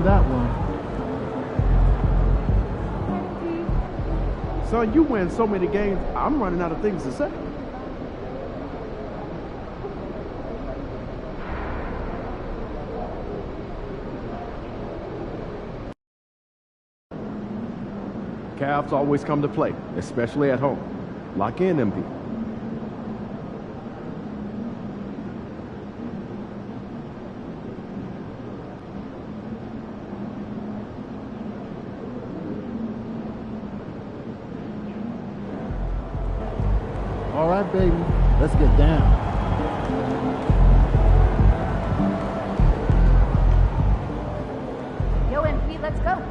win that one. Son, you win so many games, I'm running out of things to say. Cavs always come to play, especially at home. Lock in, MP. All right, baby, let's get down. Yo, MP, let's go.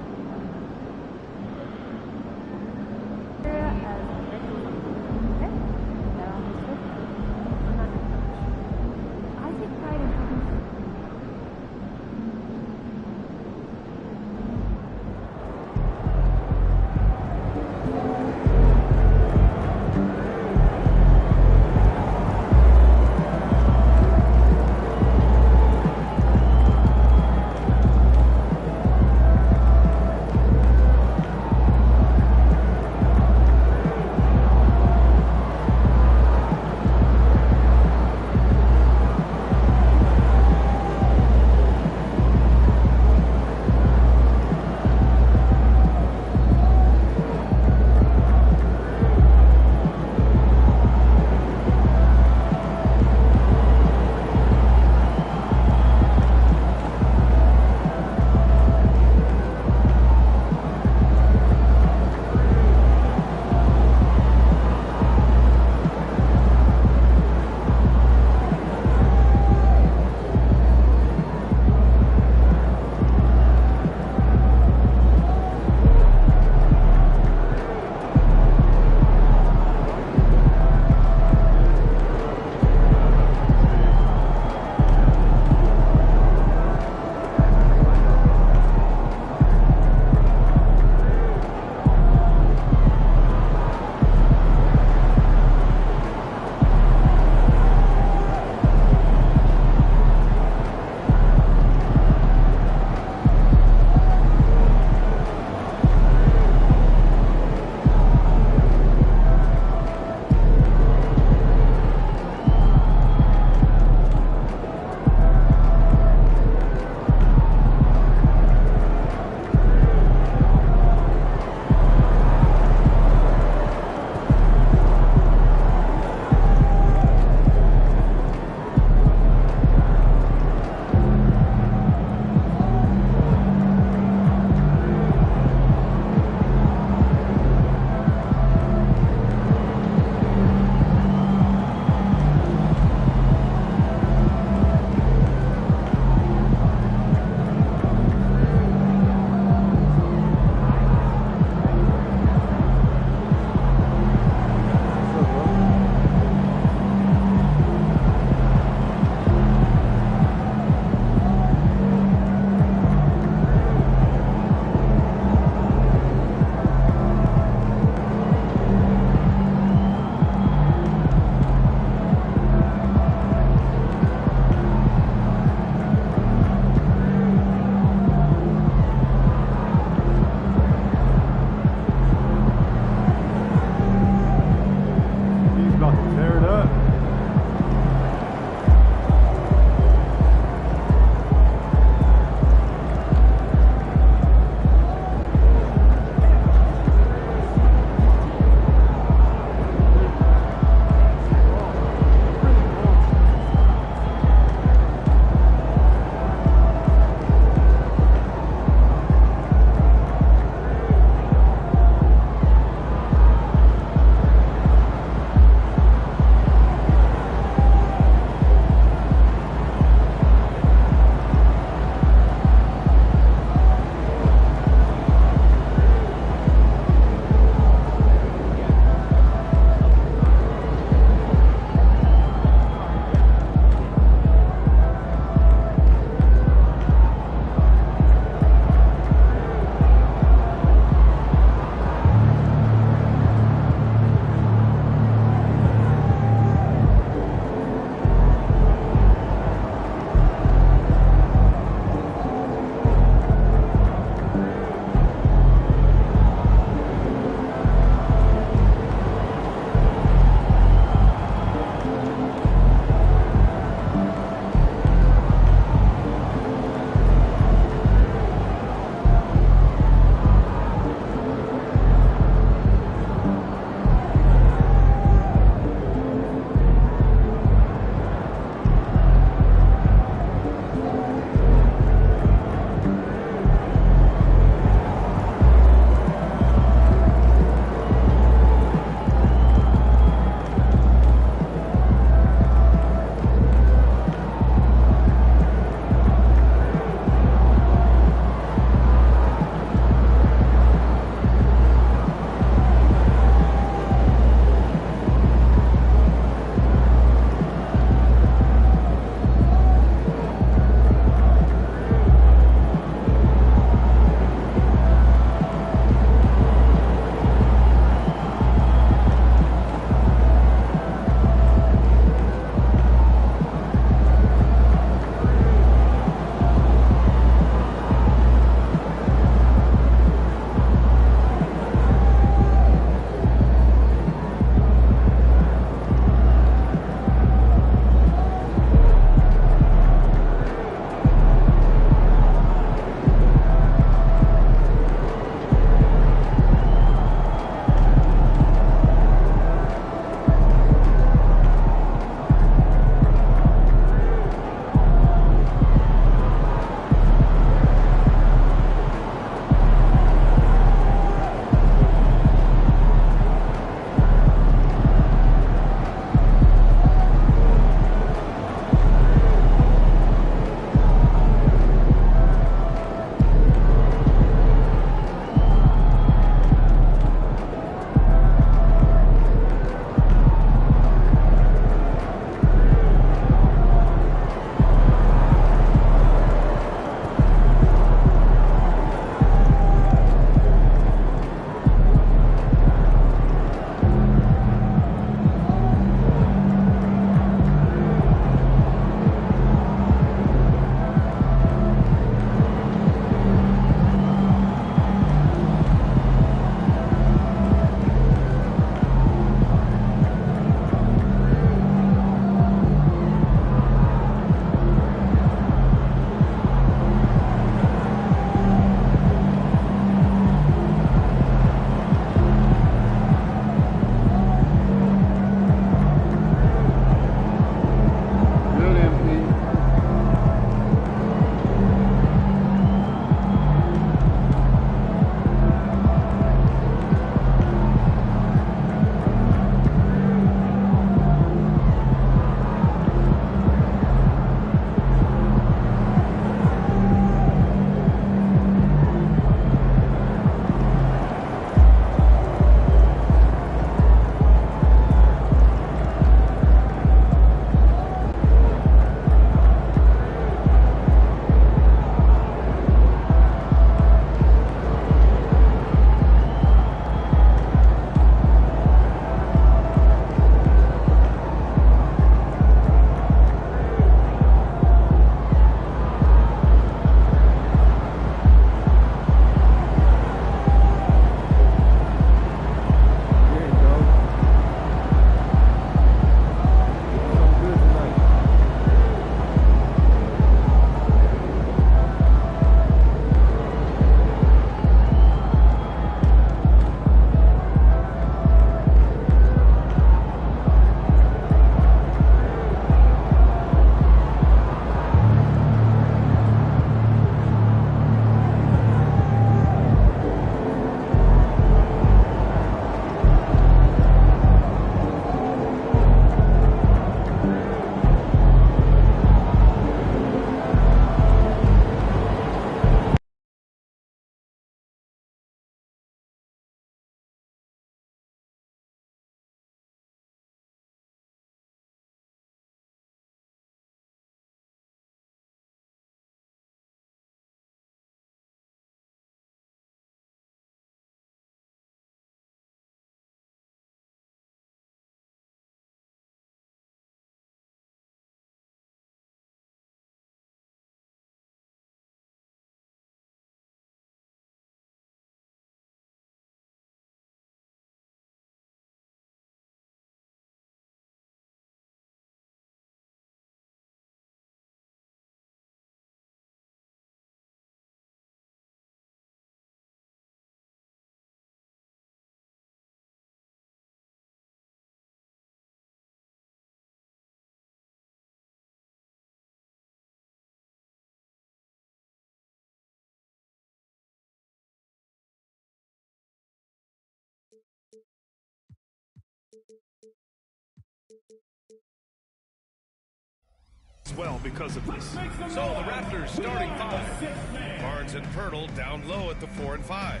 well because of this. So the Raptors starting five. Barnes and Pirtle down low at the 4 and 5.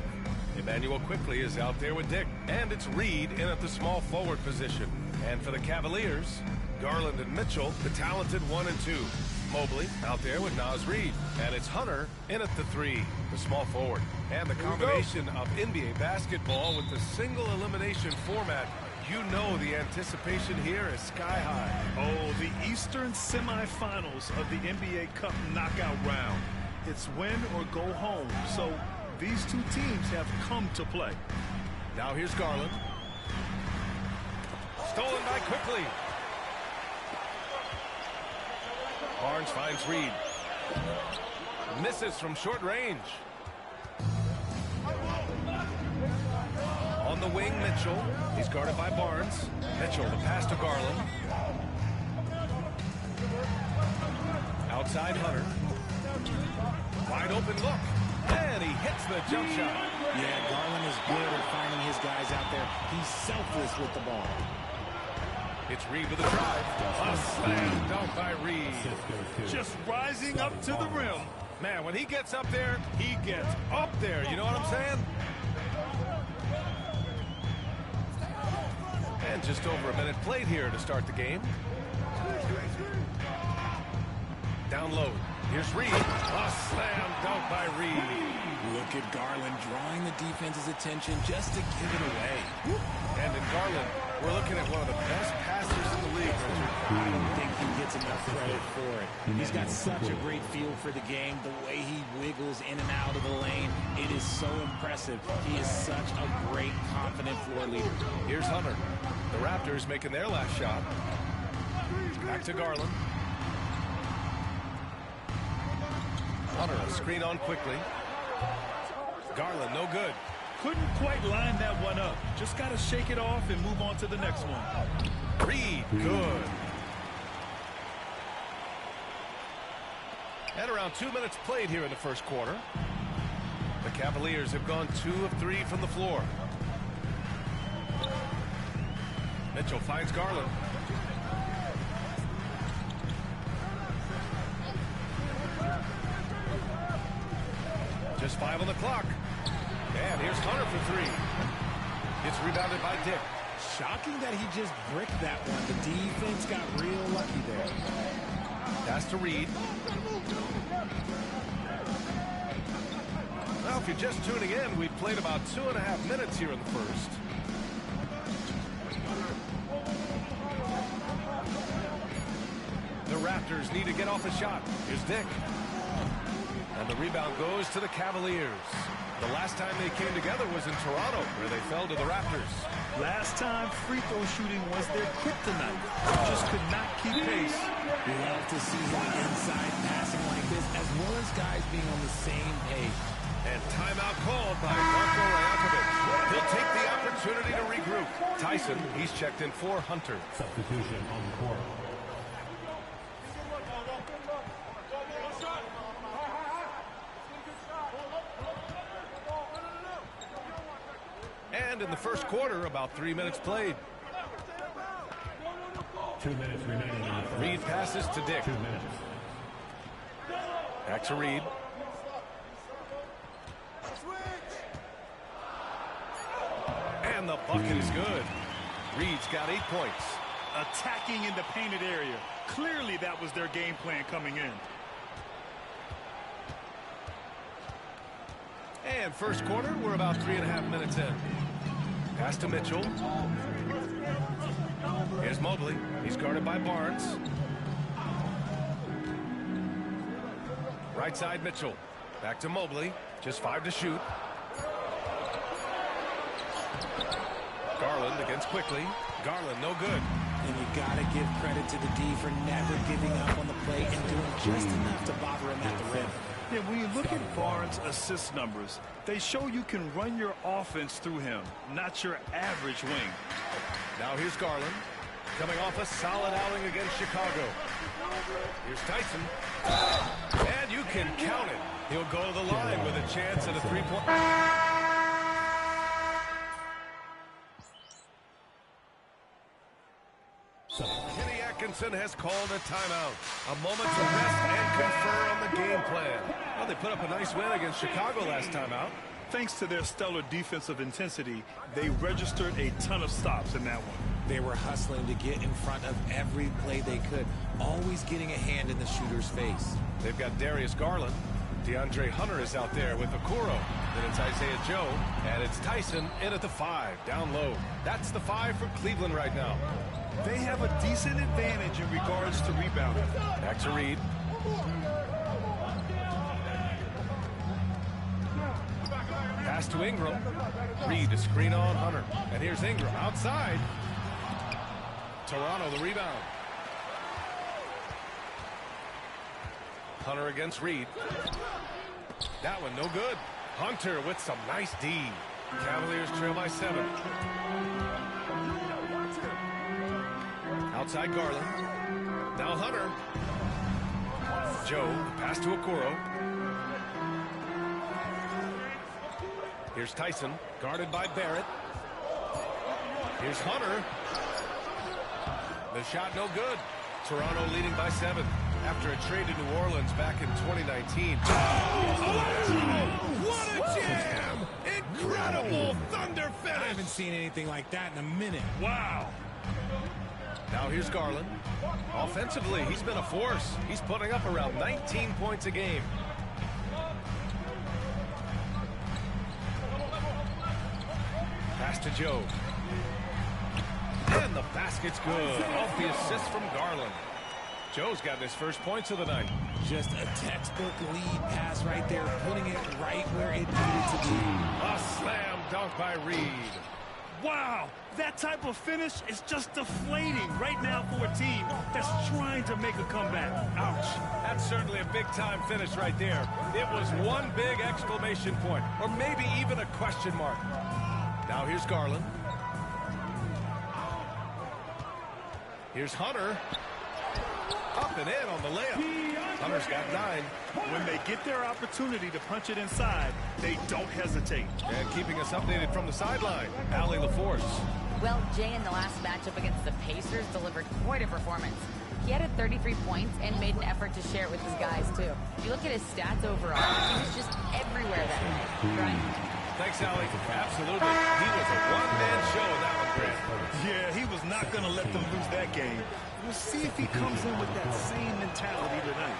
Emmanuel Quickley is out there with Dick. And it's Reed in at the small forward position. And for the Cavaliers, Garland and Mitchell, the talented 1 and 2. Mobley out there with Naz Reid. And it's Hunter in at the 3, the small forward. And the combination of NBA basketball with the single elimination format, you know the anticipation here is sky high. Oh, the Eastern semifinals of the NBA Cup knockout round. It's win or go home. So these two teams have come to play. Now here's Garland. Stolen by Quickley. Barnes finds Reed. Misses from short range. On the wing, Mitchell. He's guarded by Barnes. Mitchell, the pass to Garland. Outside Hunter. Wide open look. And he hits the jump shot. Yeah, Garland is good at finding his guys out there. He's selfless with the ball. It's Reed with a drive. A slam dunk by Reed. Just rising up to the rim. Man, when he gets up there, he gets up there. You know what I'm saying? And just over a minute played here to start the game. Down low. Here's Reed. A slam dunk by Reed. Look at Garland drawing the defense's attention just to give it away. And in Garland, we're looking at one of the best passers in the league, Richard. I don't think he gets enough credit for it. He's got such a great feel for the game. The way he wiggles in and out of the lane, it is so impressive. He is such a great, confident floor leader. Here's Hunter. The Raptors making their last shot. Back to Garland. Hunter, a screen on Quickley. Garland, no good. Couldn't quite line that one up. Just got to shake it off and move on to the next one. Reed, good. And around 2 minutes played here in the first quarter. The Cavaliers have gone 2 of 3 from the floor. Mitchell finds Garland. Just 5 on the clock. And here's Hunter for 3. It's rebounded by Dick. Shocking that he just bricked that one. The defense got real lucky there. Pass to Reed. Well, if you're just tuning in, we've played about 2.5 minutes here in the first. The Raptors need to get off a shot. Here's Dick. And the rebound goes to the Cavaliers. The last time they came together was in Toronto, where they fell to the Raptors. Last time, free throw shooting was their kryptonite. Just could not keep pace. We love to see him inside passing like this, as well as guys being on the same page. And timeout called by Marko Rajakovic. He'll take the opportunity to regroup. Tyson, he's checked in for Hunter. Substitution on the court. And in the first quarter, about 3 minutes played. 2 minutes remaining in the first. Reed passes to Dick. 2 minutes. Back to Reed. And the bucket is good. Reed's got 8 points. Attacking in the painted area. Clearly that was their game plan coming in. And first quarter, we're about 3.5 minutes in. Pass to Mitchell. Here's Mobley. He's guarded by Barnes. Right side Mitchell. Back to Mobley. Just 5 to shoot. Garland against Quickley. Garland, no good. And you got to give credit to the D for never giving up on the play and doing just enough to bother him at the rim. Yeah, when you look at Barnes' assist numbers, they show you can run your offense through him, not your average wing. Now here's Garland, coming off a solid outing against Chicago. Here's Tyson. And you can count it. He'll go to the line with a chance at a three-point. Kenny Robinson has called a timeout. A moment to rest and confer on the game plan. Well, they put up a nice win against Chicago last time out. Thanks to their stellar defensive intensity, they registered a ton of stops in that one. They were hustling to get in front of every play they could, always getting a hand in the shooter's face. They've got Darius Garland. DeAndre Hunter is out there with Okoro. Then it's Isaiah Joe, and it's Tyson in at the 5, down low. That's the 5 for Cleveland right now. They have a decent advantage in regards to rebounding. Back to Reed. Pass to Ingram. Reed to screen on Hunter. And here's Ingram outside. Toronto the rebound. Hunter against Reed. That one no good. Hunter with some nice D. Cavaliers trail by 7. Outside Garland. Now Hunter. Joe, pass to Okoro. Here's Tyson, guarded by Barrett. Here's Hunter. The shot no good. Toronto leading by 7 after a trade to New Orleans back in 2019. What a jam! Incredible thunder finish! I haven't seen anything like that in a minute. Wow. Now here's Garland. Offensively, he's been a force. He's putting up around 19 points a game. Pass to Joe. And the basket's good. Off the assist from Garland. Joe's gotten his first points of the night. Just a textbook lead pass right there, putting it right where it needed to be. A slam dunk by Reed. Wow. That type of finish is just deflating right now for a team that's trying to make a comeback. Ouch. That's certainly a big-time finish right there. It was one big exclamation point, or maybe even a question mark. Now here's Garland. Here's Hunter. Up and in on the layup. Hunter's got 9. When they get their opportunity to punch it inside, they don't hesitate. And keeping us updated from the sideline, Allie LaForce. Well, Jay in the last matchup against the Pacers delivered quite a performance. He had 33 points and made an effort to share it with his guys, too. If you look at his stats overall, he was just everywhere that night, right? Thanks, Allie. Absolutely. He was a one-man show in that one, Grant. Yeah, he was not going to let them lose that game. We'll see if he comes in with that same mentality tonight.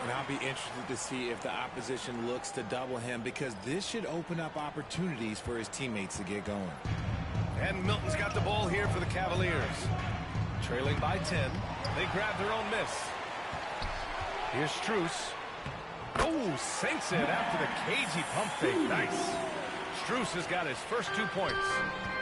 And I'll be interested to see if the opposition looks to double him, because this should open up opportunities for his teammates to get going. And Milton's got the ball here for the Cavaliers. Trailing by 10. They grab their own miss. Here's Strus. Oh, sinks it after the cagey pump fake. Nice. Strus has got his first 2 points.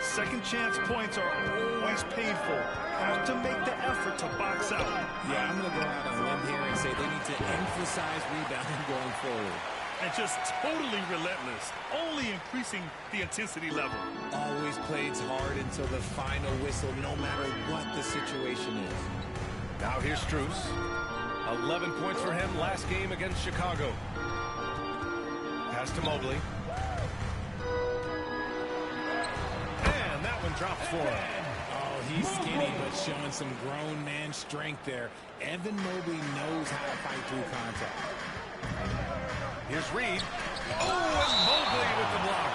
Second chance points are always painful. Have to make the effort to box out. Yeah, I'm going to go out on a limb here and say they need to emphasize rebounding going forward. And just totally relentless, only increasing the intensity level. Always plays hard until the final whistle, no matter what the situation is. Now here's Strus. 11 points for him last game against Chicago. Pass to Mobley. And that one drops for him. Oh, he's skinny, but showing some grown man strength there. Evan Mobley knows how to fight through contact. Here's Reed. Oh, and Mobley with the block.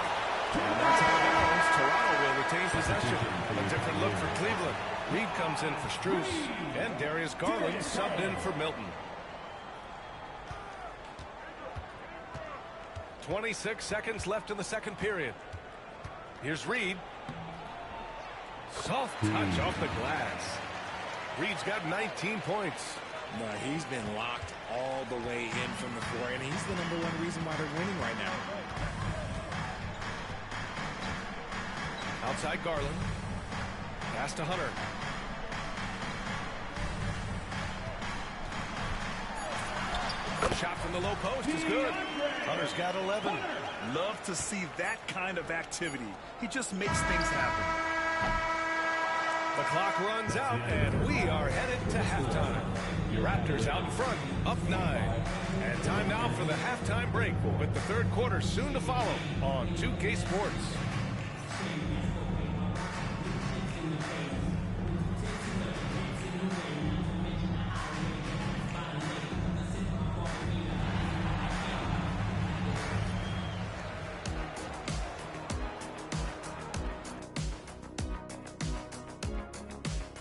And that's how it goes. Toronto will retain possession. A different look for Cleveland. Reed comes in for Strus. And Darius Garland subbed in for Milton. 26 seconds left in the second period. Here's Reed. Soft touch off the glass. Reed's got 19 points. No, he's been locked all the way in from the floor, and he's the #1 reason why they're winning right now. Outside Garland. Pass to Hunter. The shot from the low post is good. Hunter's got 11. Love to see that kind of activity. He just makes things happen. The clock runs out, and we are headed to halftime. Raptors out in front, up 9. And time now for the halftime break, with the third quarter soon to follow on 2K Sports.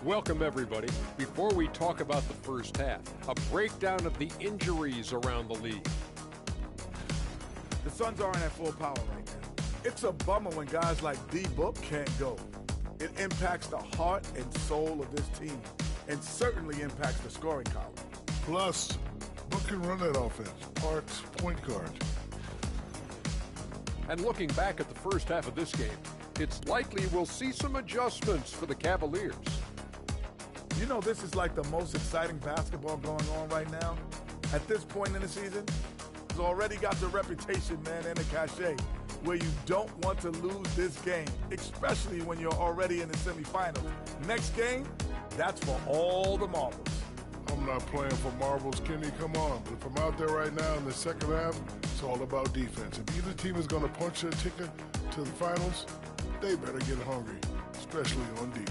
Welcome, everybody. Before we talk about the first half, a breakdown of the injuries around the league. The Suns aren't at full power right now. It's a bummer when guys like D-Book can't go. It impacts the heart and soul of this team, and certainly impacts the scoring column. Plus, Book can run that offense. Parks, point guard. And looking back at the first half of this game, it's likely we'll see some adjustments for the Cavaliers. You know, this is like the most exciting basketball going on right now. At this point in the season, it's already got the reputation, man, and the cachet, where you don't want to lose this game, especially when you're already in the semifinals. Next game, that's for all the marbles. I'm not playing for marbles, Kenny, come on. But if I'm out there right now in the second half, it's all about defense. If either team is going to punch their ticket to the finals, they better get hungry, especially on D.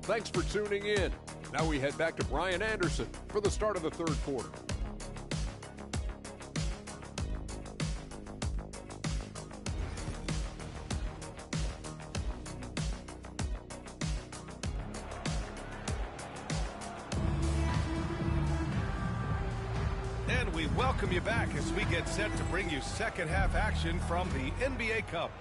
Thanks for tuning in. Now we head back to Brian Anderson for the start of the third quarter. And we welcome you back as we get set to bring you second half action from the NBA Cup.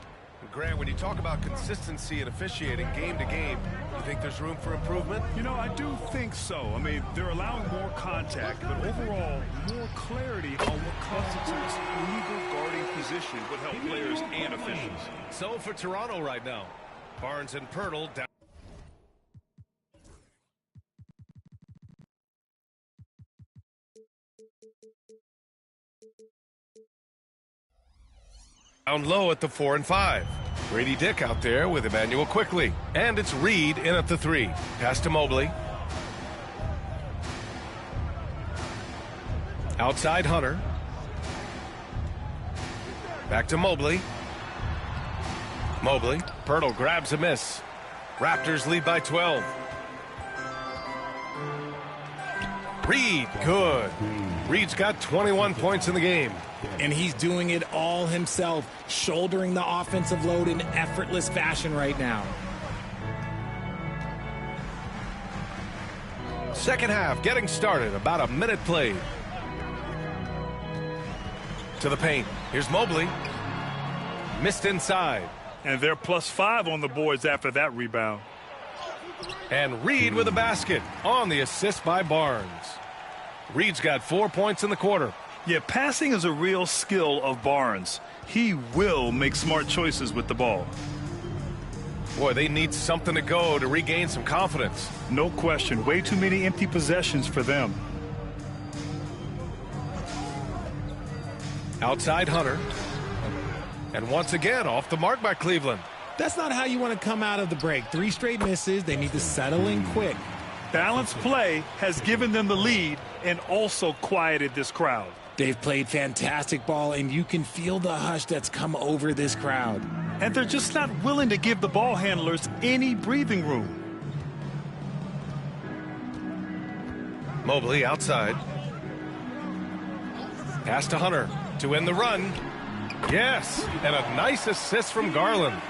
And Grant, when you talk about consistency and officiating game to game, you think there's room for improvement? You know, I do think so. I mean, they're allowing more contact, but overall, more clarity on what constitutes legal guarding position would help players and officials. So for Toronto right now, Barnes and Pirtle down. Down low at the 4 and 5. Grady Dick out there with Emmanuel Quickly. And it's Reed in at the 3. Pass to Mobley. Outside Hunter. Back to Mobley. Mobley. Pirtle grabs a miss. Raptors lead by 12. Reed, good. Reed's got 21 points in the game. And he's doing it all himself, shouldering the offensive load in effortless fashion right now. Second half getting started, about a minute played. To the paint. Here's Mobley. Missed inside. And they're +5 on the boards after that rebound. And Reed with a basket on the assist by Barnes. Reed's got 4 points in the quarter. Yeah, passing is a real skill of Barnes. He will make smart choices with the ball. Boy, they need something to go to regain some confidence. No question. Way too many empty possessions for them. Outside Hunter. And once again, off the mark by Cleveland. That's not how you want to come out of the break. 3 straight misses. They need to settle in quick. Balanced play has given them the lead and also quieted this crowd. They've played fantastic ball, and you can feel the hush that's come over this crowd. And they're just not willing to give the ball handlers any breathing room. Mobley outside. Pass to Hunter to end the run. Yes, and a nice assist from Garland.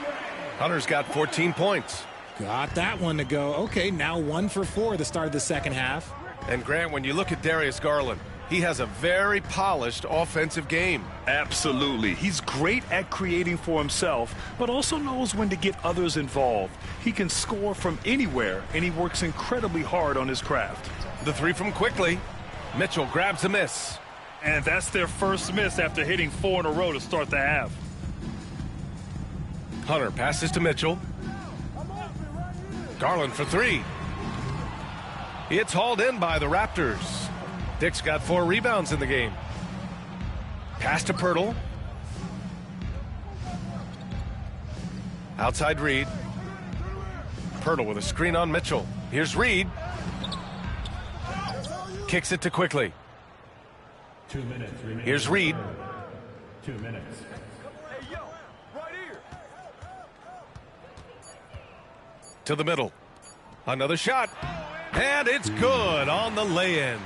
Hunter's got 14 points. Got that one to go. Okay, now 1 for 4 at the start of the second half. And Grant, when you look at Darius Garland, he has a very polished offensive game. Absolutely. He's great at creating for himself, but also knows when to get others involved. He can score from anywhere, and he works incredibly hard on his craft. The 3 from Quickly. Mitchell grabs a miss. And that's their first miss after hitting 4 in a row to start the half. Hunter passes to Mitchell. Garland for 3. It's hauled in by the Raptors. Dick's got 4 rebounds in the game. Pass to Pirtle. Outside Reed. Pirtle with a screen on Mitchell. Here's Reed. Kicks it to Quickly. 2 minutes remaining. Here's Reed. 2 minutes. To the middle. Another shot. And it's good on the lay-in.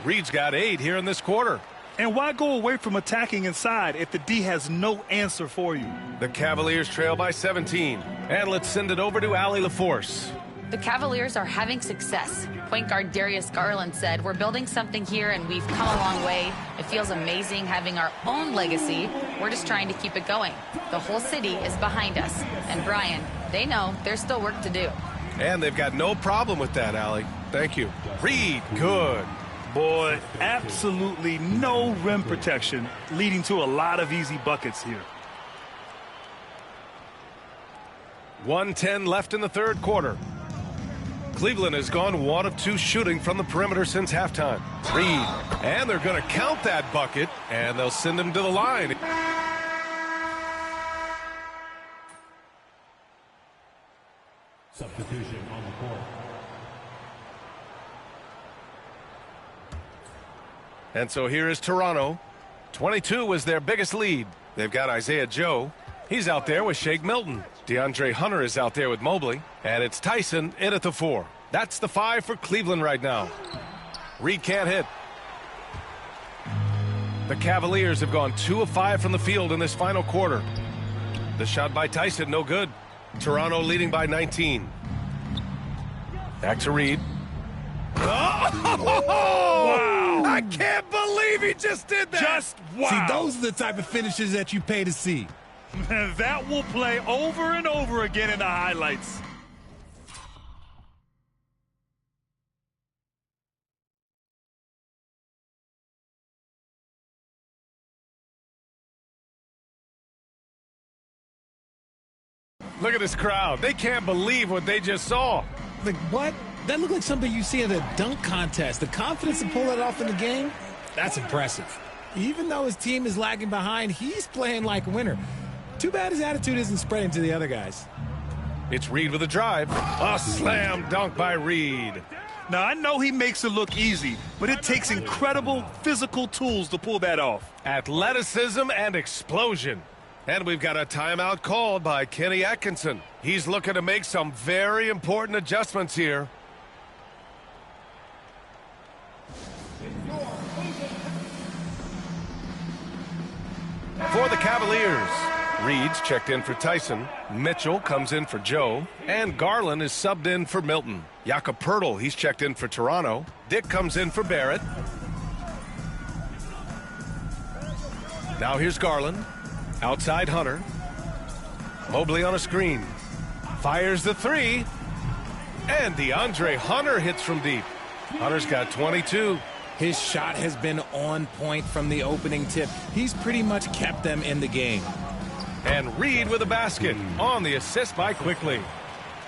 Reed's got 8 here in this quarter. And why go away from attacking inside if the D has no answer for you? The Cavaliers trail by 17. And let's send it over to Allie LaForce. The Cavaliers are having success. Point guard Darius Garland said, "We're building something here and we've come a long way. It feels amazing having our own legacy. We're just trying to keep it going. The whole city is behind us." And Brian, they know there's still work to do. And they've got no problem with that, Allie. Thank you. Reed, good. Boy, absolutely no rim protection, leading to a lot of easy buckets here. 1:10 left in the third quarter. Cleveland has gone 1 of 2 shooting from the perimeter since halftime. Reed, and they're going to count that bucket, and they'll send him to the line. Substitution on the court. And so here is Toronto. 22 was their biggest lead. They've got Isaiah Joe. He's out there with Shake Milton. DeAndre Hunter is out there with Mobley. And it's Tyson in at the 4. That's the 5 for Cleveland right now. Reed can't hit. The Cavaliers have gone 2 of 5 from the field in this final quarter. The shot by Tyson, no good. Toronto leading by 19. Back to Reed. Wow! I can't believe he just did that! Just wow! See, those are the type of finishes that you pay to see. That will play over and over again in the highlights. Look at this crowd. They can't believe what they just saw. Like, what? That looked like something you see in a dunk contest. The confidence to pull that off in the game, that's impressive. Even though his team is lagging behind, he's playing like a winner. Too bad his attitude isn't spreading to the other guys. It's Reed with a drive. A slam dunk by Reed. Now, I know he makes it look easy, but it takes incredible physical tools to pull that off. Athleticism and explosion. And we've got a timeout called by Kenny Atkinson. He's looking to make some very important adjustments here. For the Cavaliers, Reed's checked in for Tyson. Mitchell comes in for Joe. And Garland is subbed in for Milton. Jakob Poeltl, he's checked in for Toronto. Dick comes in for Barrett. Now here's Garland. Outside Hunter. Mobley on a screen. Fires the 3. And DeAndre Hunter hits from deep. Hunter's got 22. His shot has been on point from the opening tip. He's pretty much kept them in the game. And Reed with a basket on the assist by Quickly.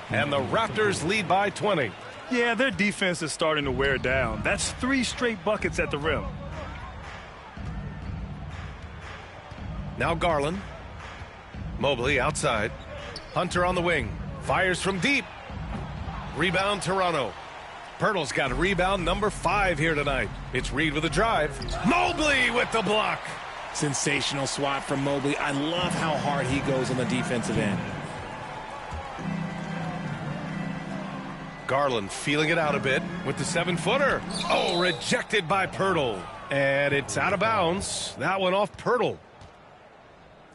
And the Raptors lead by 20. Yeah, their defense is starting to wear down. That's 3 straight buckets at the rim. Now Garland. Mobley outside. Hunter on the wing. Fires from deep. Rebound Toronto. Poeltl's got rebound number 5 here tonight. It's Reed with a drive. Mobley with the block. Sensational swat from Mobley. I love how hard he goes on the defensive end. Garland feeling it out a bit with the 7-footer. Oh, rejected by Poeltl. And it's out of bounds. That one off Poeltl.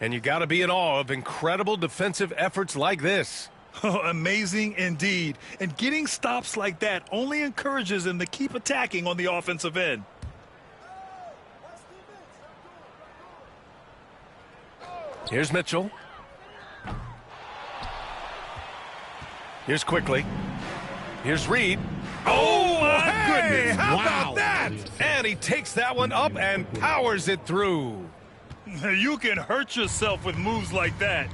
And you got to be in awe of incredible defensive efforts like this. Amazing indeed. And getting stops like that only encourages them to keep attacking on the offensive end. Here's Mitchell. Here's Quickly. Here's Reed. Oh, my goodness. How Wow. about that? And he takes that one up and powers it through. You can hurt yourself with moves like that.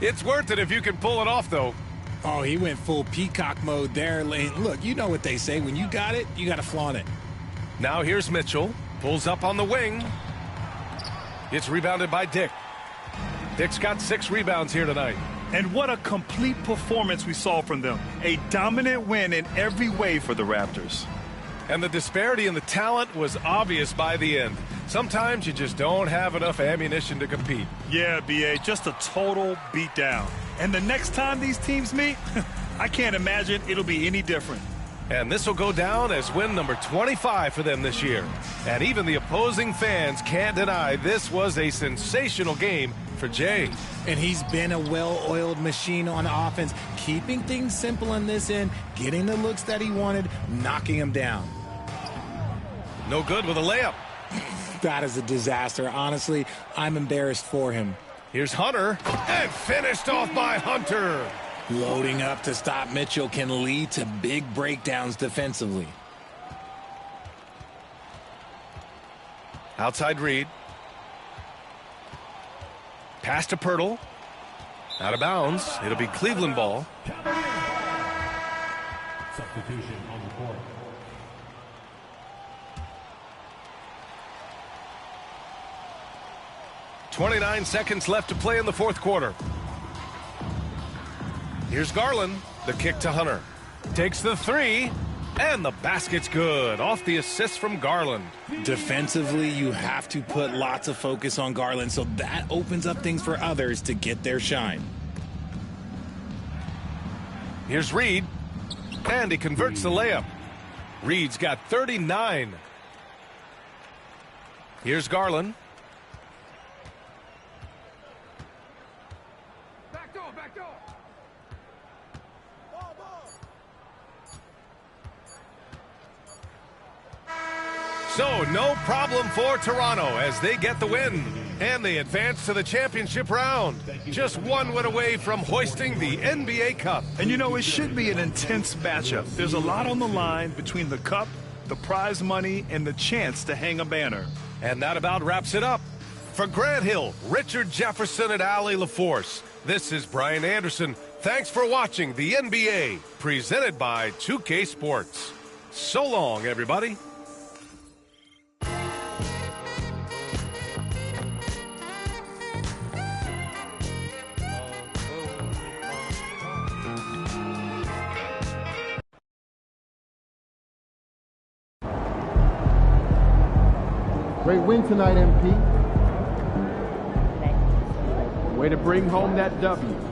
It's worth it if you can pull it off, though. Oh, he went full peacock mode there. Look, you know what they say. When you got it, you got to flaunt it. Now here's Mitchell. Pulls up on the wing. It's rebounded by Dick. Dick's got 6 rebounds here tonight. And what a complete performance we saw from them. A dominant win in every way for the Raptors. And the disparity in the talent was obvious by the end. Sometimes you just don't have enough ammunition to compete. Yeah, B.A., just a total beatdown. And the next time these teams meet, I can't imagine it'll be any different. And this will go down as win number 25 for them this year. And even the opposing fans can't deny this was a sensational game for Jay. And he's been a well-oiled machine on offense, keeping things simple on this end, getting the looks that he wanted, knocking him down. No good with a layup. That is a disaster. Honestly, I'm embarrassed for him. Here's Hunter, and finished off by Hunter. Loading up to stop Mitchell can lead to big breakdowns defensively. Outside Reed. Pass to Pirtle. Out of bounds. It'll be Cleveland ball. Substitution on the court. .29 seconds left to play in the fourth quarter. Here's Garland. The kick to Hunter. Takes the three. And the basket's good. Off the assist from Garland. Defensively, you have to put lots of focus on Garland, so that opens up things for others to get their shine. Here's Reed. And he converts the layup. Reed's got 39. Here's Garland. So, no problem for Toronto as they get the win. And they advance to the championship round. Just one win away from hoisting the NBA Cup. And you know, it should be an intense matchup. There's a lot on the line between the cup, the prize money, and the chance to hang a banner. And that about wraps it up. For Grant Hill, Richard Jefferson, and Allie LaForce, this is Brian Anderson. Thanks for watching the NBA, presented by 2K Sports. So long, everybody. Great win tonight, MP. Way to bring home that W.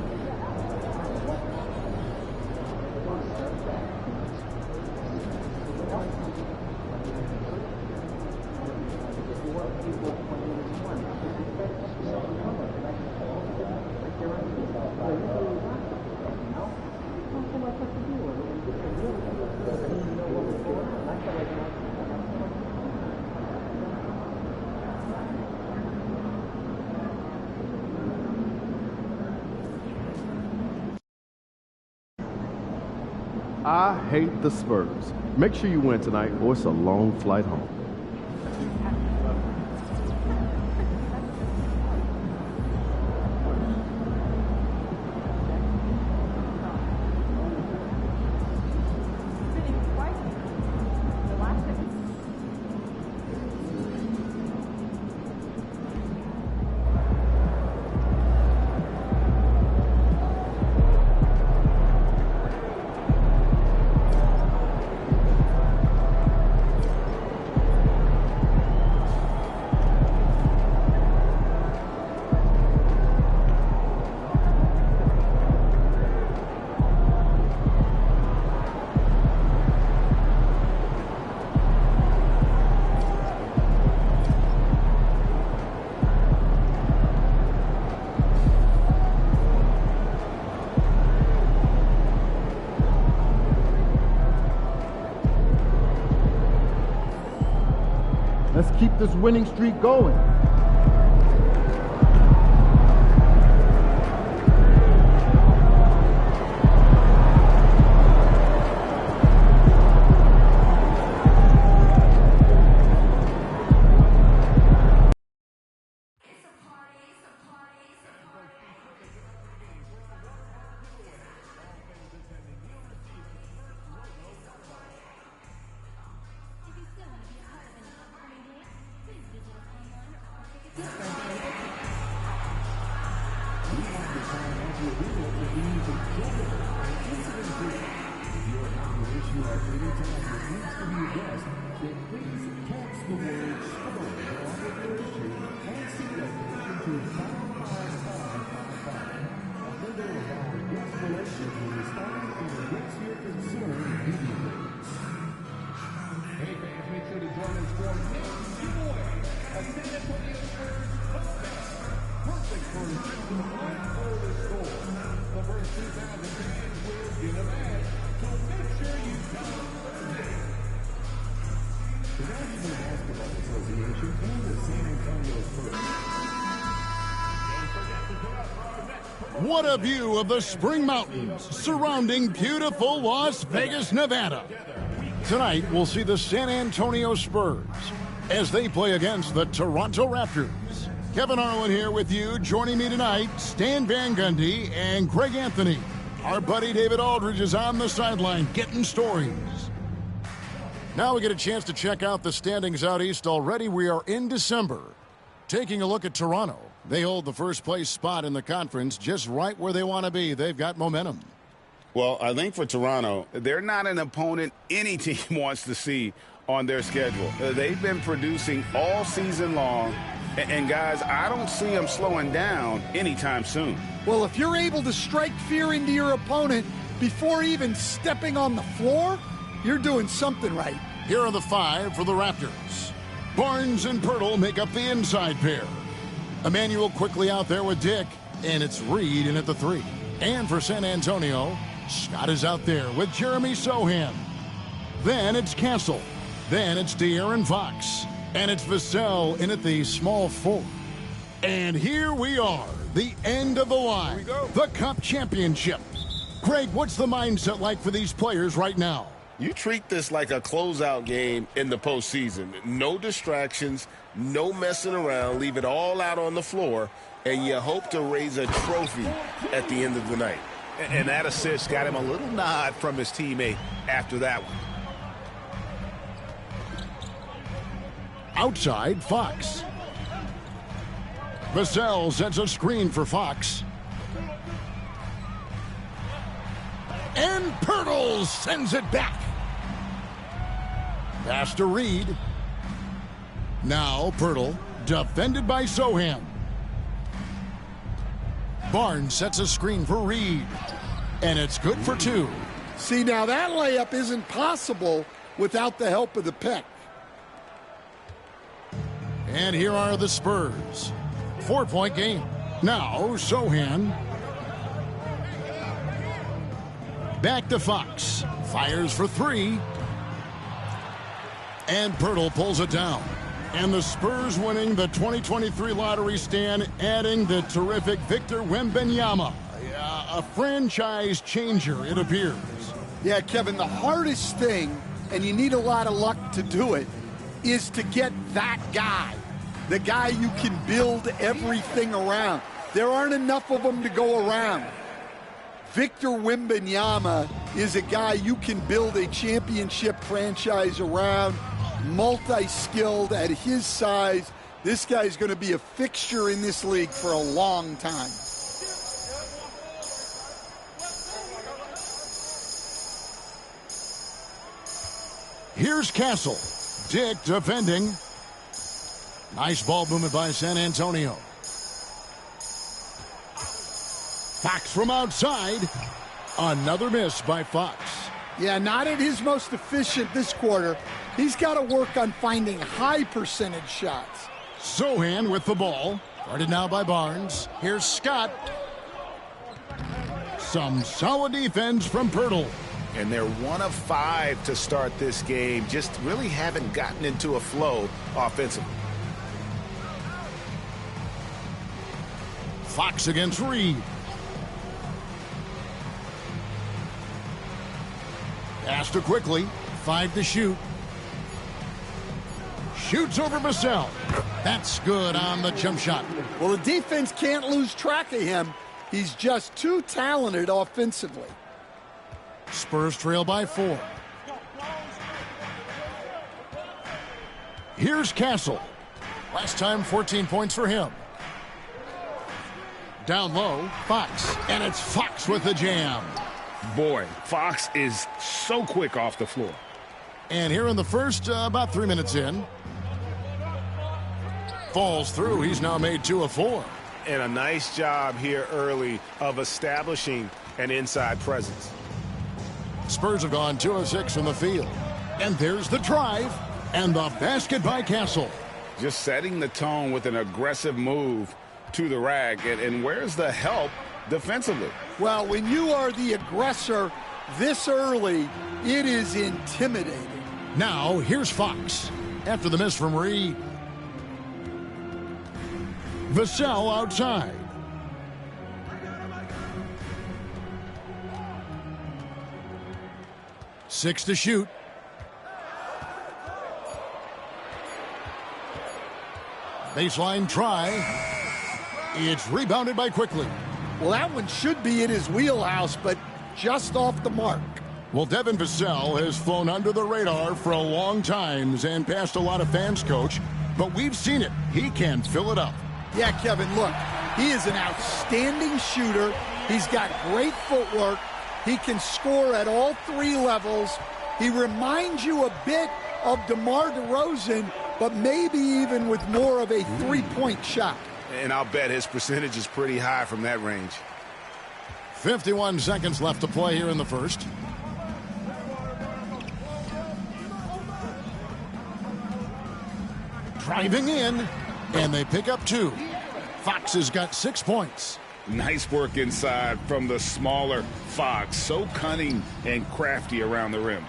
I hate the Spurs. Make sure you win tonight or it's a long flight home. Let's keep this winning streak going. What a view of the Spring Mountains surrounding beautiful Las Vegas, Nevada. Tonight, we'll see the San Antonio Spurs as they play against the Toronto Raptors. Kevin Harlan here with you. Joining me tonight, Stan Van Gundy and Greg Anthony. Our buddy David Aldridge is on the sideline getting stories. Now we get a chance to check out the standings out east already. We are in December. Taking a look at Toronto. They hold the first place spot in the conference just right where they want to be. They've got momentum. Well, I think for Toronto, they're not an opponent any team wants to see on their schedule. They've been producing all season long. And guys, I don't see them slowing down anytime soon. Well, if you're able to strike fear into your opponent before even stepping on the floor, you're doing something right. Here are the five for the Raptors. Barnes and Pirtle make up the inside pair. Emmanuel quickly out there with Dick, and it's Reed in at the three. And for San Antonio, Scott is out there with Jeremy Sohan. Then it's Castle. Then it's De'Aaron Fox. And it's Vassell in at the small forward. And here we are, the end of the line, the Cup Championship. Greg, what's the mindset like for these players right now? You treat this like a closeout game in the postseason. No distractions, no messing around. Leave it all out on the floor, and you hope to raise a trophy at the end of the night. And that assist got him a little nod from his teammate after that one. Outside, Fox. Vassell sets a screen for Fox. And Pirtle sends it back. Pass to Reed. Now Pirtle, defended by Sohan. Barnes sets a screen for Reed. And it's good for two. See, now that layup isn't possible without the help of the pick. And here are the Spurs. 4-point game. Now Sohan. Back to Fox. Fires for three. And Pirtle pulls it down. And the Spurs winning the 2023 lottery, stand, adding the terrific Victor Wembanyama. A franchise changer, it appears. Yeah, Kevin, the hardest thing, and you need a lot of luck to do it, is to get that guy. The guy you can build everything around. There aren't enough of them to go around. Victor Wembanyama is a guy you can build a championship franchise around, multi-skilled at his size. This guy's going to be a fixture in this league for a long time. Here's Castle. Dick defending. Nice ball movement by San Antonio. Fox from outside. Another miss by Fox. Yeah, not at his most efficient this quarter. He's got to work on finding high percentage shots. Sohan with the ball. Guarded now by Barnes. Here's Scott. Some solid defense from Pirtle. And they're 1 of 5 to start this game. Just really haven't gotten into a flow offensively. Fox against Reed. Pass to quickly. 5 to shoot. Shoots over Vassell. That's good on the jump shot. Well, the defense can't lose track of him. He's just too talented offensively. Spurs trail by 4. Here's Castle. Last time, 14 points for him. Down low, Fox. And it's Fox with the jam. Boy, Fox is so quick off the floor. And here in the first, about 3 minutes in. Falls through. He's now made 2 of 4. And a nice job here early of establishing an inside presence. Spurs have gone 2 of 6 from the field. And there's the drive. And the basket by Castle. Just setting the tone with an aggressive move to the rack. And where's the help defensively? Well, when you are the aggressor this early, it is intimidating. Now, here's Fox. After the miss from Reed. Vassell outside. Six to shoot. Baseline try. It's rebounded by Quickly. Well, that one should be in his wheelhouse, but just off the mark. Well, Devin Vassell has flown under the radar for a long time and passed a lot of fans, Coach, but we've seen it. He can fill it up. Yeah, Kevin, look, he is an outstanding shooter. He's got great footwork. He can score at all three levels. He reminds you a bit of DeMar DeRozan, but maybe even with more of a three-point shot. And I'll bet his percentage is pretty high from that range. 51 seconds left to play here in the first. Driving in, and they pick up two. Fox has got 6 points. Nice work inside from the smaller Fox. So cunning and crafty around the rim.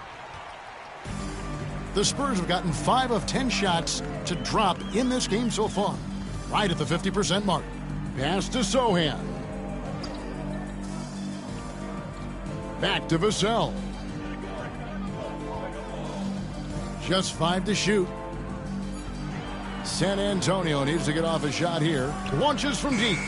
The Spurs have gotten 5 of 10 shots to drop in this game so far. Right at the 50% mark. Pass to Sochan. Back to Vassell. Just 5 to shoot. San Antonio needs to get off a shot here. Launches from deep.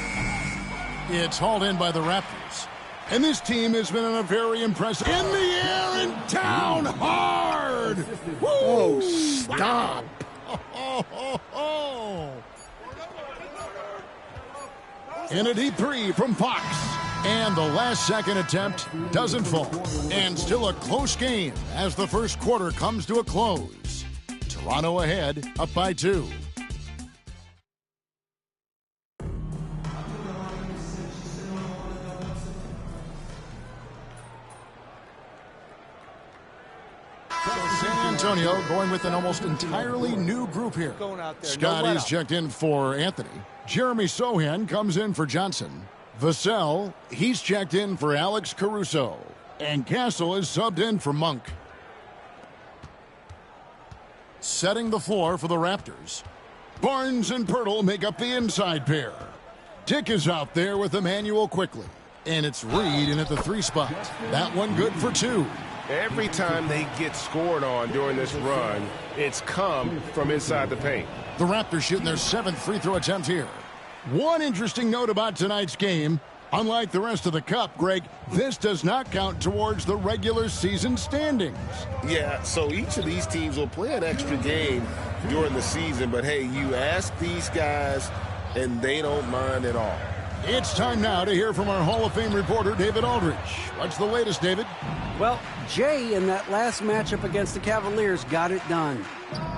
It's hauled in by the Raptors. And this team has been on a very impressive... In the air and down hard! Woo! Oh, stop! And a deep three from Fox. And the last second attempt doesn't fall. And still a close game as the first quarter comes to a close. Toronto ahead, up by 2. San Antonio going with an almost entirely new group here. Scotty's checked in for Anthony. Jeremy Sochan comes in for Johnson. Vassell, he's checked in for Alex Caruso. And Castle is subbed in for Monk. Setting the floor for the Raptors. Barnes and Pirtle make up the inside pair. Dick is out there with Emmanuel Quickly. And it's Reed in at the 3 spot. That one good for 2. Every time they get scored on during this run, it's come from inside the paint. The Raptors shooting their 7th free throw attempt here. One interesting note about tonight's game, unlike the rest of the Cup, Greg, this does not count towards the regular season standings. Yeah, so each of these teams will play an extra game during the season, but hey, you ask these guys, and they don't mind at all. It's time now to hear from our Hall of Fame reporter, David Aldridge. What's the latest, David? Well, Jay in that last matchup against the Cavaliers got it done.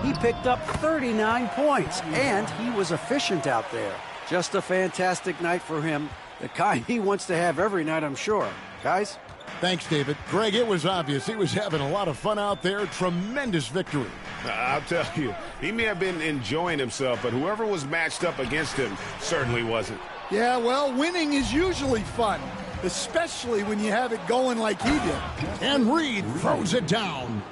He picked up 39 points, and he was efficient out there. Just a fantastic night for him. The kind he wants to have every night, I'm sure. Guys? Thanks, David. Greg, it was obvious he was having a lot of fun out there. Tremendous victory. I'll tell you, he may have been enjoying himself, but whoever was matched up against him certainly wasn't. Yeah, well, winning is usually fun, especially when you have it going like he did. And Reed throws it down.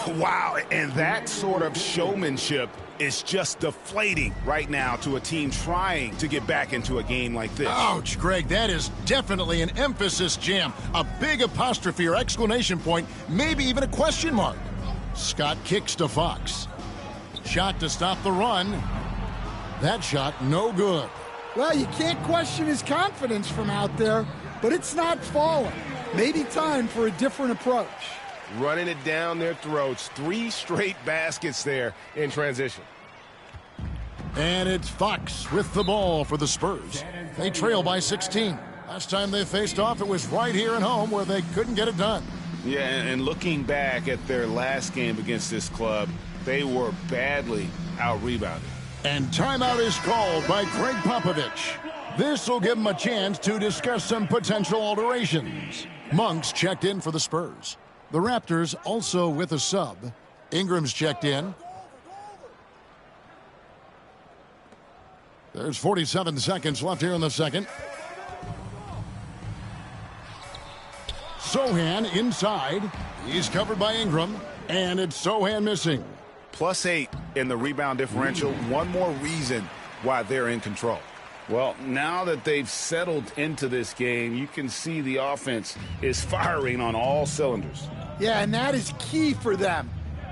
Wow, and that sort of showmanship is just deflating right now to a team trying to get back into a game like this. Ouch, Greg, that is definitely an emphasis jam. A big apostrophe or exclamation point, maybe even a question mark. Scott kicks to Fox. Shot to stop the run. That shot no good. Well, you can't question his confidence from out there, but it's not falling. Maybe time for a different approach. Running it down their throats. 3 straight baskets there in transition. And it's Fox with the ball for the Spurs. They trail by 16. Last time they faced off, it was right here at home where they couldn't get it done. Yeah, and looking back at their last game against this club, they were badly out-rebounded. And timeout is called by Greg Popovich. This will give him a chance to discuss some potential alterations. Monk's checked in for the Spurs. The Raptors also with a sub. Ingram's checked in. There's 47 seconds left here in the second. Sochan inside. He's covered by Ingram, and it's Sochan missing. +8 in the rebound differential. One more reason why they're in control. Well, now that they've settled into this game, you can see the offense is firing on all cylinders. Yeah, and that is key for them.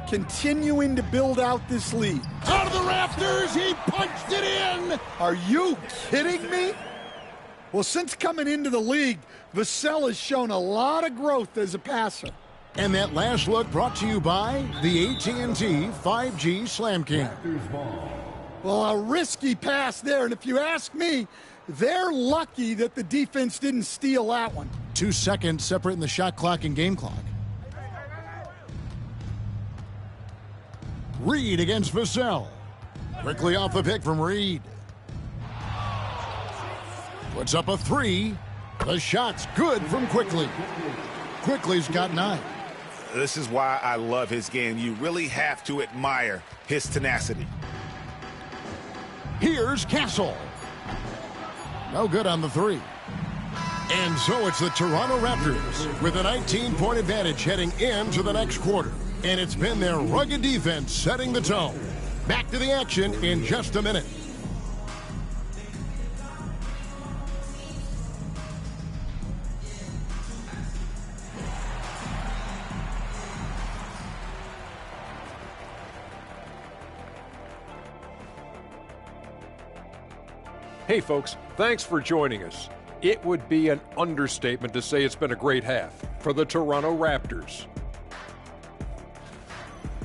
Continuing to build out this lead. Out of the rafters, he punched it in! Are you kidding me? Well, since coming into the league, Vassell has shown a lot of growth as a passer. And that last look brought to you by the AT&T 5G Slam Cam. Well, a risky pass there, and if you ask me, they're lucky that the defense didn't steal that one. 2 seconds separating the shot clock and game clock. Reed against Vassell. Quickly off the pick from Reed. Puts up a 3. The shot's good from Quickly. Quickly's got 9. This is why I love his game. You really have to admire his tenacity. Here's Castle. No good on the 3. And so it's the Toronto Raptors with a 19-point advantage heading into the next quarter. And it's been their rugged defense setting the tone. Back to the action in just a minute. Hey folks, thanks for joining us. It would be an understatement to say it's been a great half for the Toronto Raptors.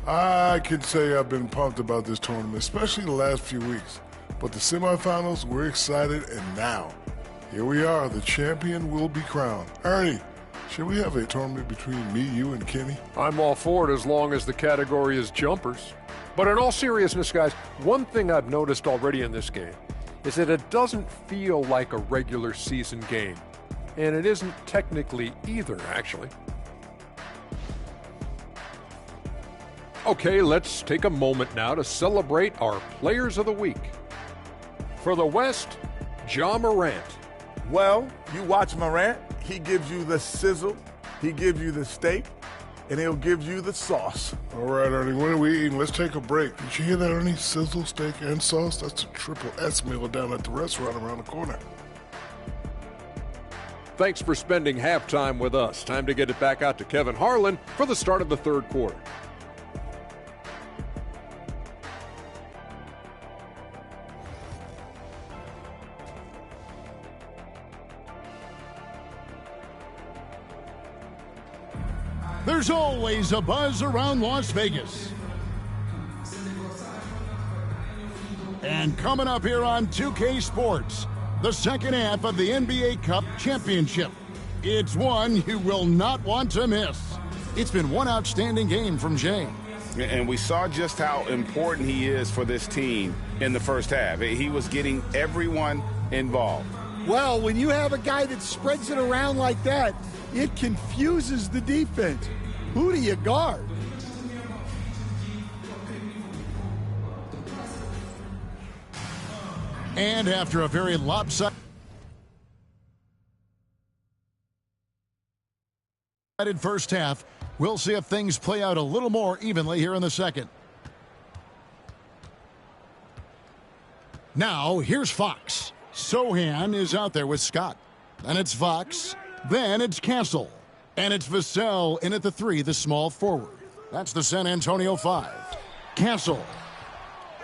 I can say I've been pumped about this tournament, especially the last few weeks. But the semifinals, we're excited, and now, here we are. The champion will be crowned. Ernie, should we have a tournament between me, you, and Kenny? I'm all for it as long as the category is jumpers. But in all seriousness, guys, one thing I've noticed already in this game is that it doesn't feel like a regular season game. And it isn't technically either, actually. Okay, let's take a moment now to celebrate our Players of the Week. For the West, Ja Morant. Well, you watch Morant, he gives you the sizzle, he gives you the steak, and he'll give you the sauce. All right, Ernie, when are we eating? Let's take a break. Did you hear that, Ernie? Sizzle, steak, and sauce? That's a triple S meal down at the restaurant around the corner. Thanks for spending halftime with us. Time to get it back out to Kevin Harlan for the start of the third quarter. There's always a buzz around Las Vegas. And coming up here on 2K Sports, the second half of the NBA Cup Championship. It's one you will not want to miss. It's been one outstanding game from Jay. And we saw just how important he is for this team in the first half. He was getting everyone involved. Well, when you have a guy that spreads it around like that, it confuses the defense. Who do you guard? And after a very lopsided first half, we'll see if things play out a little more evenly here in the second. Now, here's Fox. Sochan is out there with Scott. Then it's Fox. Then it's Castle. And it's Vassell in at the 3, the small forward. That's the San Antonio 5. Castle.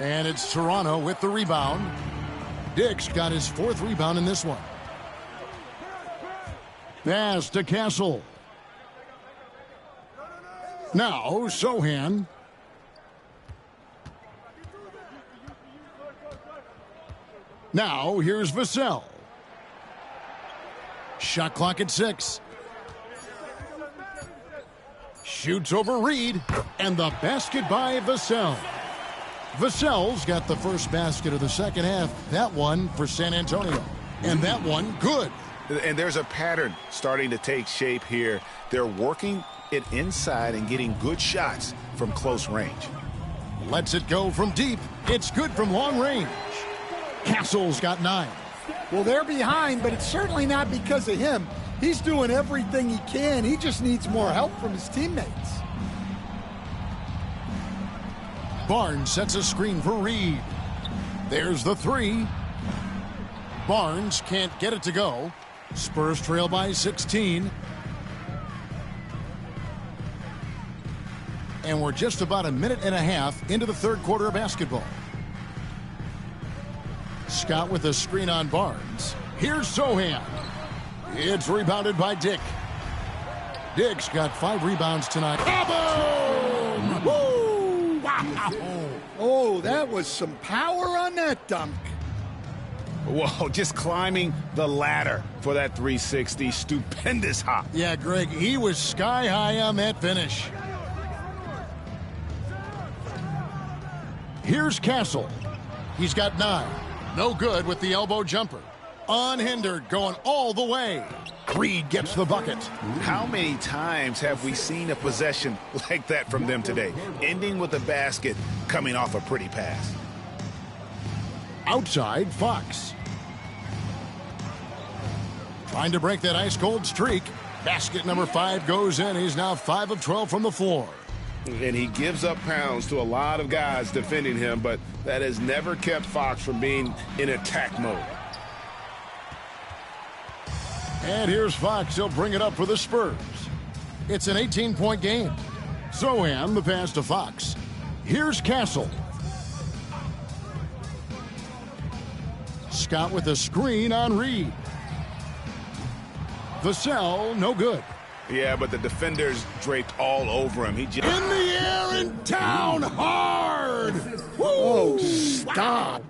And it's Toronto with the rebound. Dick's got his 4th rebound in this one. Pass to Castle. Now, Sochan. Now, here's Vassell. Shot clock at 6. Shoots over Reed, and the basket by Vassell. Vassell's got the first basket of the second half. That one for San Antonio. And that one good. And there's a pattern starting to take shape here. They're working it inside and getting good shots from close range. Lets it go from deep. It's good from long range. Castle's got 9. Well, they're behind, but it's certainly not because of him. He's doing everything he can. He just needs more help from his teammates. Barnes sets a screen for Reed. There's the 3. Barnes can't get it to go. Spurs trail by 16. And we're just about a minute and a half into the third quarter of basketball. Scott with a screen on Barnes. Here's Sohan. It's rebounded by Dick. Dick's got 5 rebounds tonight. Boom! Woo! Wow! Oh, that was some power on that dunk. Whoa, just climbing the ladder for that 360. Stupendous hop. Yeah, Greg, he was sky high on that finish. Here's Castle. He's got 9. No good with the elbow jumper. Unhindered, going all the way. Reed gets the bucket. How many times have we seen a possession like that from them today? Ending with a basket, coming off a pretty pass. Outside, Fox. Trying to break that ice-cold streak. Basket number 5 goes in. He's now 5 of 12 from the floor. And he gives up pounds to a lot of guys defending him, but that has never kept Fox from being in attack mode. And here's Fox. He'll bring it up for the Spurs. It's an 18-point game. Sohan, the pass to Fox. Here's Castle. Scott with a screen on Reed. Vassell, no good. Yeah, but the defenders draped all over him. He just... In the air and down hard. Woo! Oh, stop.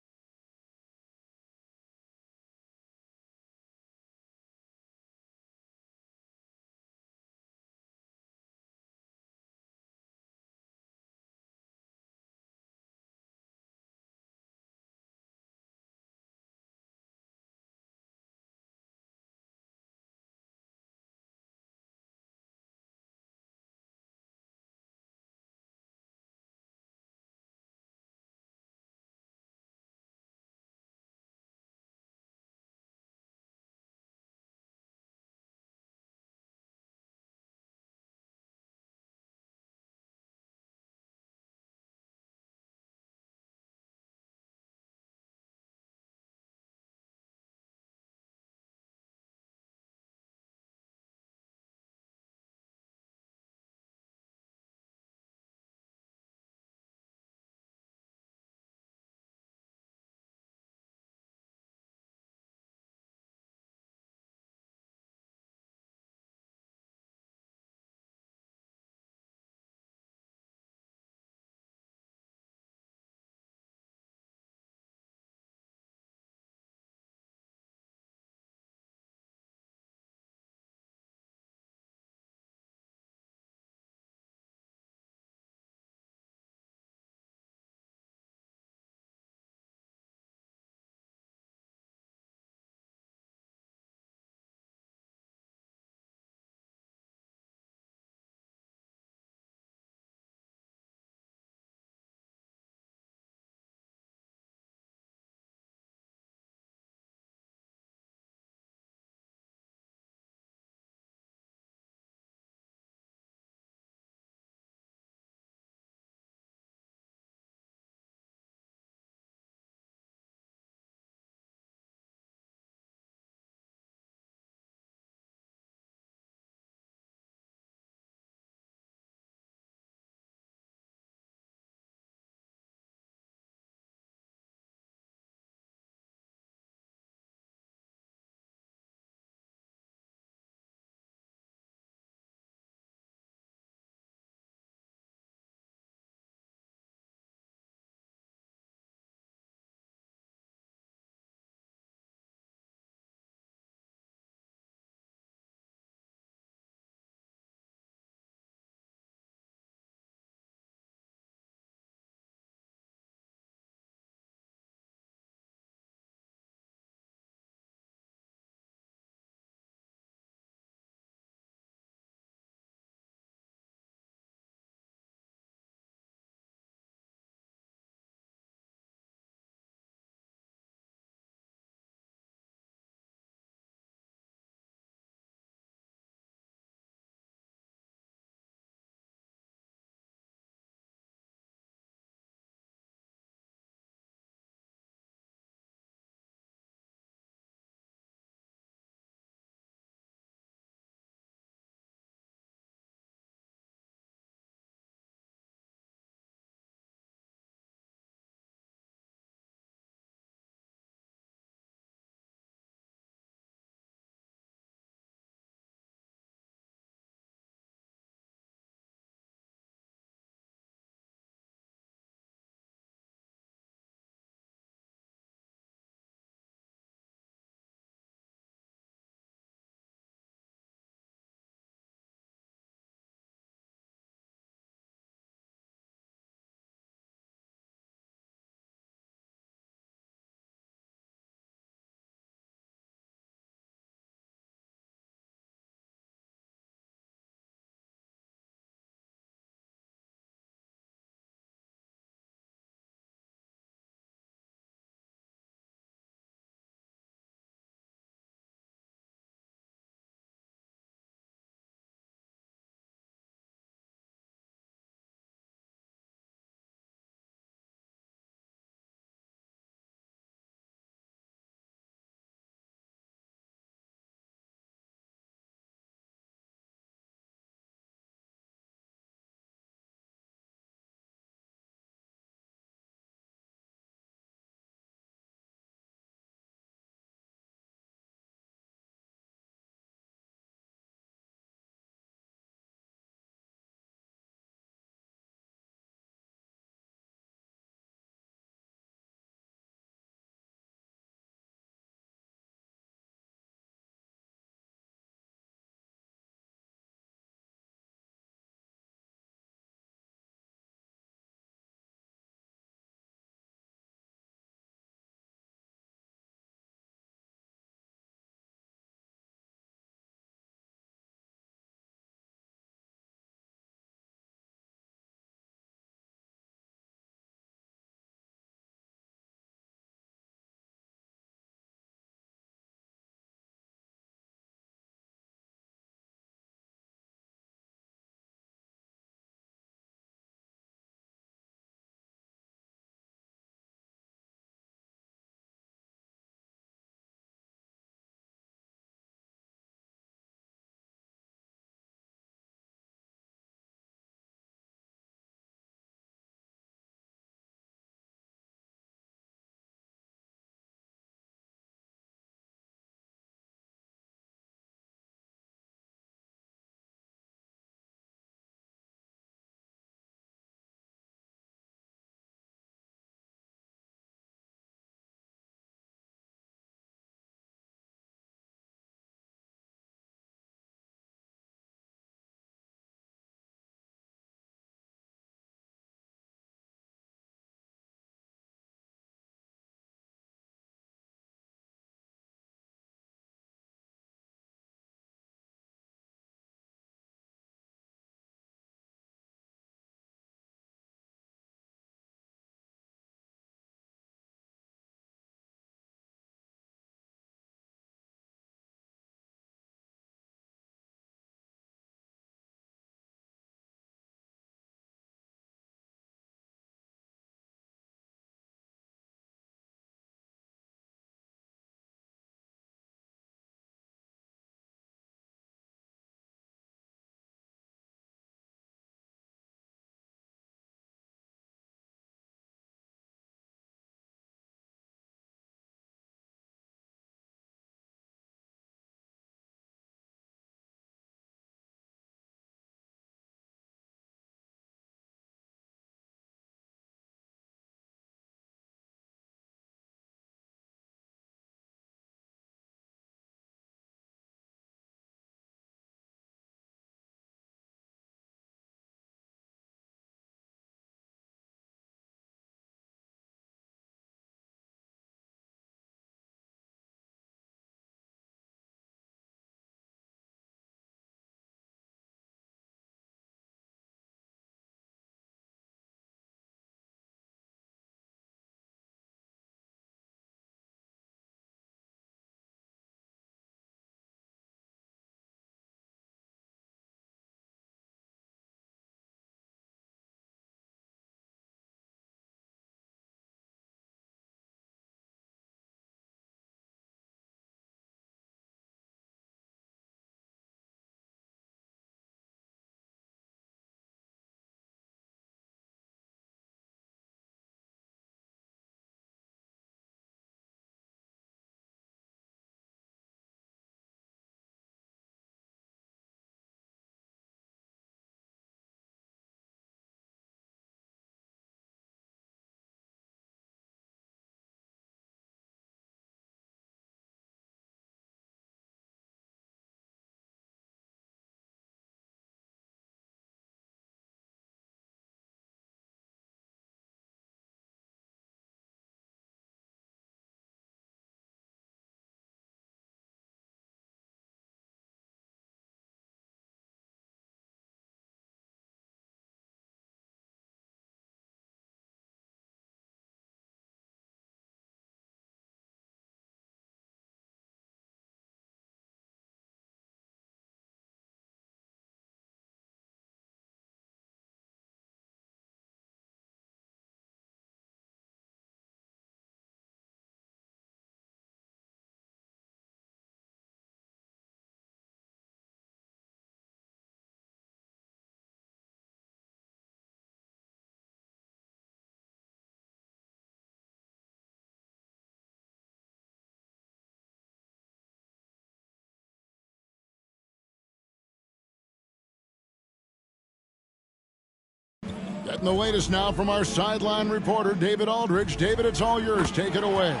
Getting the latest now from our sideline reporter, David Aldridge. David, it's all yours. Take it away.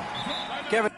Kevin.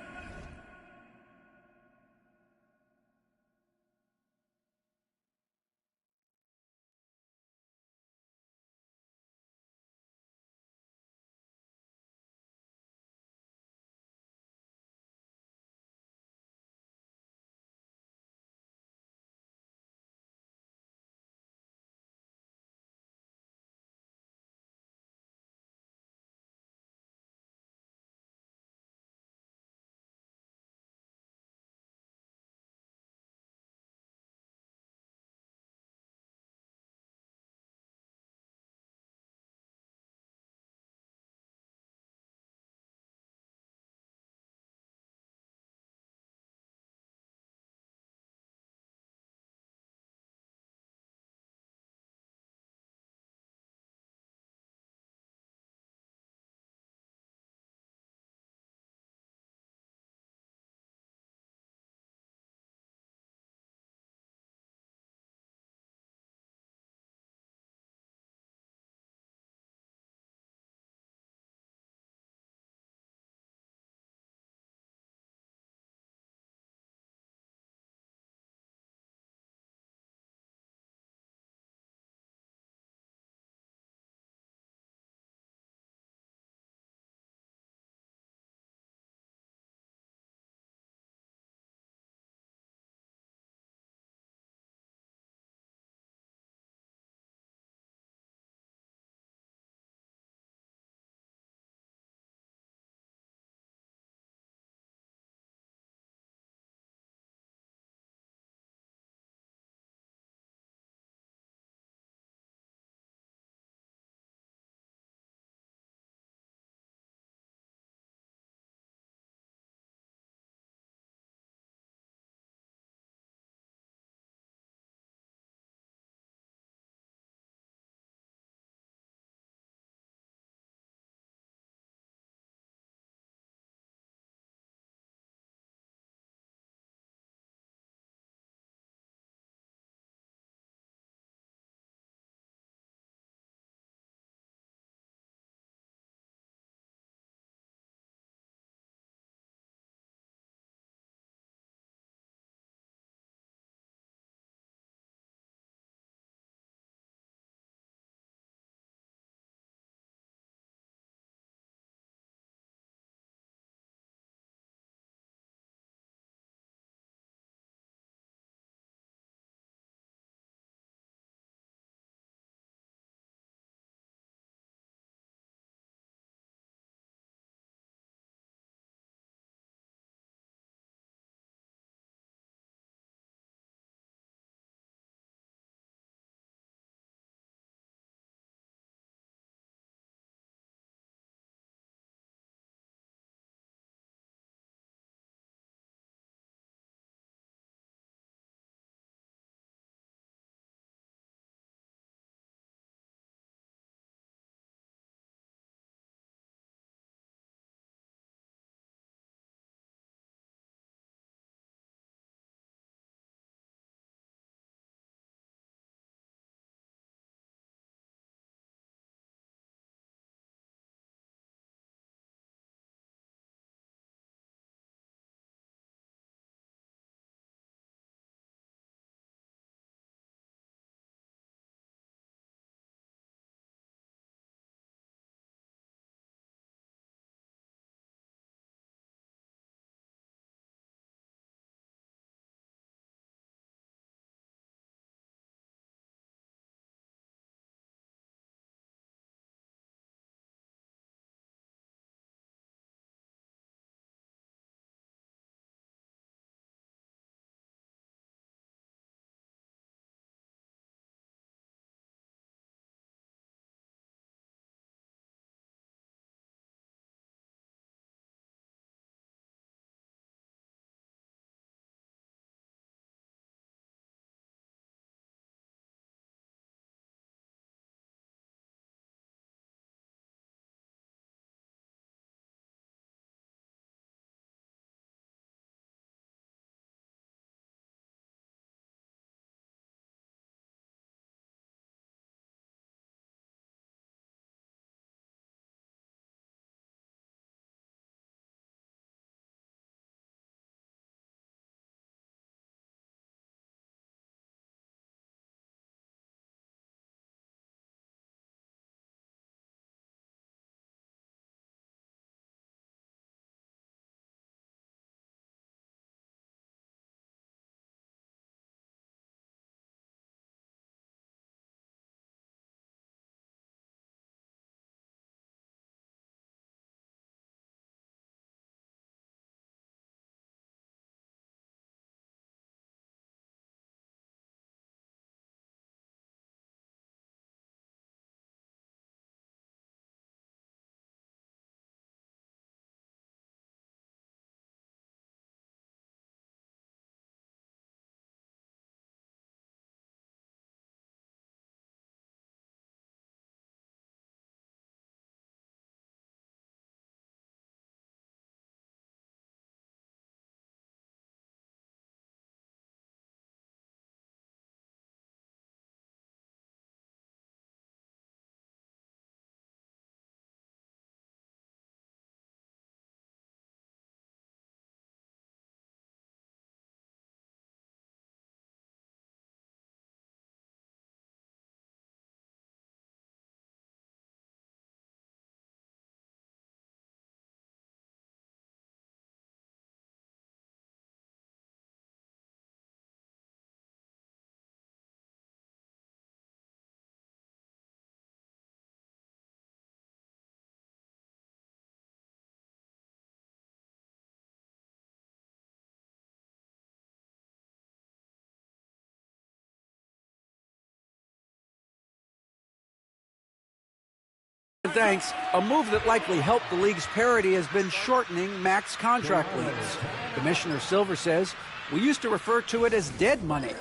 thanks. A move that likely helped the league's parity has been shortening max contract lengths. Commissioner Silver says, we used to refer to it as dead money,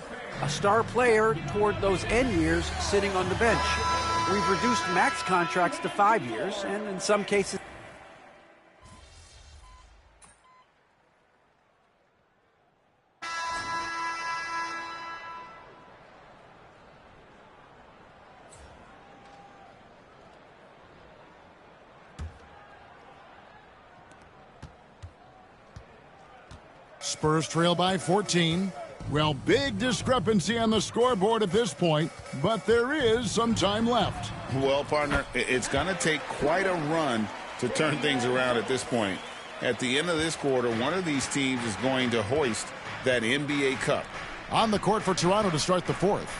a star player toward those end years sitting on the bench. We've reduced max contracts to 5 years, and in some cases, Spurs trail by 14. Well, big discrepancy on the scoreboard at this point, but there is some time left. Well, partner, it's going to take quite a run to turn things around at this point. At the end of this quarter, one of these teams is going to hoist that NBA Cup. On the court for Toronto to start the fourth.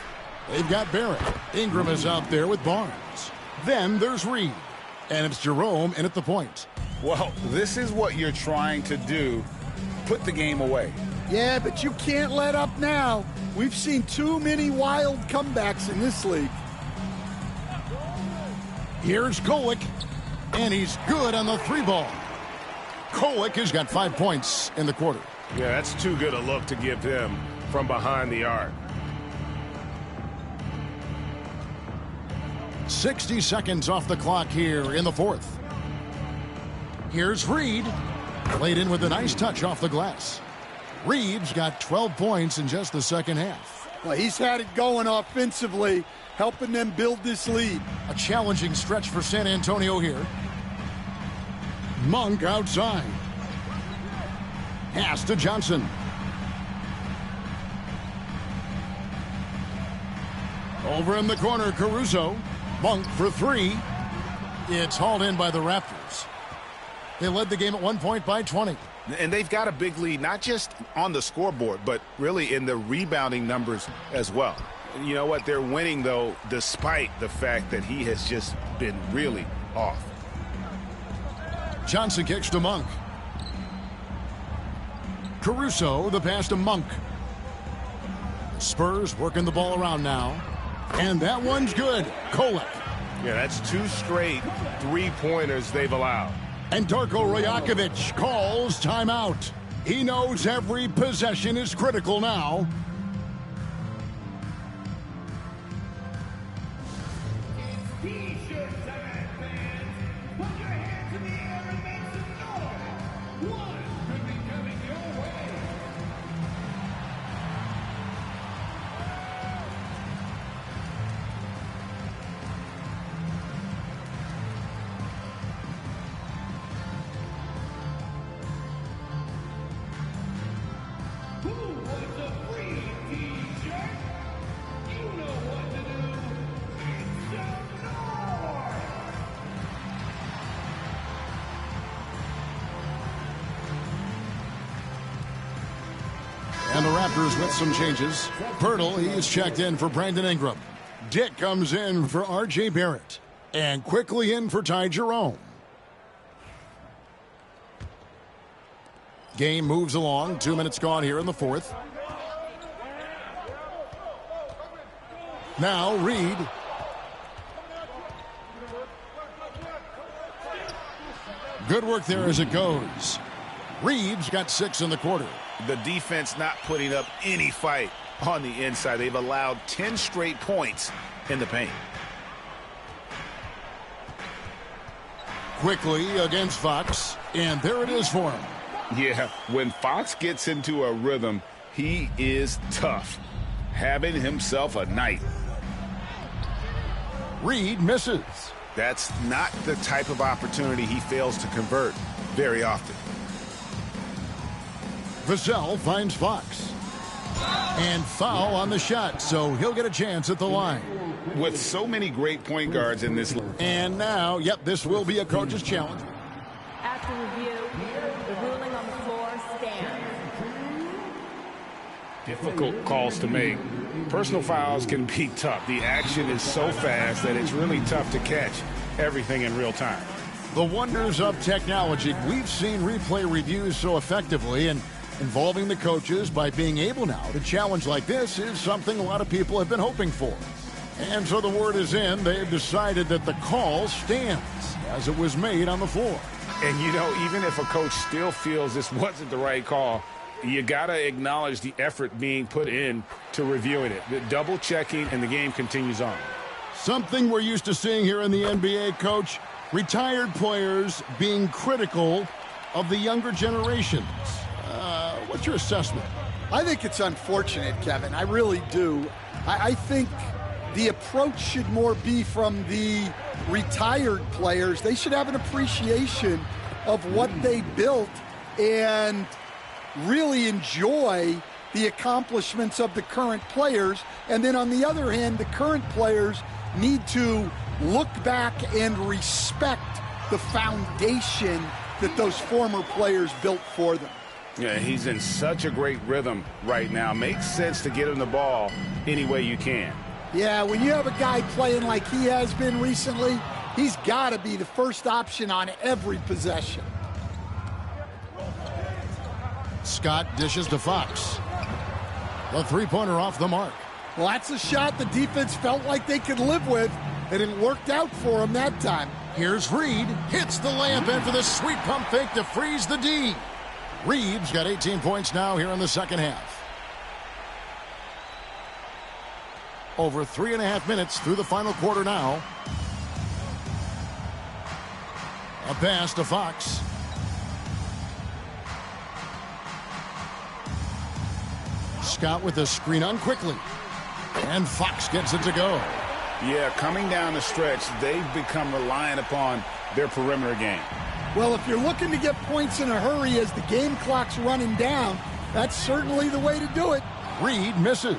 They've got Barrett. Ingram is out there with Barnes. Then there's Reed. And it's Jerome in at the point. Well, this is what you're trying to do. Put the game away. Yeah, but you can't let up now. We've seen too many wild comebacks in this league. Here's Kolek, and he's good on the 3-ball. Kolek has got 5 points in the quarter. Yeah, that's too good a look to give him from behind the arc. 60 seconds off the clock here in the fourth. Here's Reed. Played in with a nice touch off the glass. Reed's got 12 points in just the second half. Well, he's had it going offensively, helping them build this lead. A challenging stretch for San Antonio here. Monk outside. Pass to Johnson. Over in the corner, Caruso. Monk for 3. It's hauled in by the Raptors. They led the game at 1 point by 20. And they've got a big lead, not just on the scoreboard, but really in the rebounding numbers as well. You know what? They're winning, though, despite the fact that he has just been really off. Johnson kicks to Monk. Caruso, the pass to Monk. Spurs working the ball around now. And that one's good. Kolek. Yeah, that's 2 straight 3-pointers they've allowed. And Darko Rajakovic calls timeout. He knows every possession is critical now. And the Raptors with some changes. Pirtle, he is checked in for Brandon Ingram. Dick comes in for R.J. Barrett. And quickly in for Ty Jerome. Game moves along. 2 minutes gone here in the fourth. Now Reed. Good work there as it goes. Reed's got 6 in the quarter. The defense not putting up any fight on the inside. They've allowed 10 straight points in the paint. Quickly against Fox. And there it is for him. Yeah, when Fox gets into a rhythm, he is tough. Having himself a night. Reed misses. That's not the type of opportunity he fails to convert very often. Vassell finds Fox. And foul on the shot, so he'll get a chance at the line. With so many great point guards in this league. And now, yep, this will be a coach's challenge. After review, the ruling on the floor stands. Difficult calls to make. Personal fouls can be tough. The action is so fast that it's really tough to catch everything in real time. The wonders of technology. We've seen replay reviews so effectively, and involving the coaches by being able now to challenge like this is something a lot of people have been hoping for. And so the word is in. They've decided that the call stands as it was made on the floor. And, you know, even if a coach still feels this wasn't the right call, you got to acknowledge the effort being put in to reviewing it. The double checking, and the game continues on. Something we're used to seeing here in the NBA, Coach. Retired players being critical of the younger generations. What's your assessment? I think it's unfortunate, Kevin. I really do. I think the approach should more be from the retired players. They should have an appreciation of what they built and really enjoy the accomplishments of the current players. And then on the other hand, the current players need to look back and respect the foundation that those former players built for them. Yeah, he's in such a great rhythm right now. Makes sense to get him the ball any way you can. Yeah, when you have a guy playing like he has been recently, he's got to be the first option on every possession. Scott dishes to Fox. The three-pointer off the mark. Well, that's a shot the defense felt like they could live with, and it worked out for him that time. Here's Reed. Hits the layup in for the sweet pump fake to freeze the D. Reed's got 18 points now here in the second half. Over 3.5 minutes through the final quarter now. A pass to Fox. Scott with the screen on quickly. And Fox gets it to go. Yeah, coming down the stretch, they've become reliant upon their perimeter game. Well, if you're looking to get points in a hurry as the game clock's running down, that's certainly the way to do it. Reed misses.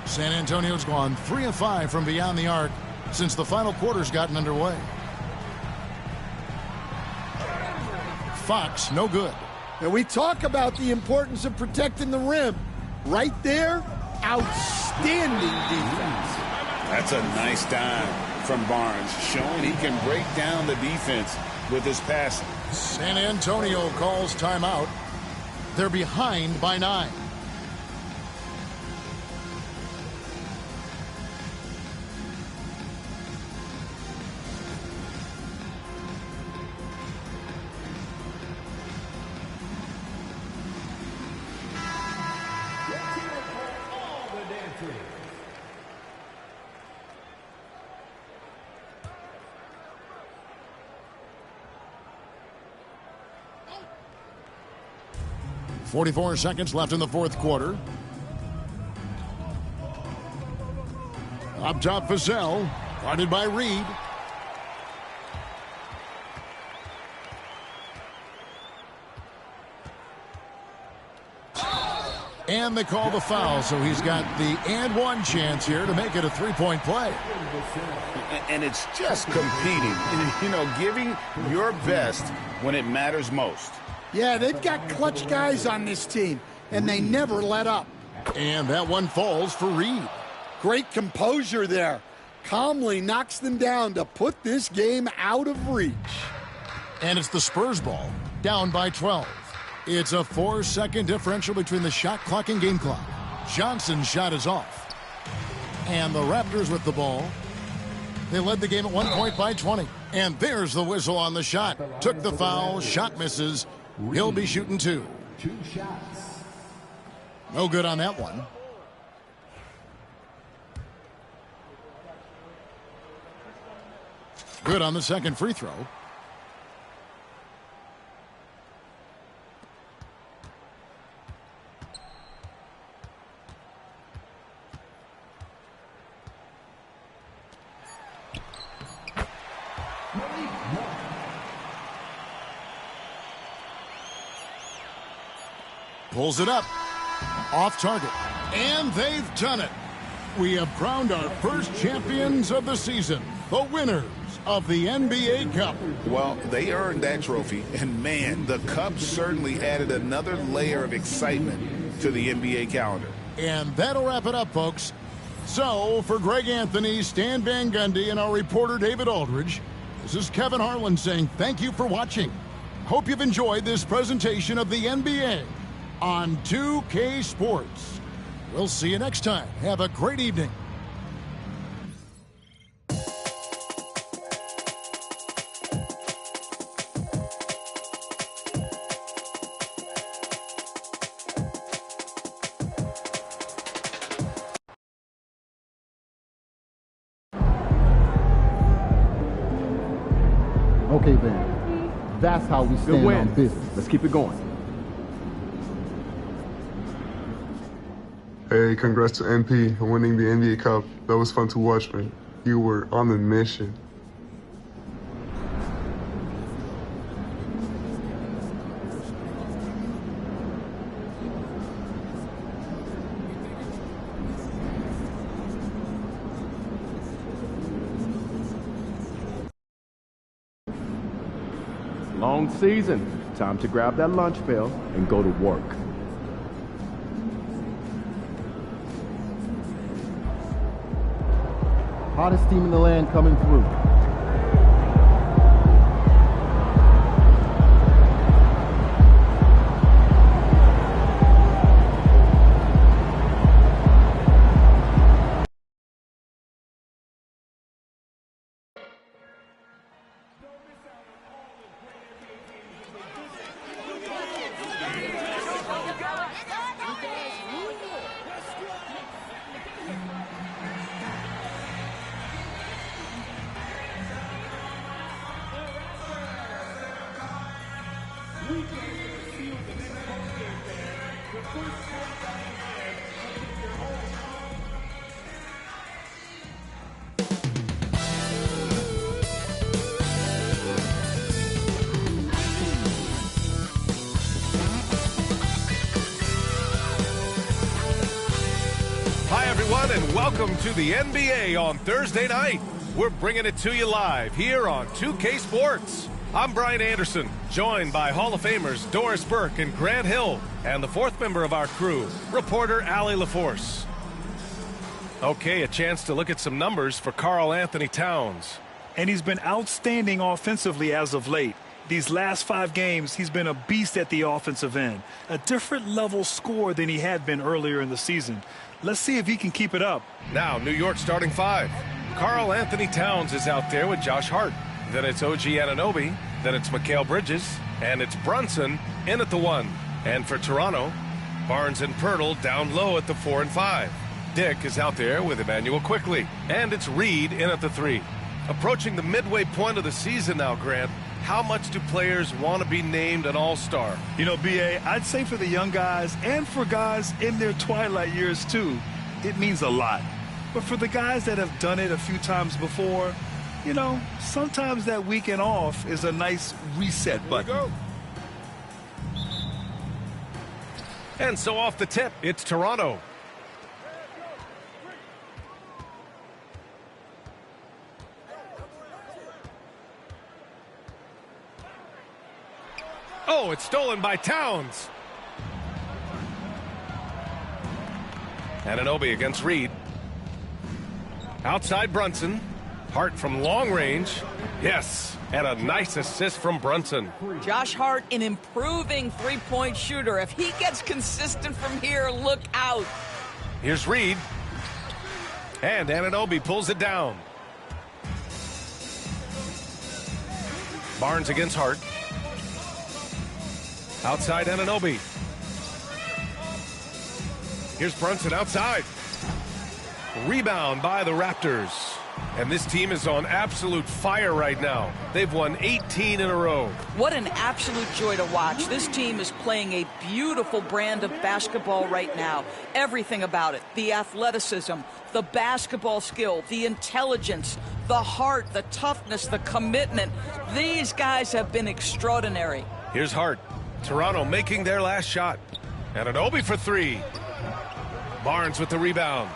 San Antonio's gone 3 of 5 from beyond the arc since the final quarter's gotten underway. Fox, no good. And we talk about the importance of protecting the rim. Right there, outstanding defense. That's a nice dime from Barnes, showing he can break down the defense with his passing. San Antonio calls timeout. They're behind by 9. .44 seconds left in the fourth quarter. Up top, Vassell, guarded by Reed. And they call the foul, so he's got the and one chance here to make it a three-point play. And it's just competing, you know, giving your best when it matters most. Yeah, they've got clutch guys on this team, and they never let up. And that one falls for Reed. Great composure there. Calmly knocks them down to put this game out of reach. And it's the Spurs ball, down by 12. It's a 4-second differential between the shot clock and game clock. Johnson's shot is off. And the Raptors with the ball. They led the game at 1 point by 20. And there's the whistle on the shot. Took the foul, shot misses. He'll be shooting 2. 2 shots. No good on that one. Good on the second free throw. Pulls it up. Off target. And they've done it. We have crowned our first champions of the season. The winners of the NBA Cup. Well, they earned that trophy. And, man, the Cup certainly added another layer of excitement to the NBA calendar. And that'll wrap it up, folks. So, for Greg Anthony, Stan Van Gundy, and our reporter David Aldridge, this is Kevin Harlan saying thank you for watching. Hope you've enjoyed this presentation of the NBA on 2K Sports. We'll see you next time. Have a great evening. Okay, then. That's how we stand on business. Let's keep it going. Hey, congrats to MP on winning the NBA Cup. That was fun to watch, man. You were on a mission. Long season. Time to grab that lunch bell and go to work. Hottest team in the land coming through. And welcome to the NBA on Thursday night. We're bringing it to you live here on 2K Sports. I'm Brian Anderson, joined by Hall of Famers Doris Burke and Grant Hill, and the fourth member of our crew, reporter Allie LaForce. Okay, a chance to look at some numbers for Karl-Anthony Towns. And he's been outstanding offensively as of late. These last 5 games, he's been a beast at the offensive end. A different level scorer than he had been earlier in the season. Let's see if he can keep it up. Now, New York starting 5. Karl-Anthony Towns is out there with Josh Hart. Then it's OG Anunoby. Then it's Mikal Bridges. And it's Brunson in at the 1. And for Toronto, Barnes and Pirtle down low at the 4 and 5. Dick is out there with Emmanuel Quickley. And it's Reed in at the 3. Approaching the midway point of the season now, Grant. How much do players want to be named an all-star? You know, B.A., I'd say for the young guys and for guys in their twilight years, too, it means a lot. But for the guys that have done it a few times before, you know, sometimes that weekend off is a nice reset button. And so off the tip, it's Toronto. Oh, it's stolen by Towns. Anunoby against Reed. Outside Brunson. Hart from long range. Yes, and a nice assist from Brunson. Josh Hart, an improving three-point shooter. If he gets consistent from here, look out. Here's Reed. And Anunoby pulls it down. Barnes against Hart. Outside Anunoby. Here's Brunson outside. Rebound by the Raptors. And this team is on absolute fire right now. They've won 18 in a row. What an absolute joy to watch. This team is playing a beautiful brand of basketball right now. Everything about it. The athleticism, the basketball skill, the intelligence, the heart, the toughness, the commitment. These guys have been extraordinary. Here's Hart. Toronto making their last shot. Anunoby for 3. Barnes with the rebound.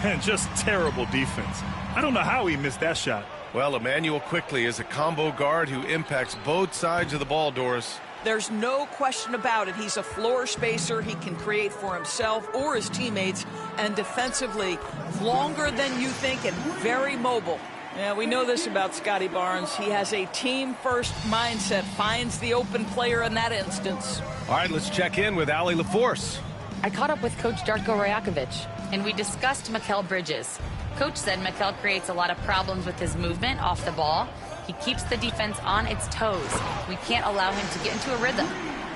And just terrible defense. I don't know how he missed that shot. Well, Emmanuel Quickley is a combo guard who impacts both sides of the ball, Doris. There's no question about it. He's a floor spacer. He can create for himself or his teammates. And defensively, longer than you think and very mobile. Yeah, we know this about Scotty Barnes. He has a team-first mindset, finds the open player in that instance. All right, let's check in with Allie LaForce. I caught up with Coach Darko Rajakovic, and we discussed Mikal Bridges. Coach said Mikal creates a lot of problems with his movement off the ball. He keeps the defense on its toes. We can't allow him to get into a rhythm.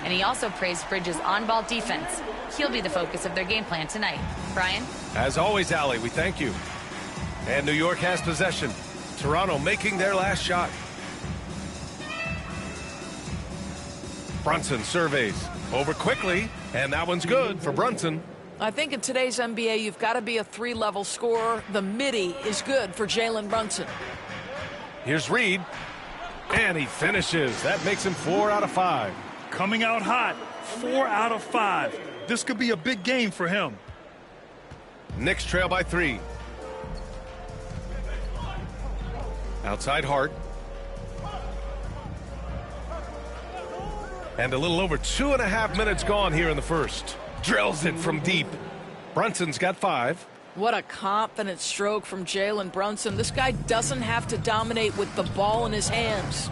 And he also praised Bridges' on-ball defense. He'll be the focus of their game plan tonight. Brian? As always, Allie, we thank you. And New York has possession. Toronto making their last shot. Brunson surveys. Over quickly, and that one's good for Brunson. I think in today's NBA, you've got to be a 3-level scorer. The midi is good for Jalen Brunson. Here's Reed, and he finishes. That makes him 4 out of 5. Coming out hot, 4 out of 5. This could be a big game for him. Knicks trail by 3. Outside Hart. And a little over 2.5 minutes gone here in the first. Drills it from deep. Brunson's got 5. What a confident stroke from Jalen Brunson. This guy doesn't have to dominate with the ball in his hands.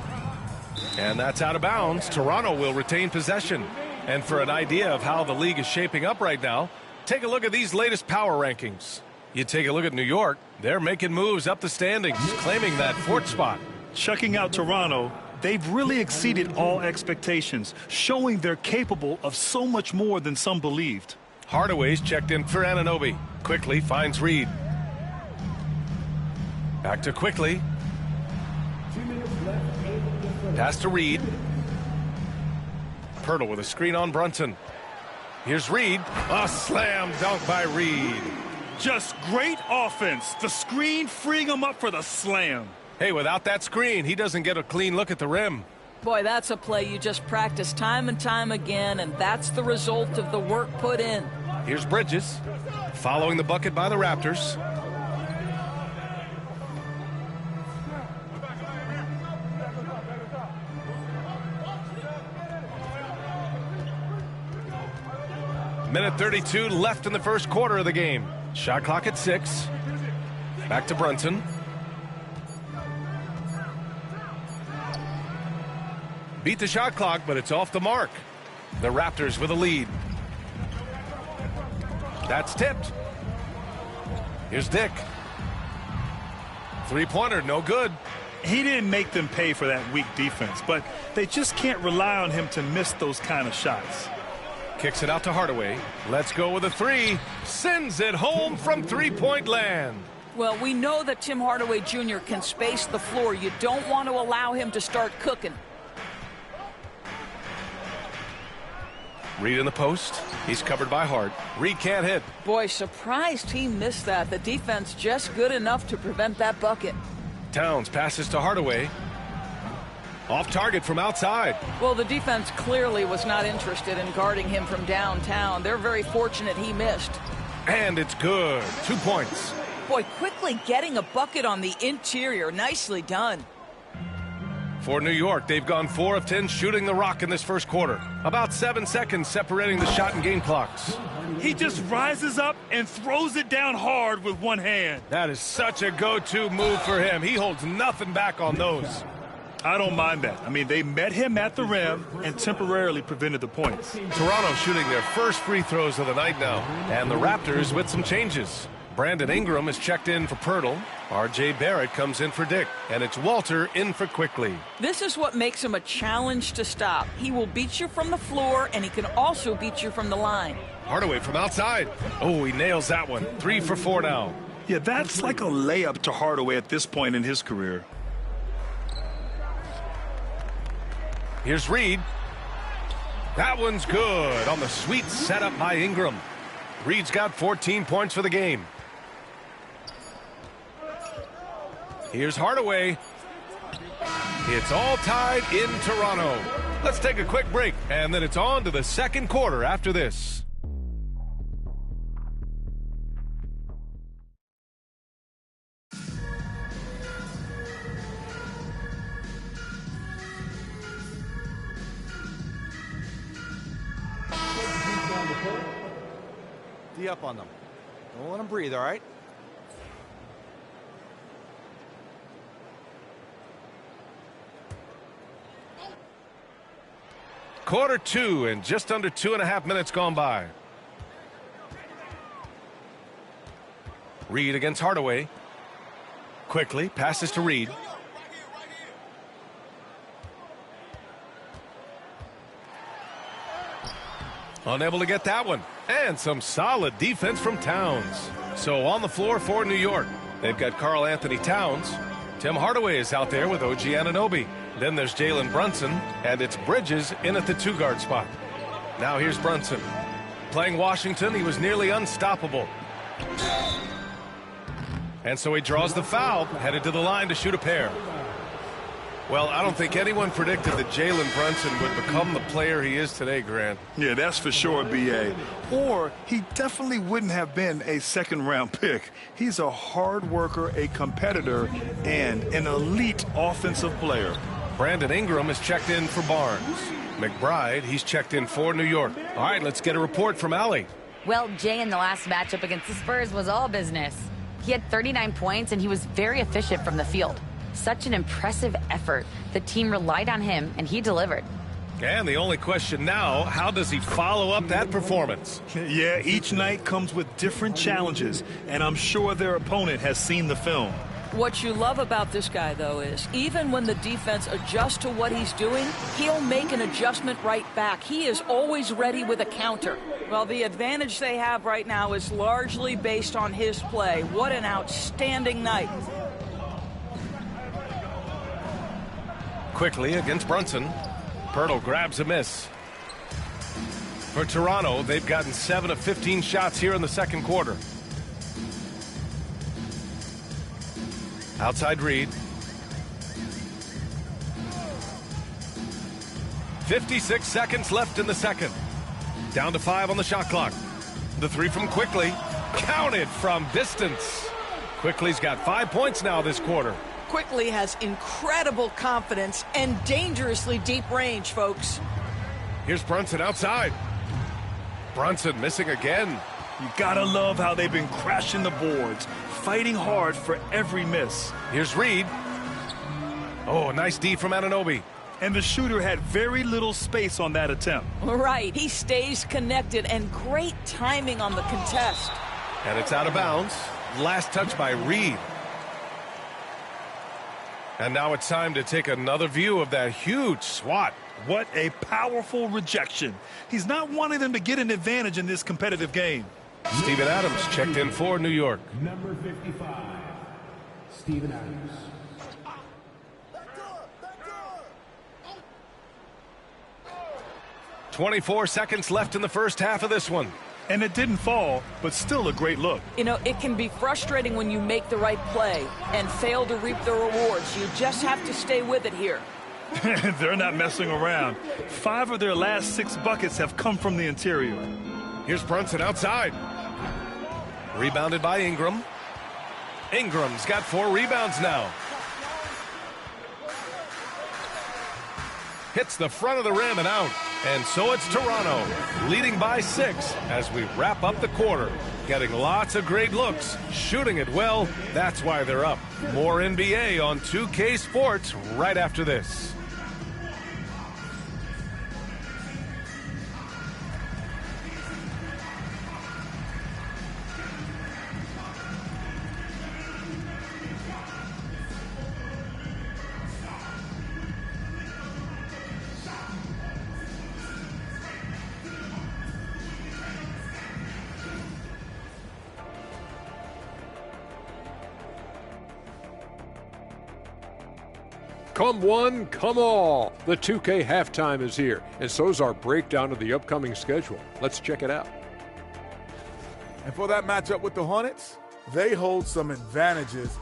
And that's out of bounds. Toronto will retain possession. And for an idea of how the league is shaping up right now, take a look at these latest power rankings. You take a look at New York. They're making moves up the standings, claiming that 4th spot. Checking out Toronto, they've really exceeded all expectations, showing they're capable of so much more than some believed. Hardaway's checked in for Anunoby. Quickly finds Reed. Back to Quickly. Pass to Reed. Pirtle with a screen on Brunson. Here's Reed. A slam dunk by Reed. Just great offense. The screen freeing him up for the slam. Hey, without that screen, he doesn't get a clean look at the rim. Boy, that's a play you just practice time and time again, and that's the result of the work put in. Here's Bridges, following the bucket by the Raptors. Minute 32 left in the first quarter of the game. Shot clock at 6. Back to Brunson. Beat the shot clock, but it's off the mark. The Raptors with a lead. That's tipped. Here's Dick. Three-pointer, no good. He didn't make them pay for that weak defense, but they just can't rely on him to miss those kind of shots. Kicks it out to Hardaway. Let's go with a 3. Sends it home from three-point land. Well, we know that Tim Hardaway Jr. can space the floor. You don't want to allow him to start cooking. Reed in the post. He's covered by Hart. Reed can't hit. Boy, surprised he missed that. The defense just good enough to prevent that bucket. Towns passes to Hardaway. Off target from outside. Well, the defense clearly was not interested in guarding him from downtown. They're very fortunate he missed. And it's good. 2 points. Boy, quickly getting a bucket on the interior. Nicely done. For New York, they've gone 4 of 10 shooting the rock in this first quarter. About 7 seconds separating the shot and game clocks. He just rises up and throws it down hard with one hand. That is such a go-to move for him. He holds nothing back on those. I don't mind that. I mean, they met him at the rim and temporarily prevented the points. Toronto shooting their first free throws of the night now. And the Raptors with some changes. Brandon Ingram is checked in for Pirtle. R.J. Barrett comes in for Dick. And it's Walter in for Quickly. This is what makes him a challenge to stop. He will beat you from the floor, and he can also beat you from the line. Hardaway from outside. Oh, he nails that one. 3 for 4 now. Yeah, that's like a layup to Hardaway at this point in his career. Here's Reed. That one's good on the sweet setup by Ingram. Reed's got 14 points for the game. Here's Hardaway. It's all tied in Toronto. Let's take a quick break, and then it's on to the second quarter after this. D up on them. Don't let them breathe, all right? Quarter 2 and just under 2.5 minutes gone by. Reed against Hardaway. Quickly passes to Reed. Unable to get that one. And some solid defense from Towns. So on the floor for New York, they've got Karl Anthony Towns. Tim Hardaway is out there with OG Anunoby. Then there's Jalen Brunson, and it's Bridges in at the 2-guard spot. Now here's Brunson. Playing Washington, he was nearly unstoppable. And so he draws the foul, headed to the line to shoot a pair. Well, I don't think anyone predicted that Jalen Brunson would become the player he is today, Grant. Yeah, that's for sure, B.A. Or he definitely wouldn't have been a second-round pick. He's a hard worker, a competitor, and an elite offensive player. Brandon Ingram is checked in for Barnes. McBride, he's checked in for New York. All right, let's get a report from Allie. Well, Jay in the last matchup against the Spurs was all business. He had 39 points, and he was very efficient from the field. Such an impressive effort. The team relied on him, and he delivered. And the only question now, how does he follow up that performance? Yeah, each night comes with different challenges, and I'm sure their opponent has seen the film. What you love about this guy, though, is even when the defense adjusts to what he's doing, he'll make an adjustment right back. He is always ready with a counter. Well, the advantage they have right now is largely based on his play. What an outstanding night. Quickly against Brunson. Pirtle grabs a miss. For Toronto, they've gotten 7 of 15 shots here in the second quarter. Outside Reed. 56 seconds left in the second. Down to 5 on the shot clock. The 3 from Quickly. Counted from distance. Quickly's got 5 points now this quarter. Quickly has incredible confidence and dangerously deep range, folks. Here's Brunson outside. Brunson missing again. You gotta love how they've been crashing the boards, fighting hard for every miss. Here's Reed. Oh, nice D from Anunoby. And the shooter had very little space on that attempt. Right, he stays connected, and great timing on the contest. And it's out of bounds. Last touch by Reed. And now it's time to take another view of that huge swat. What a powerful rejection. He's not wanting them to get an advantage in this competitive game. Steven Adams checked in for New York. Number 55, Steven Adams. "24 seconds left in the first half of this one. And it didn't fall, but still a great look. You know, it can be frustrating when you make the right play and fail to reap the rewards. You just have to stay with it here. They're not messing around. 5 of their last 6 buckets have come from the interior. Here's Brunson outside. Rebounded by Ingram. Ingram's got 4 rebounds now. Hits the front of the rim and out. And so it's Toronto leading by 6 as we wrap up the quarter. Getting lots of great looks, shooting it well. That's why they're up. More NBA on 2K Sports right after this. Come one, come all. The 2K halftime is here, and so's our breakdown of the upcoming schedule. Let's check it out. And for that matchup with the Hornets, they hold some advantages,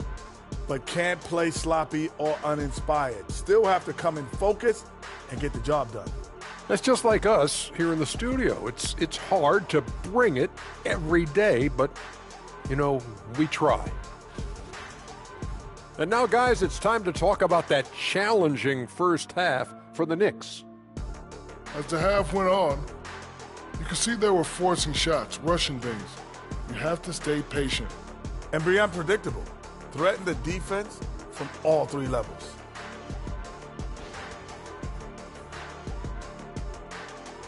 but can't play sloppy or uninspired. Still have to come in focused and get the job done. That's just like us here in the studio. It's hard to bring it every day, but, you know, we try. And now, guys, it's time to talk about that challenging first half for the Knicks. As the half went on, you could see they were forcing shots, rushing things. You have to stay patient. And be unpredictable. Threaten the defense from all 3 levels.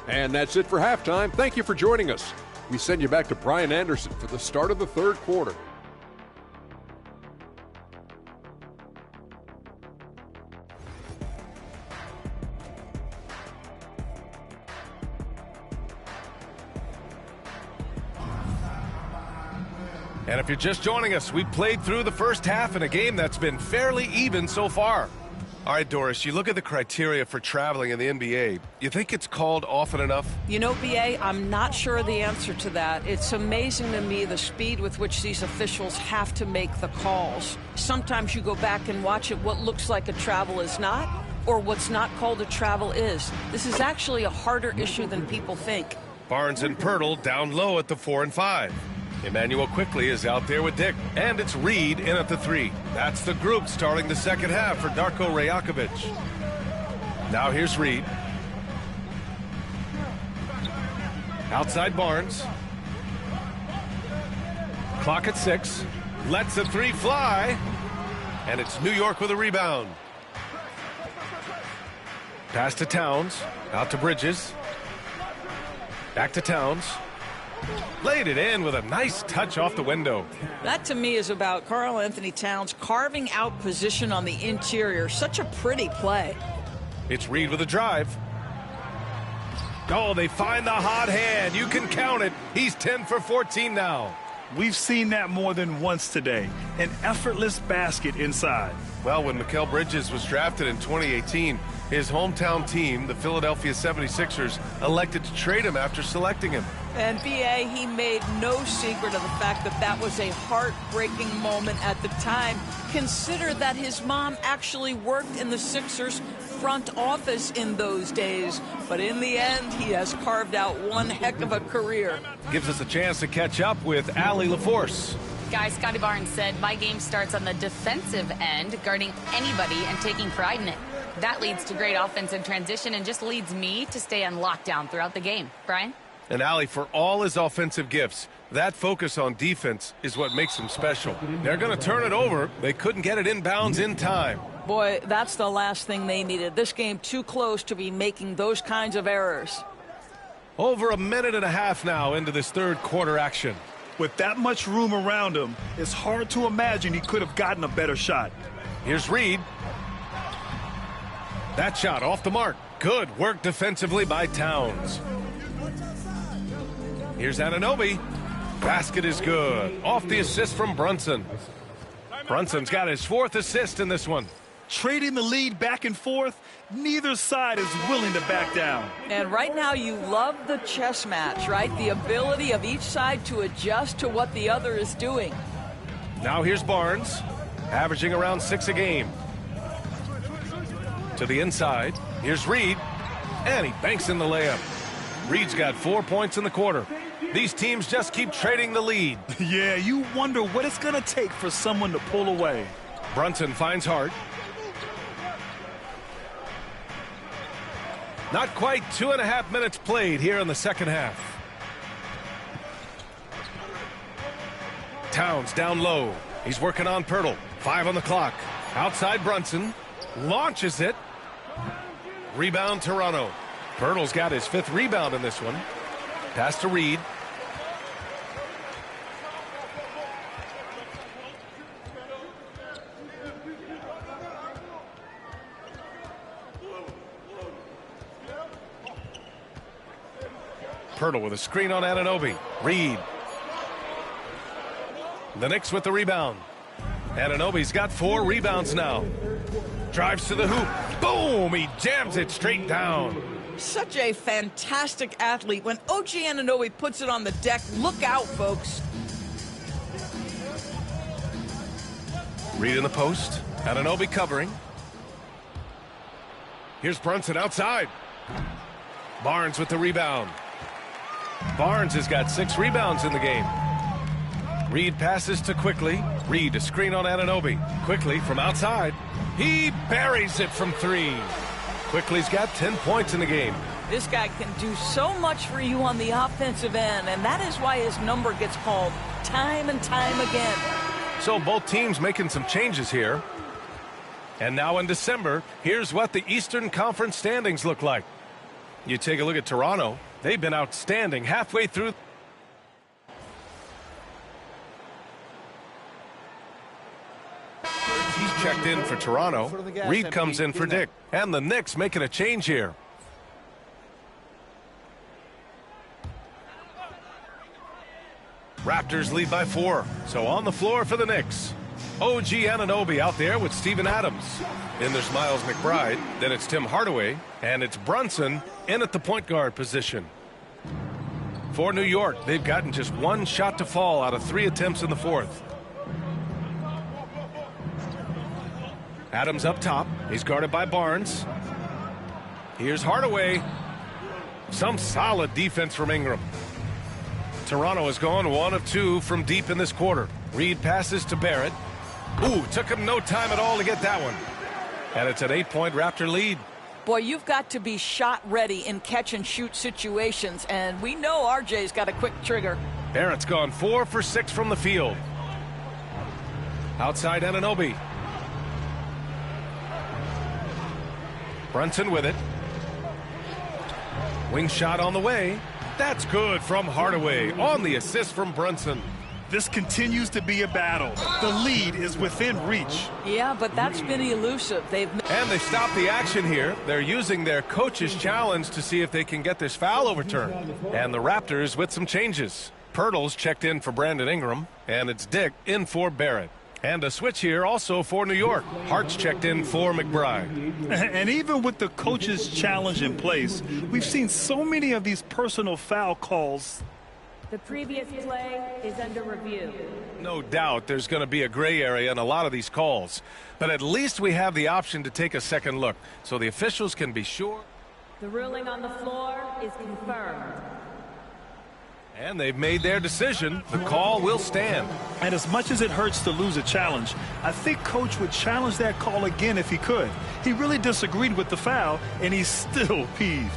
And that's it for halftime. Thank you for joining us. We send you back to Brian Anderson for the start of the third quarter. And if you're just joining us, we played through the first half in a game that's been fairly even so far. All right, Doris, you look at the criteria for traveling in the NBA. You think it's called often enough? You know, BA, I'm not sure of the answer to that. It's amazing to me the speed with which these officials have to make the calls. Sometimes you go back and watch it, what looks like a travel is not, or what's not called a travel is. This is actually a harder issue than people think. Barnes and Pirtle down low at the 4 and 5. Immanuel Quickley is out there with Dick, and it's Reed in at the 3. That's the group starting the second half for Darko Rajakovic. Now here's Reed. Outside Barnes. Clock at 6. Lets the 3 fly, and it's New York with a rebound. Pass to Towns, out to Bridges. Back to Towns. Laid it in with a nice touch off the window. That to me is about Karl Anthony Towns carving out position on the interior. Such a pretty play. It's Reed with a drive. Oh, they find the hot hand. You can count it. He's 10 for 14 now. We've seen that more than once today. An effortless basket inside. Well, when Mikal Bridges was drafted in 2018, his hometown team, the Philadelphia 76ers, elected to trade him after selecting him. And BA, he made no secret of the fact that that was a heartbreaking moment at the time. Consider that his mom actually worked in the Sixers front office in those days. But in the end, he has carved out one heck of a career. Gives us a chance to catch up with Allie LaForce. Guys, Scotty Barnes said, my game starts on the defensive end, guarding anybody and taking pride in it. That leads to great offensive transition and just leads me to stay on lockdown throughout the game. Brian? And Allie, for all his offensive gifts, that focus on defense is what makes him special. They're going to turn it over. They couldn't get it inbounds in time. Boy, that's the last thing they needed. This game too close to be making those kinds of errors. Over a minute and a half now into this third quarter action. With that much room around him, it's hard to imagine he could have gotten a better shot. Here's Reed. That shot off the mark. Good work defensively by Towns. Here's Anunoby. Basket is good. Off the assist from Brunson. Brunson's got his 4th assist in this one. Trading the lead back and forth, neither side is willing to back down. And right now you love the chess match, right? The ability of each side to adjust to what the other is doing. Now here's Barnes, averaging around 6 a game. To the inside, here's Reed, and he banks in the layup. Reed's got 4 points in the quarter. These teams just keep trading the lead. Yeah, you wonder what it's going to take for someone to pull away. Brunson finds Hart. Not quite 2.5 minutes played here in the second half. Towns down low. He's working on Pirtle. 5 on the clock. Outside Brunson. Launches it. Rebound Toronto. Pirtle's got his 5th rebound in this one. Pass to Reed. Pirtle with a screen on Anunoby. Reed. The Knicks with the rebound. Anunoby's got 4 rebounds now. Drives to the hoop. Boom! He jams it straight down. Such a fantastic athlete. When OG Anunoby puts it on the deck, look out, folks. Reed in the post. Anunoby covering. Here's Brunson outside. Barnes with the rebound. Barnes has got 6 rebounds in the game. Reed passes to Quickley. Reed, a screen on Anunoby. Quickley from outside. He buries it from 3. Quickley's got 10 points in the game. This guy can do so much for you on the offensive end, and that is why his number gets called time and time again. So both teams making some changes here. And now in December, here's what the Eastern Conference standings look like. You take a look at Toronto. They've been outstanding halfway through. He's checked in for Toronto. Reed comes in for Dick. And the Knicks making a change here. Raptors lead by 4. So on the floor for the Knicks, OG Anunoby out there with Steven Adams. Then there's Miles McBride. Then it's Tim Hardaway. And it's Brunson in at the point guard position. For New York, they've gotten just 1 shot to fall out of 3 attempts in the fourth. Adams up top. He's guarded by Barnes. Here's Hardaway. Some solid defense from Ingram. Toronto has gone 1 of 2 from deep in this quarter. Reed passes to Barrett. Ooh, took him no time at all to get that one. And it's an 8-point Raptor lead. Boy, you've got to be shot ready in catch-and-shoot situations, and we know RJ's got a quick trigger. Barrett's gone 4 for 6 from the field. Outside Anunoby. Brunson with it. Wing shot on the way. That's good from Hardaway on the assist from Brunson. This continues to be a battle. The lead is within reach. Yeah, but that's been elusive. And they stop the action here. They're using their coach's challenge to see if they can get this foul overturned. And the Raptors with some changes. Pirtle's checked in for Brandon Ingram, and it's Dick in for Barrett. And a switch here also for New York. Hart's checked in for McBride. And even with the coach's challenge in place, we've seen so many of these personal foul calls. The previous play is under review. No doubt there's going to be a gray area in a lot of these calls. But at least we have the option to take a second look so the officials can be sure. The ruling on the floor is confirmed. And they've made their decision. The call will stand. And as much as it hurts to lose a challenge, I think Coach would challenge that call again if he could. He really disagreed with the foul, and he's still peeved.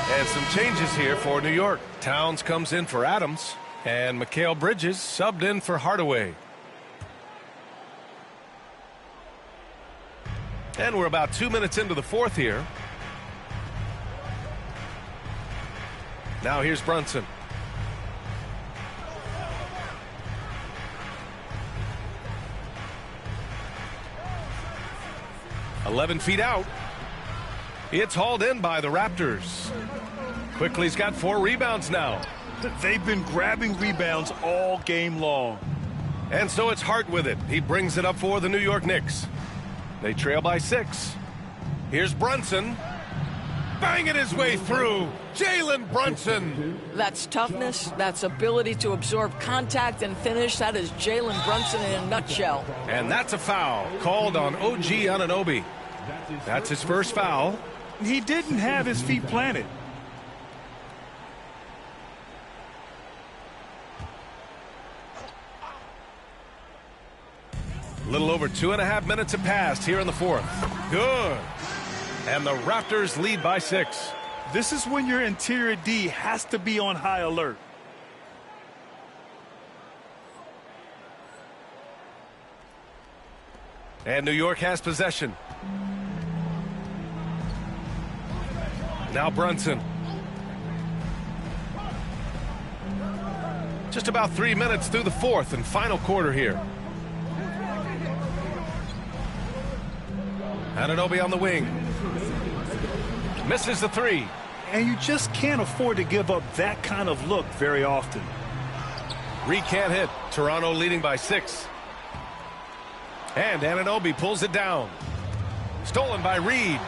And some changes here for New York. Towns comes in for Adams, and Mikal Bridges subbed in for Hardaway. And we're about 2 minutes into the fourth here. Now here's Brunson. "11 feet out. It's hauled in by the Raptors. Quickly's got 4 rebounds now. They've been grabbing rebounds all game long. And so it's Hart with it. He brings it up for the New York Knicks. They trail by 6. Here's Brunson. Banging his way through. Jalen Brunson. That's toughness. That's ability to absorb contact and finish. That is Jalen Brunson in a nutshell. And that's a foul called on OG Anunoby. That's his first foul. He didn't have his feet planted. A little over 2.5 minutes have passed here in the fourth. Good. And the Raptors lead by 6. This is when your interior D has to be on high alert. And New York has possession. Now Brunson. Just about 3 minutes through the fourth and final quarter here. Anunoby on the wing. Misses the 3. And you just can't afford to give up that kind of look very often. Reed can't hit. Toronto leading by 6. And Anunoby pulls it down. Stolen by Reed.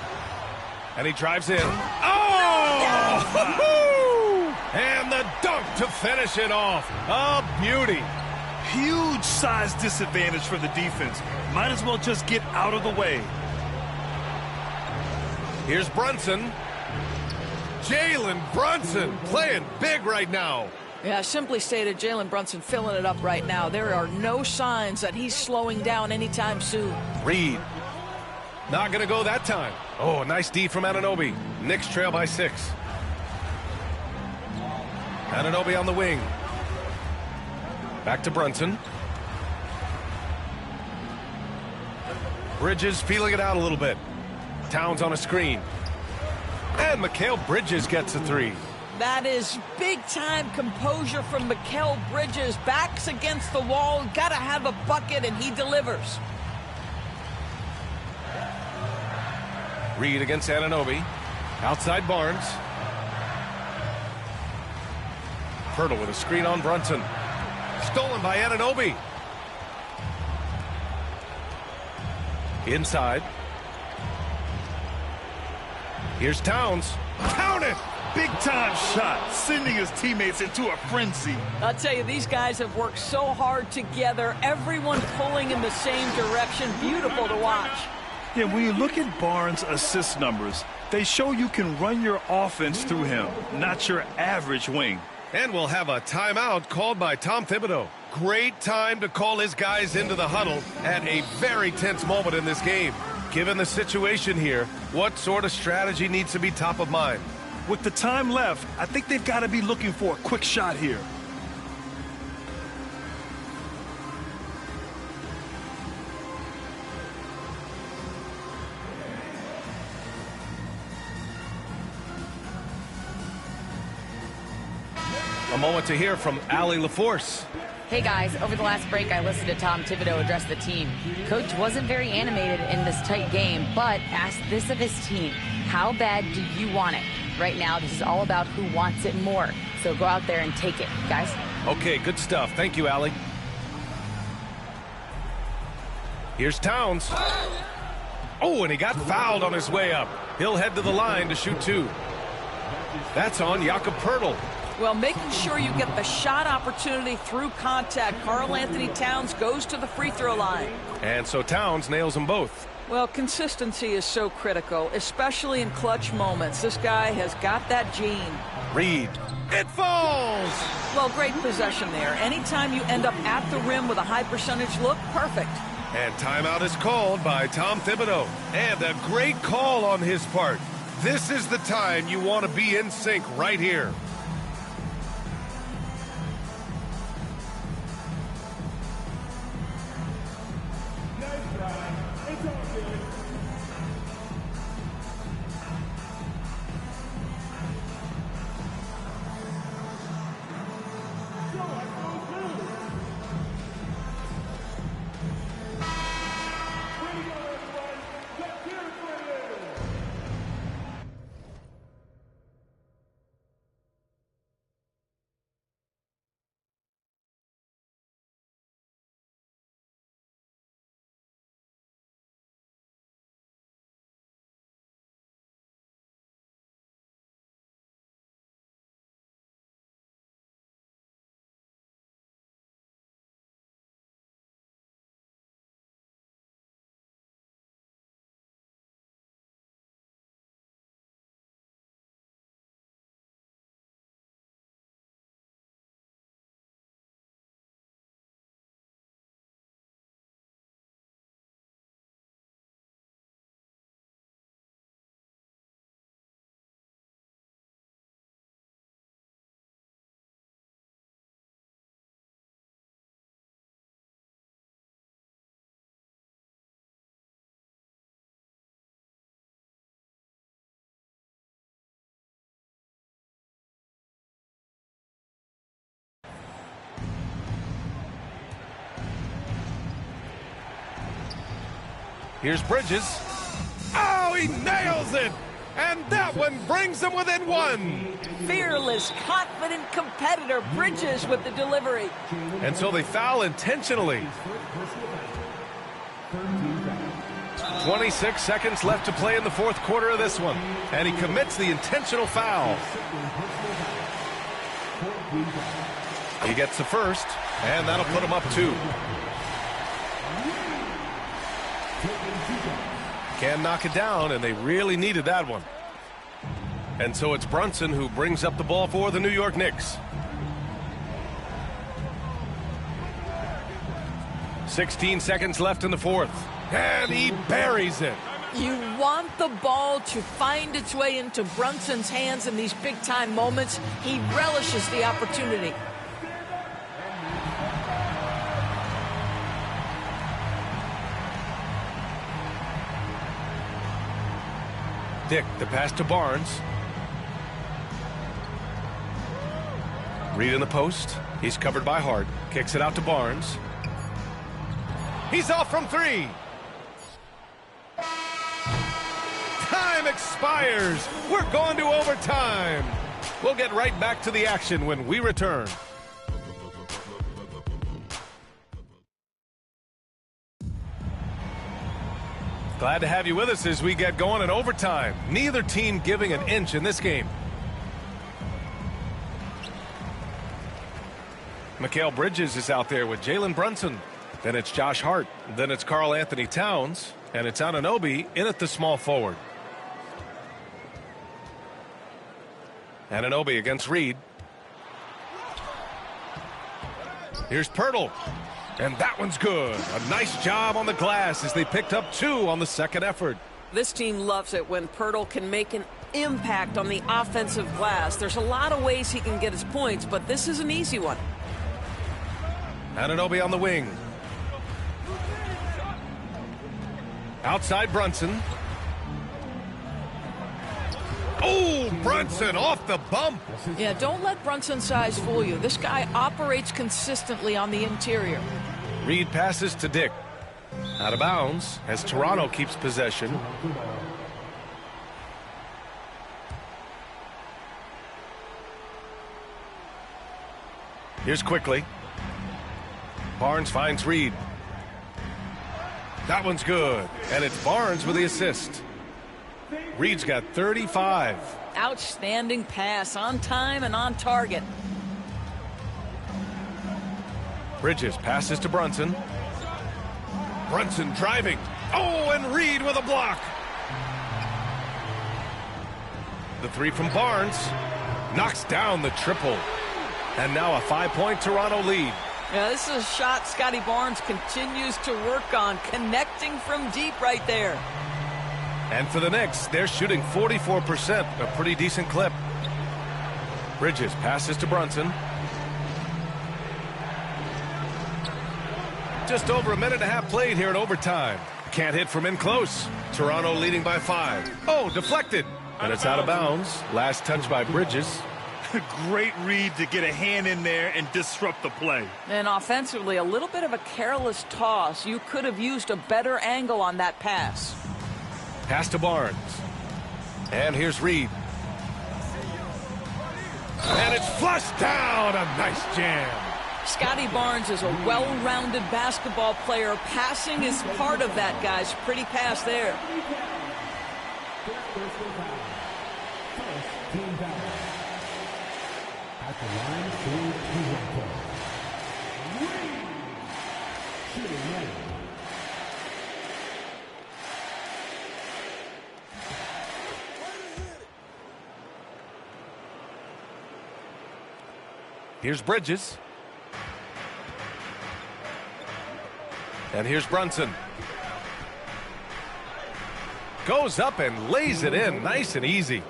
And he drives in. Oh! And the dunk to finish it off. A beauty. Huge size disadvantage for the defense. Might as well just get out of the way. Here's Brunson. Jalen Brunson playing big right now. Yeah, simply stated, Jalen Brunson filling it up right now. There are no signs that he's slowing down anytime soon. Reed. Not going to go that time. Oh, nice D from Anunoby. Knicks trail by 6. Anunoby on the wing. Back to Brunson. Bridges feeling it out a little bit. Towns on a screen. And Mikal Bridges gets a 3. That is big-time composure from Mikal Bridges. Backs against the wall. Got to have a bucket, and he delivers. Reed against Anunoby. Outside Barnes. Pirtle with a screen on Brunson. Stolen by Anunoby. Inside. Here's Towns. Count it! Big-time shot, sending his teammates into a frenzy. I'll tell you, these guys have worked so hard together. Everyone pulling in the same direction. Beautiful to watch. Yeah, when you look at Barnes' assist numbers, they show you can run your offense through him, not your average wing. And we'll have a timeout called by Tom Thibodeau. Great time to call his guys into the huddle at a very tense moment in this game. Given the situation here, what sort of strategy needs to be top of mind? With the time left, I think they've got to be looking for a quick shot here. A moment to hear from Allie LaForce. Hey guys, over the last break I listened to Tom Thibodeau address the team. Coach wasn't very animated in this tight game, but asked this of his team. How bad do you want it? Right now, this is all about who wants it more. So go out there and take it, guys. Okay, good stuff. Thank you, Allie. Here's Towns. Oh, and he got fouled on his way up. He'll head to the line to shoot two. That's on Jakob Pirtle. Well, making sure you get the shot opportunity through contact. Karl-Anthony Towns goes to the free throw line. And so Towns nails them both. Well, consistency is so critical, especially in clutch moments. This guy has got that gene. Reed. It falls! Well, great possession there. Anytime you end up at the rim with a high percentage look, perfect. And timeout is called by Tom Thibodeau. And a great call on his part. This is the time you want to be in sync right here. Here's Bridges. Oh, he nails it! And that one brings them within one. Fearless, confident competitor. Bridges with the delivery. And so they foul intentionally. 26 seconds left to play in the fourth quarter of this one. And he commits the intentional foul. He gets the first, and that'll put him up 2. Can knock it down, and they really needed that one. And so it's Brunson who brings up the ball for the New York Knicks. 16 seconds left in the fourth. And he buries it. You want the ball to find its way into Brunson's hands in these big-time moments. He relishes the opportunity. Dick, the pass to Barnes. Reed in the post. He's covered by Hart. Kicks it out to Barnes. He's off from 3. Time expires. We're going to overtime. We'll get right back to the action when we return. Glad to have you with us as we get going in overtime. Neither team giving an inch in this game. Mikal Bridges is out there with Jalen Brunson. Then it's Josh Hart. Then it's Karl Anthony Towns. And it's Anunoby in at the small forward. Anunoby against Reed. Here's Poeltl. And that one's good. A nice job on the glass as they picked up 2 on the second effort. This team loves it when Poeltl can make an impact on the offensive glass. There's a lot of ways he can get his points, but this is an easy one. Anunoby on the wing. Outside Brunson. Oh, Brunson off the bump. Yeah, don't let Brunson's size fool you. This guy operates consistently on the interior. Reed passes to Dick. Out of bounds as Toronto keeps possession. Here's Quickly. Barnes finds Reed. That one's good. And it's Barnes with the assist. Reed's got 35. Outstanding pass, on time and on target. Bridges passes to Brunson. Brunson driving. Oh, and Reed with a block. The 3 from Barnes. Knocks down the triple. And now a 5-point Toronto lead. Yeah, this is a shot Scotty Barnes continues to work on, connecting from deep right there. And for the Knicks, they're shooting 44%, a pretty decent clip. Bridges passes to Brunson. Just over a minute and a half played here in overtime. Can't hit from in close. Toronto leading by 5. Oh, deflected. And it's out of bounds. Last touch by Bridges. Great read to get a hand in there and disrupt the play. And offensively, a little bit of a careless toss. You could have used a better angle on that pass. Pass to Barnes. And here's Reed. And it's flushed down. A nice jam. Scotty Barnes is a well-rounded basketball player. Passing is part of that, guys. Pretty pass there. Here's Bridges. And here's Brunson. Goes up and lays it in nice and easy.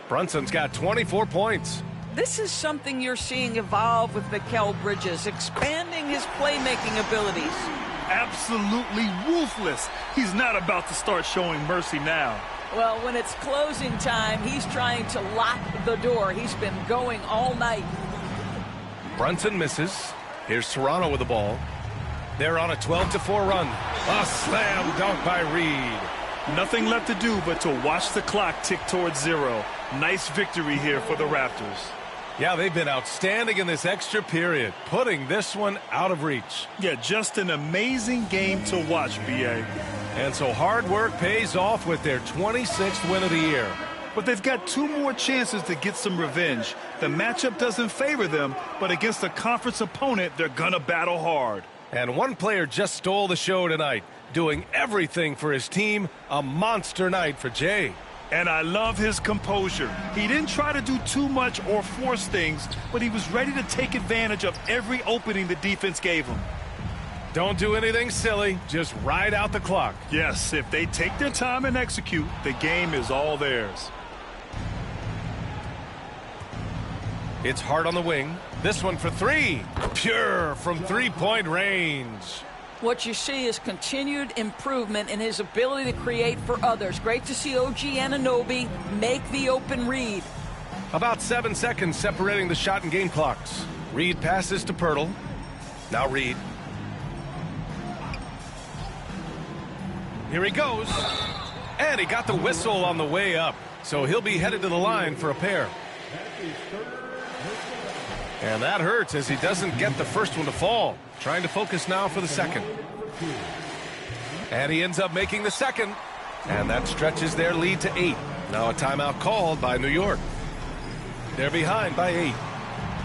Brunson's got 24 points. This is something you're seeing evolve with Mikal Bridges, expanding his playmaking abilities. Absolutely ruthless. He's not about to start showing mercy now. Well, when it's closing time, he's trying to lock the door. He's been going all night. Brunson misses. Here's Toronto with the ball. They're on a 12-4 run. A slam dunk by Reed. Nothing left to do but to watch the clock tick towards 0. Nice victory here for the Raptors. Yeah, they've been outstanding in this extra period, putting this one out of reach. Yeah, just an amazing game to watch, B.A. And so hard work pays off with their 26th win of the year. But they've got 2 more chances to get some revenge. The matchup doesn't favor them, but against a conference opponent, they're gonna battle hard. And one player just stole the show tonight, doing everything for his team. A monster night for Jay. And I love his composure. He didn't try to do too much or force things, but he was ready to take advantage of every opening the defense gave him. Don't do anything silly. Just ride out the clock. Yes, if they take their time and execute, the game is all theirs. It's Hart on the wing. This one for 3. Pure from 3-point range. What you see is continued improvement in his ability to create for others. Great to see OG Anunoby make the open read. About 7 seconds separating the shot and game clocks. Reed passes to Pirtle. Now Reed. Here he goes. And he got the whistle on the way up. So he'll be headed to the line for a pair. And that hurts as he doesn't get the first one to fall. Trying to focus now for the second. And he ends up making the second. And that stretches their lead to 8. Now a timeout called by New York. They're behind by 8.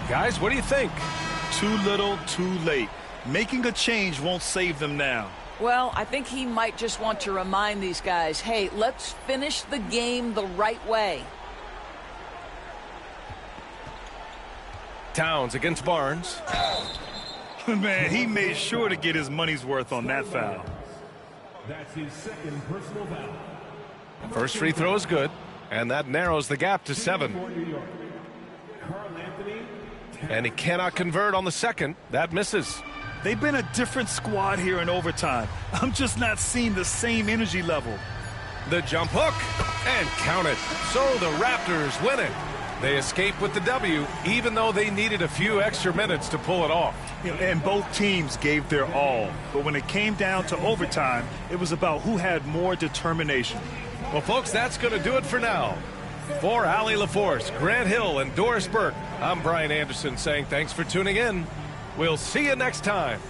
Guys, what do you think? Too little, too late. Making a change won't save them now. Well, I think he might just want to remind these guys, hey, let's finish the game the right way. Towns against Barnes. Man, he made sure to get his money's worth on that foul. That's his second personal foul. First free throw is good, and that narrows the gap to 7. And he cannot convert on the second. That misses. They've been a different squad here in overtime. I'm just not seeing the same energy level. The jump hook, and count it. So the Raptors win it. They escape with the W, even though they needed a few extra minutes to pull it off. And both teams gave their all. But when it came down to overtime, it was about who had more determination. Well, folks, that's going to do it for now. For Allie LaForce, Grant Hill, and Doris Burke, I'm Brian Anderson saying thanks for tuning in. We'll see you next time.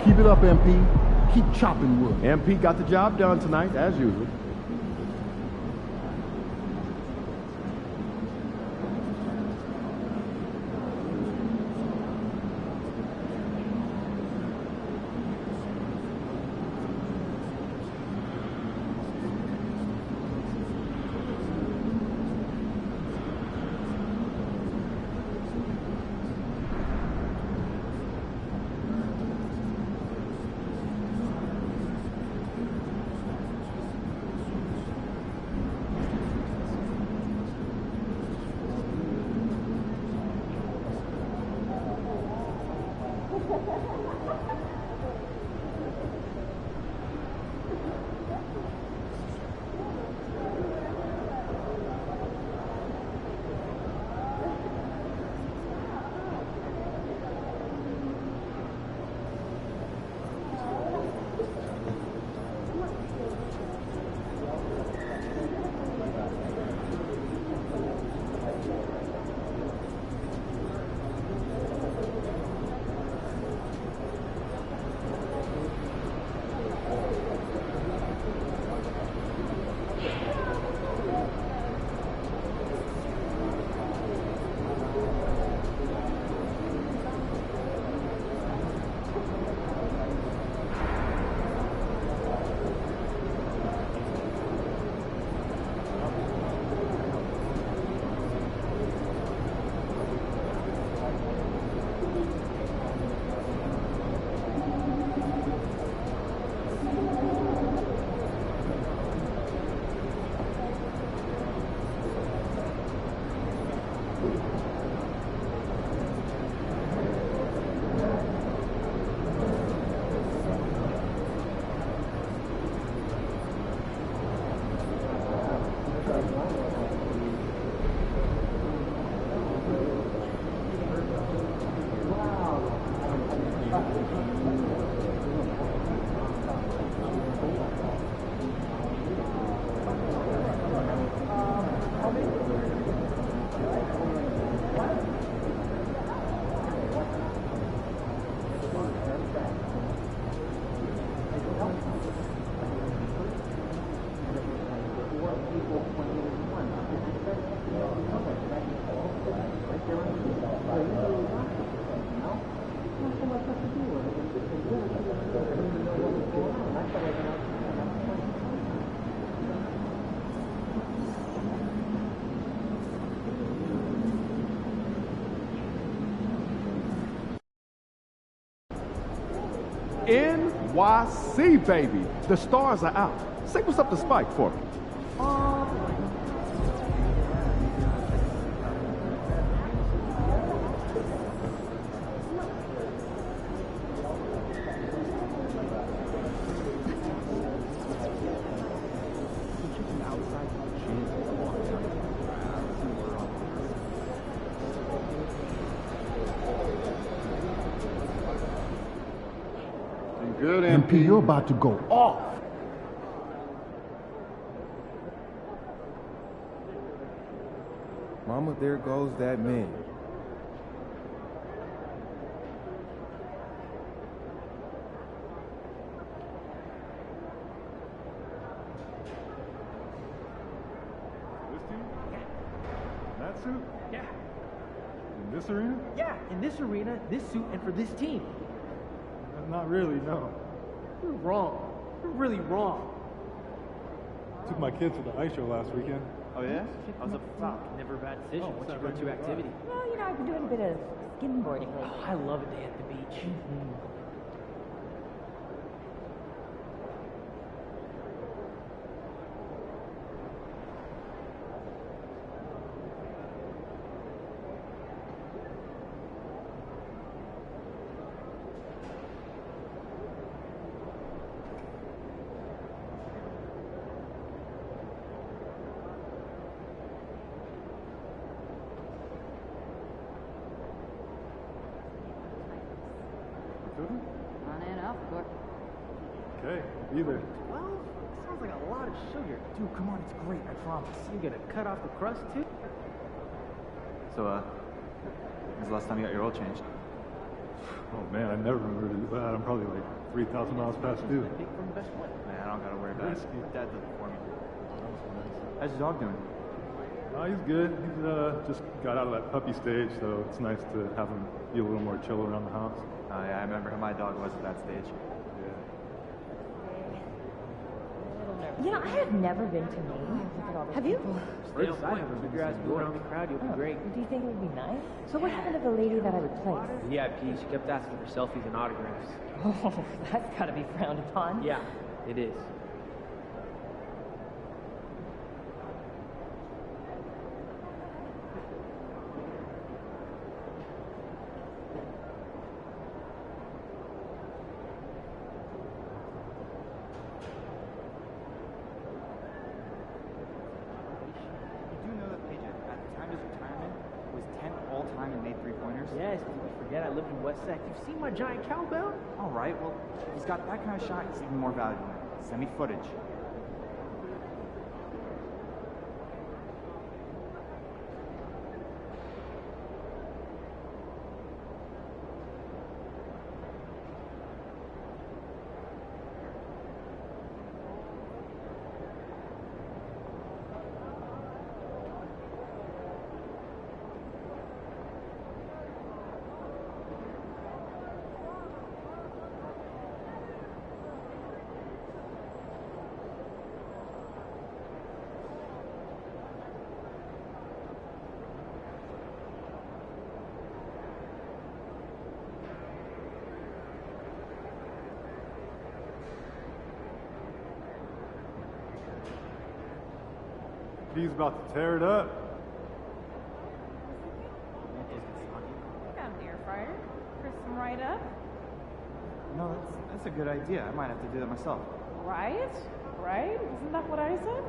Keep it up, MP. Keep chopping wood. MP got the job done tonight, as usual. NYC, baby. The stars are out. Say what's up to Spike for me. Good, MP, you're about to go off. Mama, there goes that man. This team? Yeah. That suit? Yeah. In this arena? Yeah, in this arena, this suit, and for this team. Not really, no. You're wrong. You're really wrong. Took my kids to the ice show last weekend. Oh, yeah? How's it felt? Never a bad decision. What's your go-to activity? Well, you know, I've been doing a bit of skimboarding lately. Oh, I love a day at the beach. On and off court. Okay, either. 12? Sounds like a lot of sugar. Dude, come on, it's great, I promise. You gonna cut off the crust, too? So, when's the last time you got your oil changed? Oh man, I never remember to do that. I'm probably like 3,000 miles past due. Pick from the best one. Man, I don't gotta worry about it. Dad does it for me. How's your dog doing? Oh, he's good. He's just got out of that puppy stage, so it's nice to have him be a little more chill around the house. Oh yeah, I remember how my dog was at that stage. You know, I have never been to Maine. Have you? Stay on point. Keep your eyes moving around the crowd. You'll be great. Do you think it would be nice? So what happened to the lady that I replaced? VIP, she kept asking for selfies and autographs. Oh, that's got to be frowned upon. Yeah, it is. Yes, did you forget I lived in West Sac? You've seen my giant cowbell? All right, well, if he's got that kind of shot, it's even more valuable. Send me footage. He's about to tear it up. I got an air fryer. Crisp them right up. No, that's a good idea. I might have to do that myself. Right? Right? Isn't that what I said?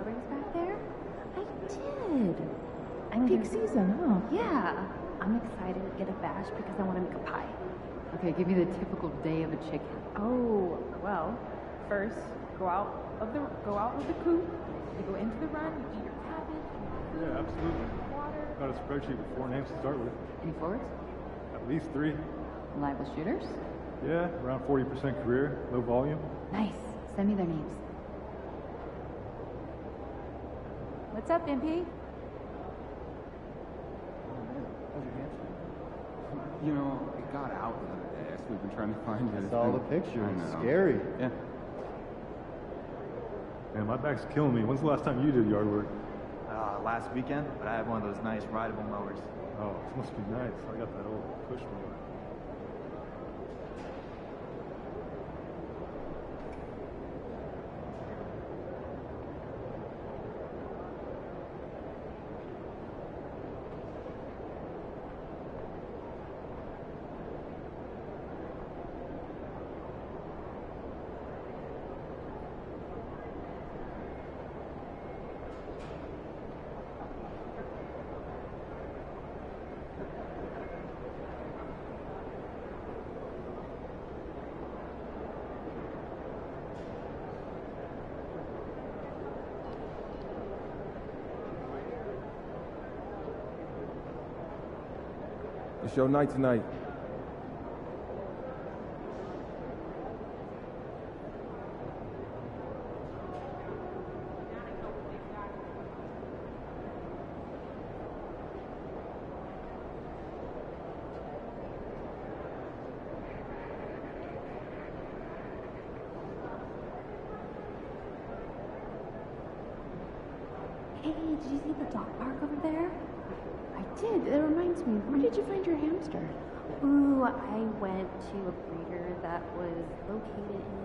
strawberries back there? I did. Peak season, huh? Yeah. I'm excited to get a bash because I want to make a pie. Okay, give me the typical day of a chicken. Oh, well, first, go out of the coop, you go into the run, you eat your cabbage, Yeah, absolutely. water. Got a spreadsheet with 4 names to start with. Any forwards? At least 3. Reliable shooters? Yeah, around 40% career, low volume. Nice. Send me their names. What's up, MP? You know, it got out the other day, so we've been trying to find it. I saw the picture. It's scary. Yeah. Man, my back's killing me. When's the last time you did yard work? Last weekend, but I have one of those nice rideable mowers. Oh, it must be nice. I got that old push mower. It's your night tonight. Hey, did you see the dog park over there? I did. That reminds me. Where did you find your hamster? Ooh, I went to a breeder that was located in...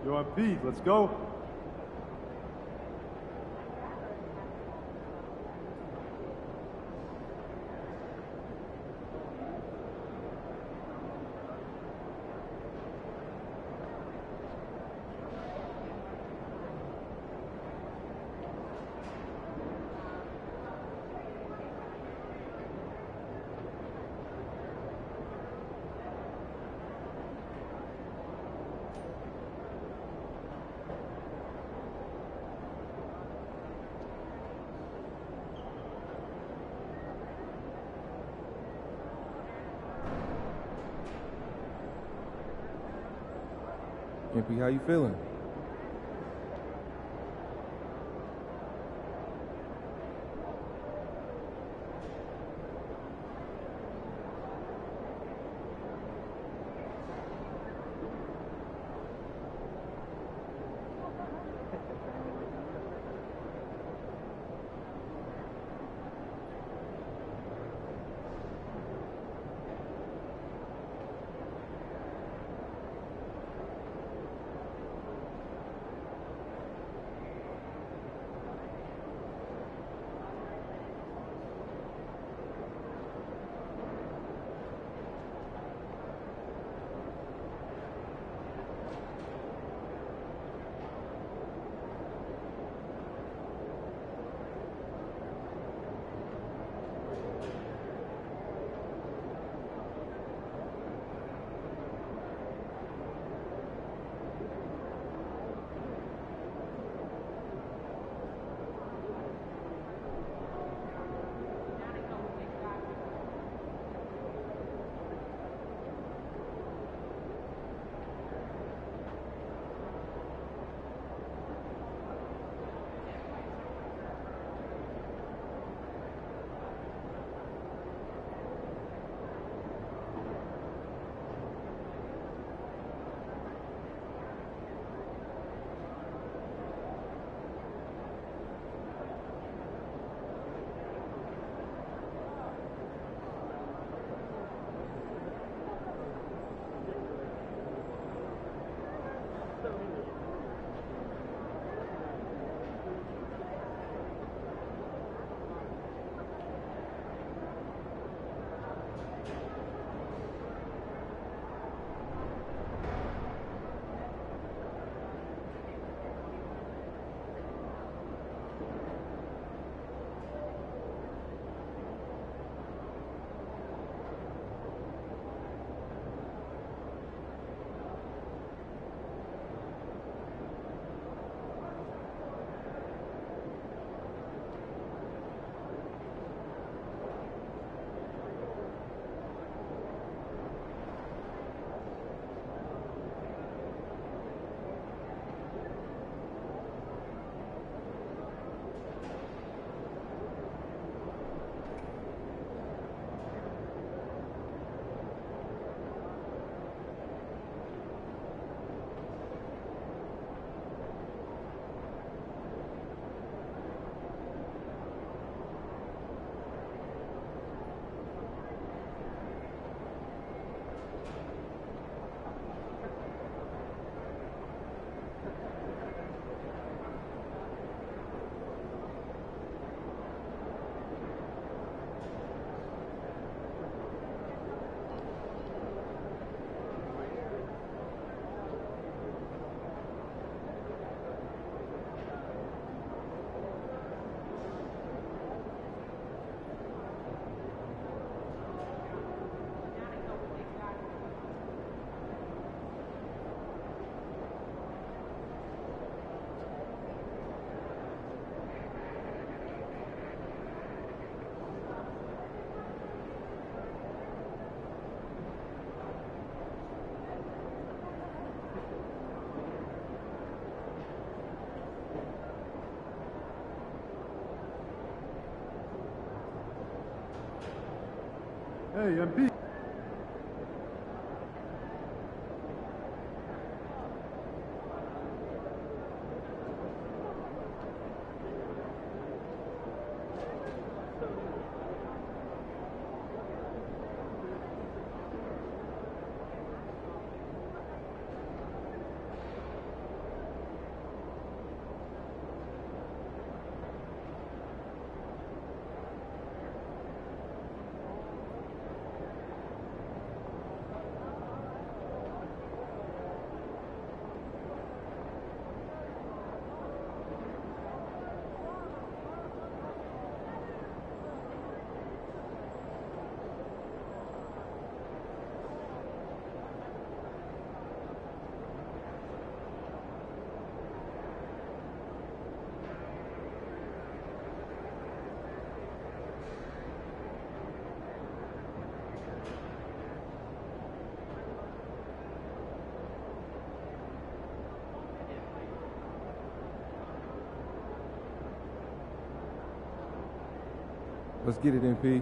Yo, I'm Pete. Let's go. MP, how you feeling? Hey, MP. Let's get it, MP.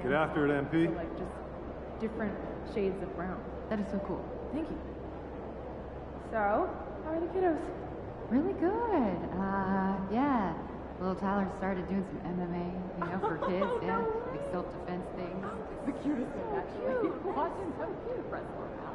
Get after it, MP. So, like, just different shades of brown. That is so cool. Thank you. So, how are the kiddos? Really good. Yeah. Little Tyler started doing some MMA, you know, for kids. Oh, yeah. no Like self-defense things. It's the cutest thing, actually. Watching some cute wrestler now.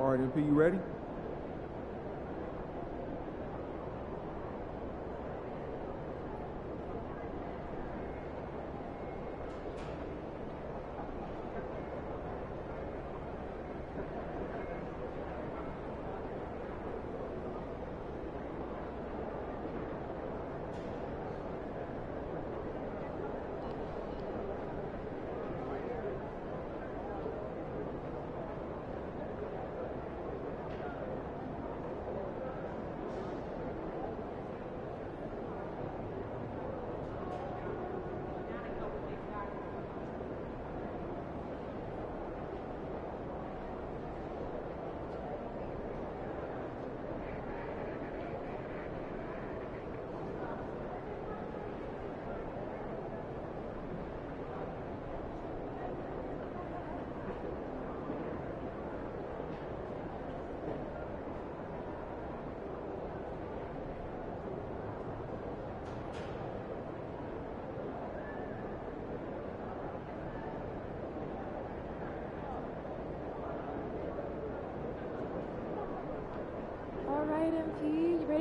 All right, MP, you ready?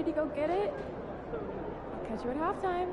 ready to go get it? I'll catch you at halftime.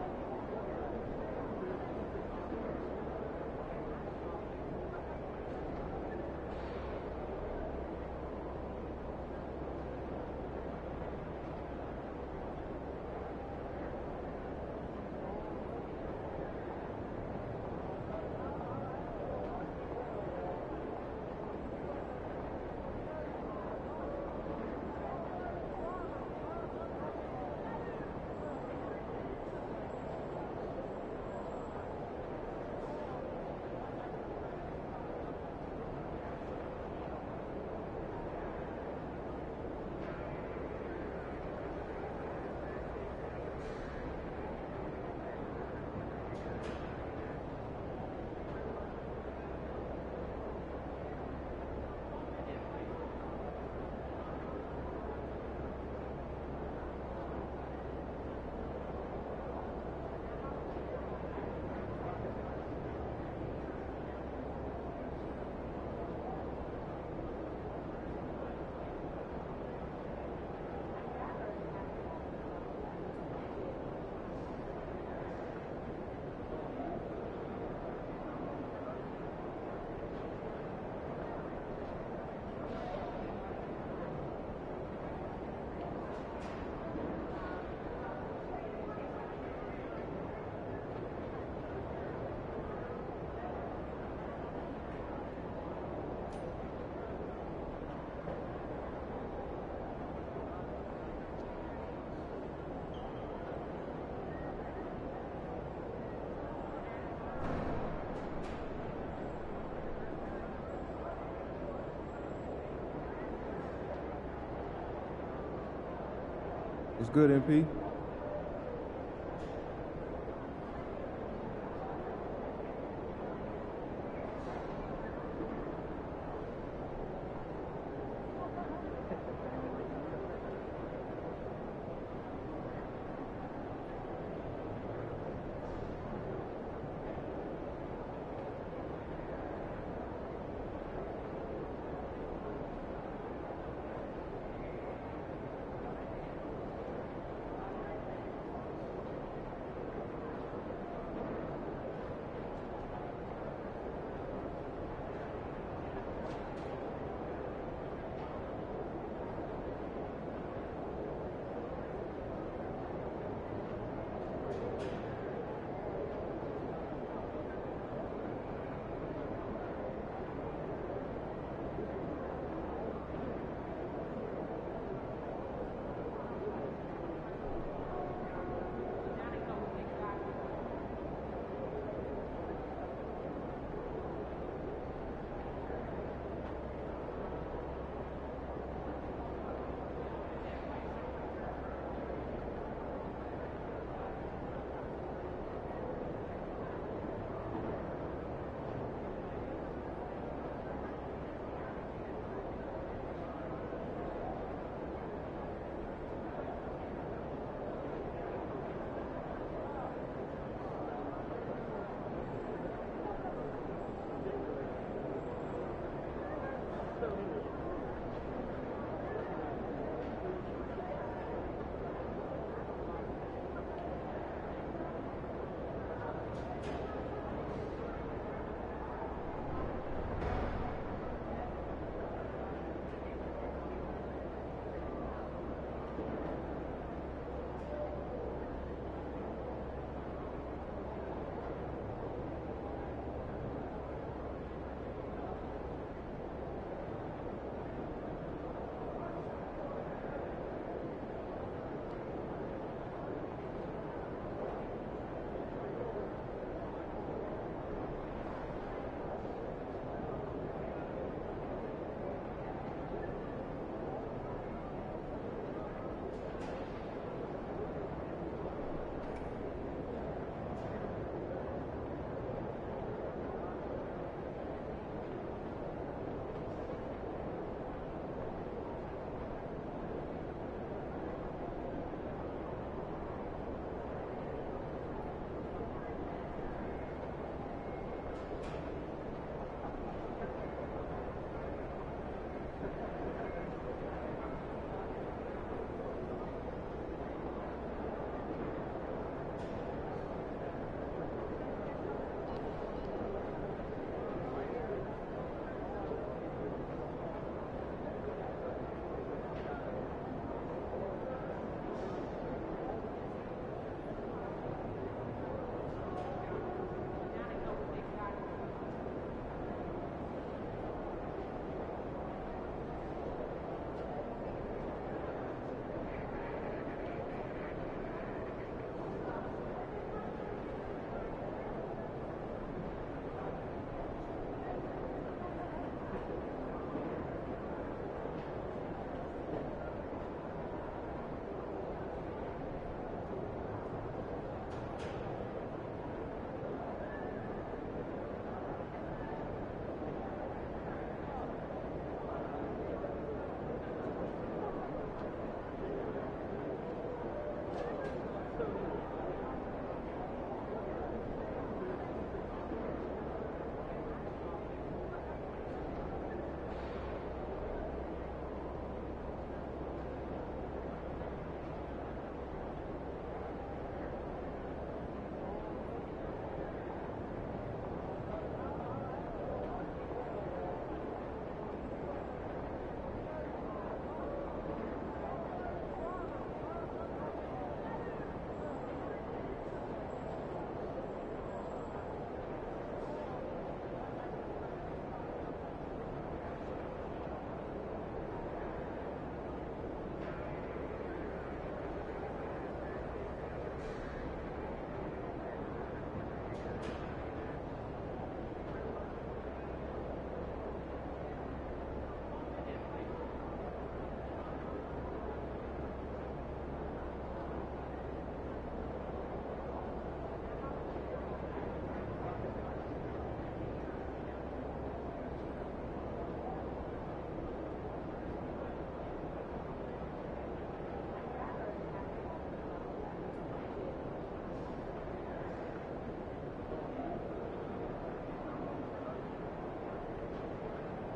What's good, MP?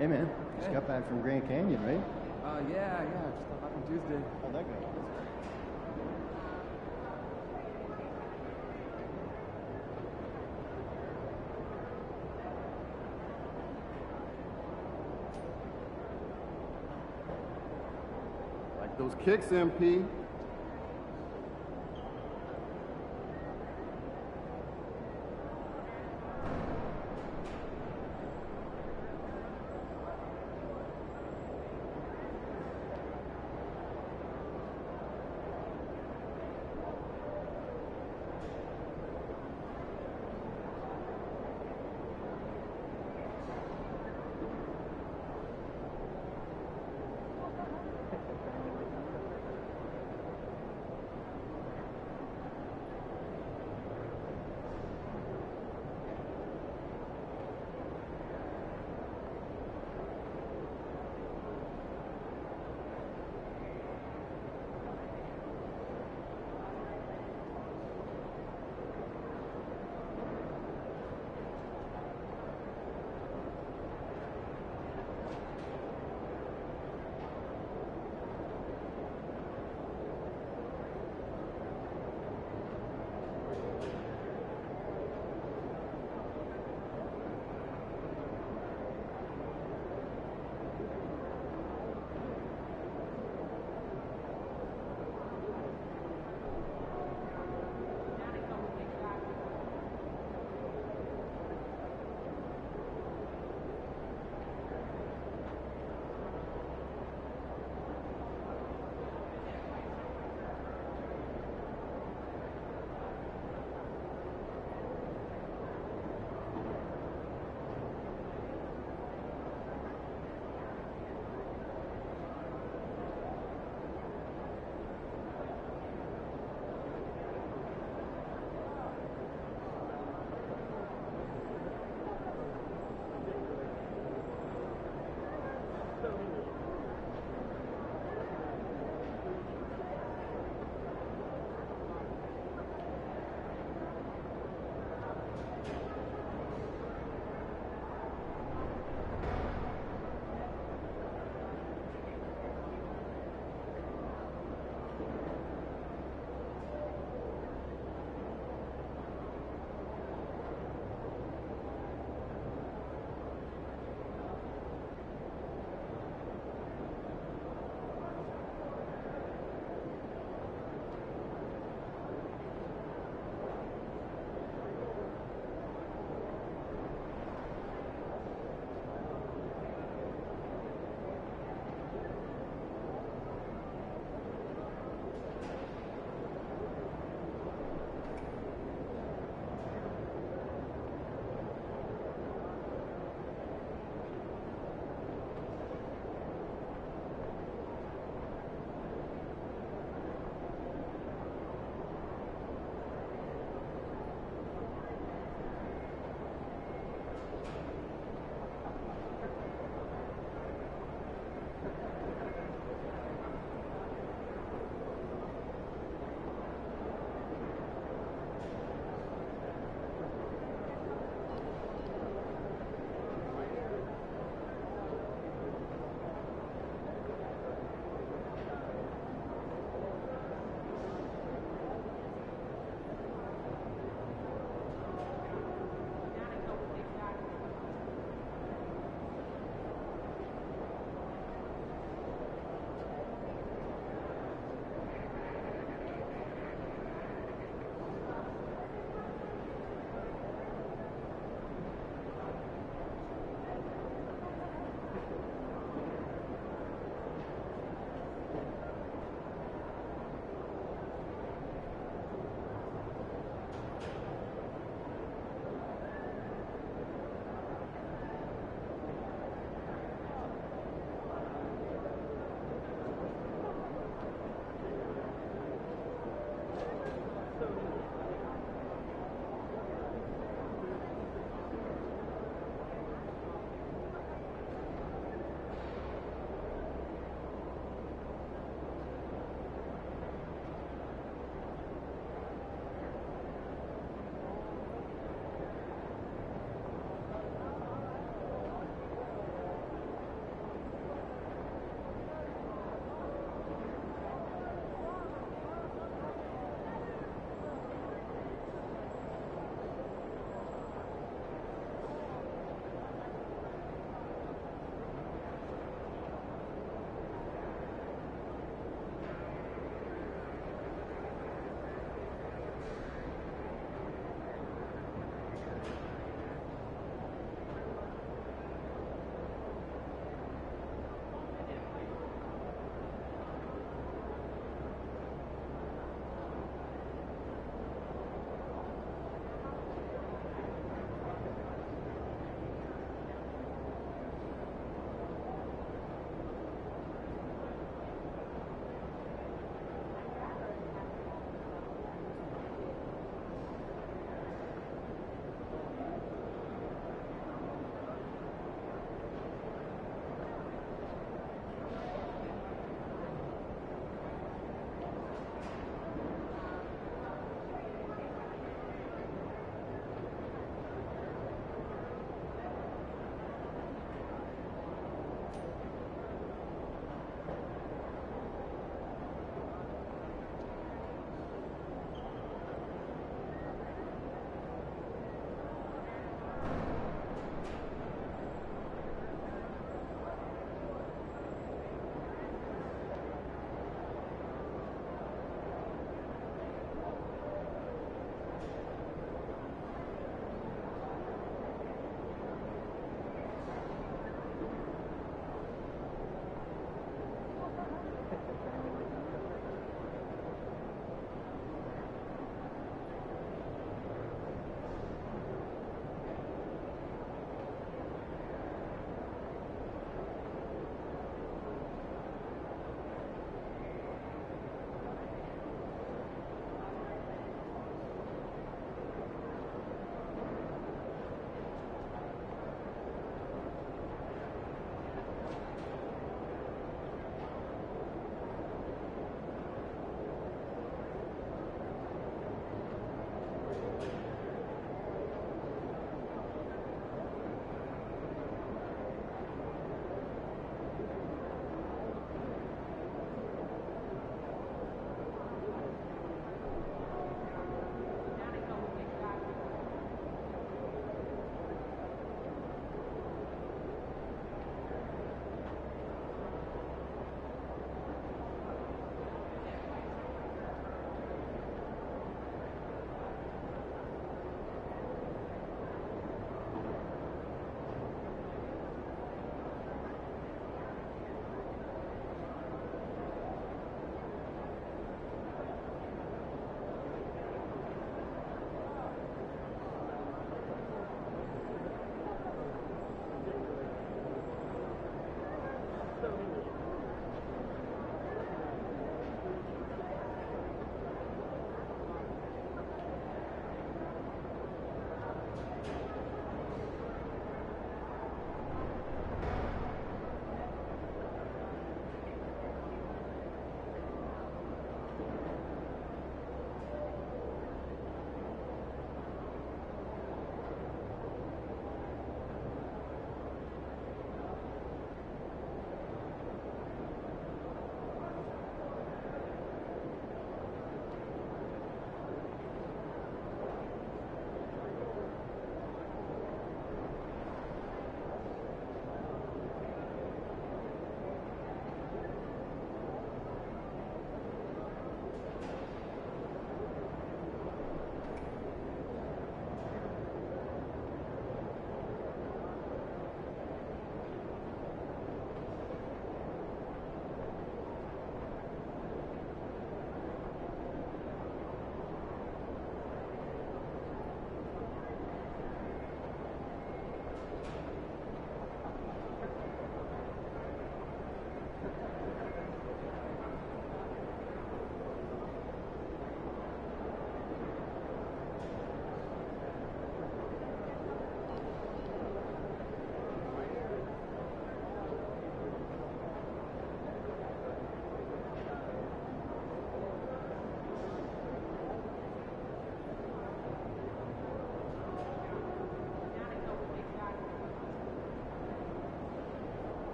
Hey, man. Just got back from Grand Canyon, right? Yeah. Just got back on Tuesday. How'd that go? Like those kicks, MP.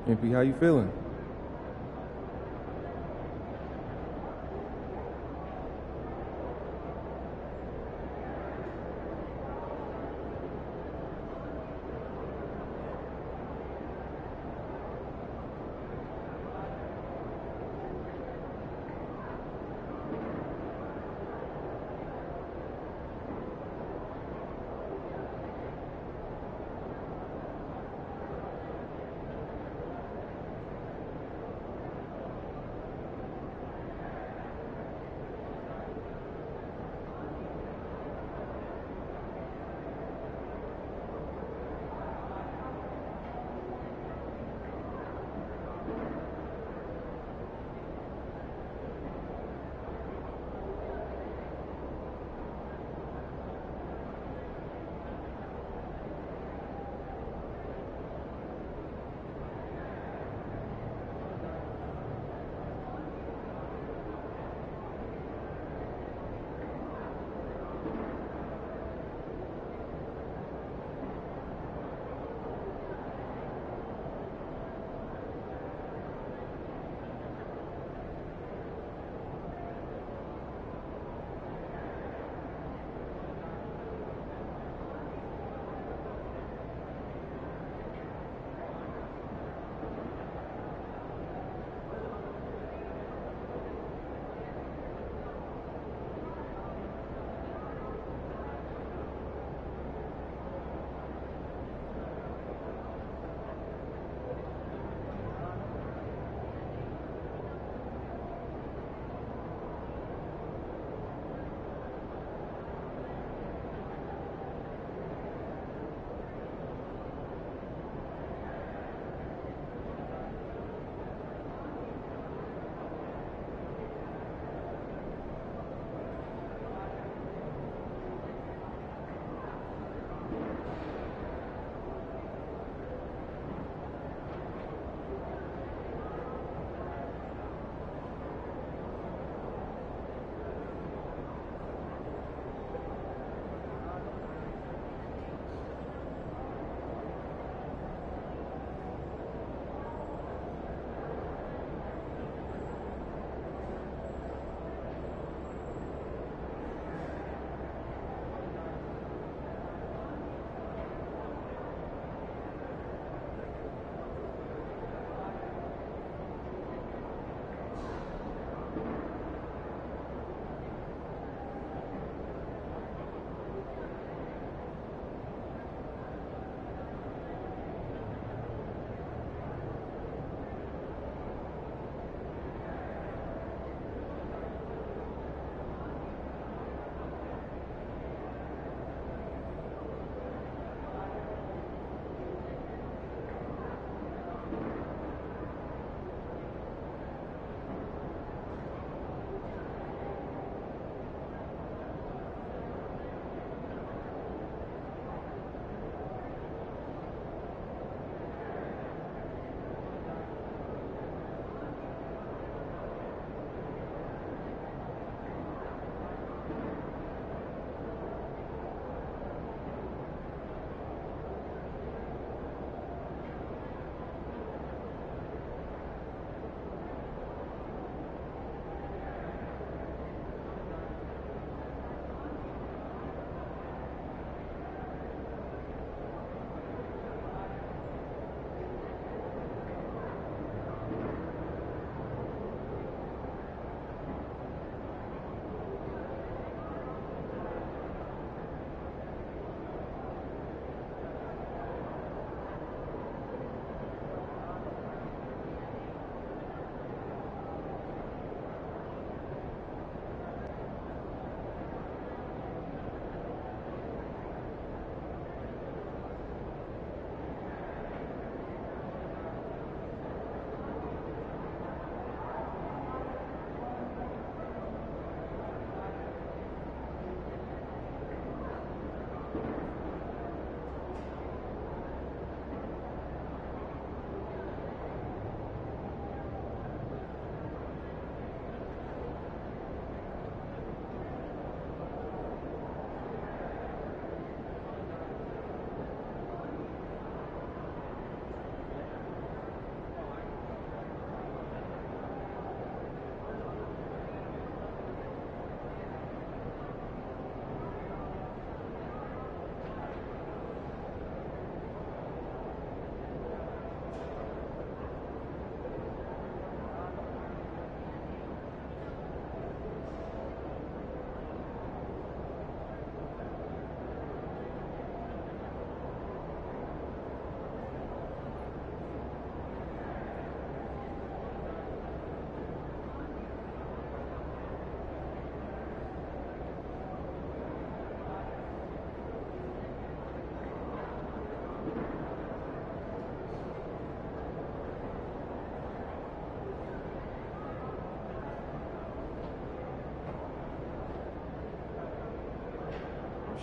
MP, how you feeling?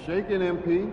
Shaking, MP.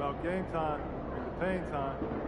about game time and the pain time.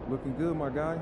Looking good, my guy.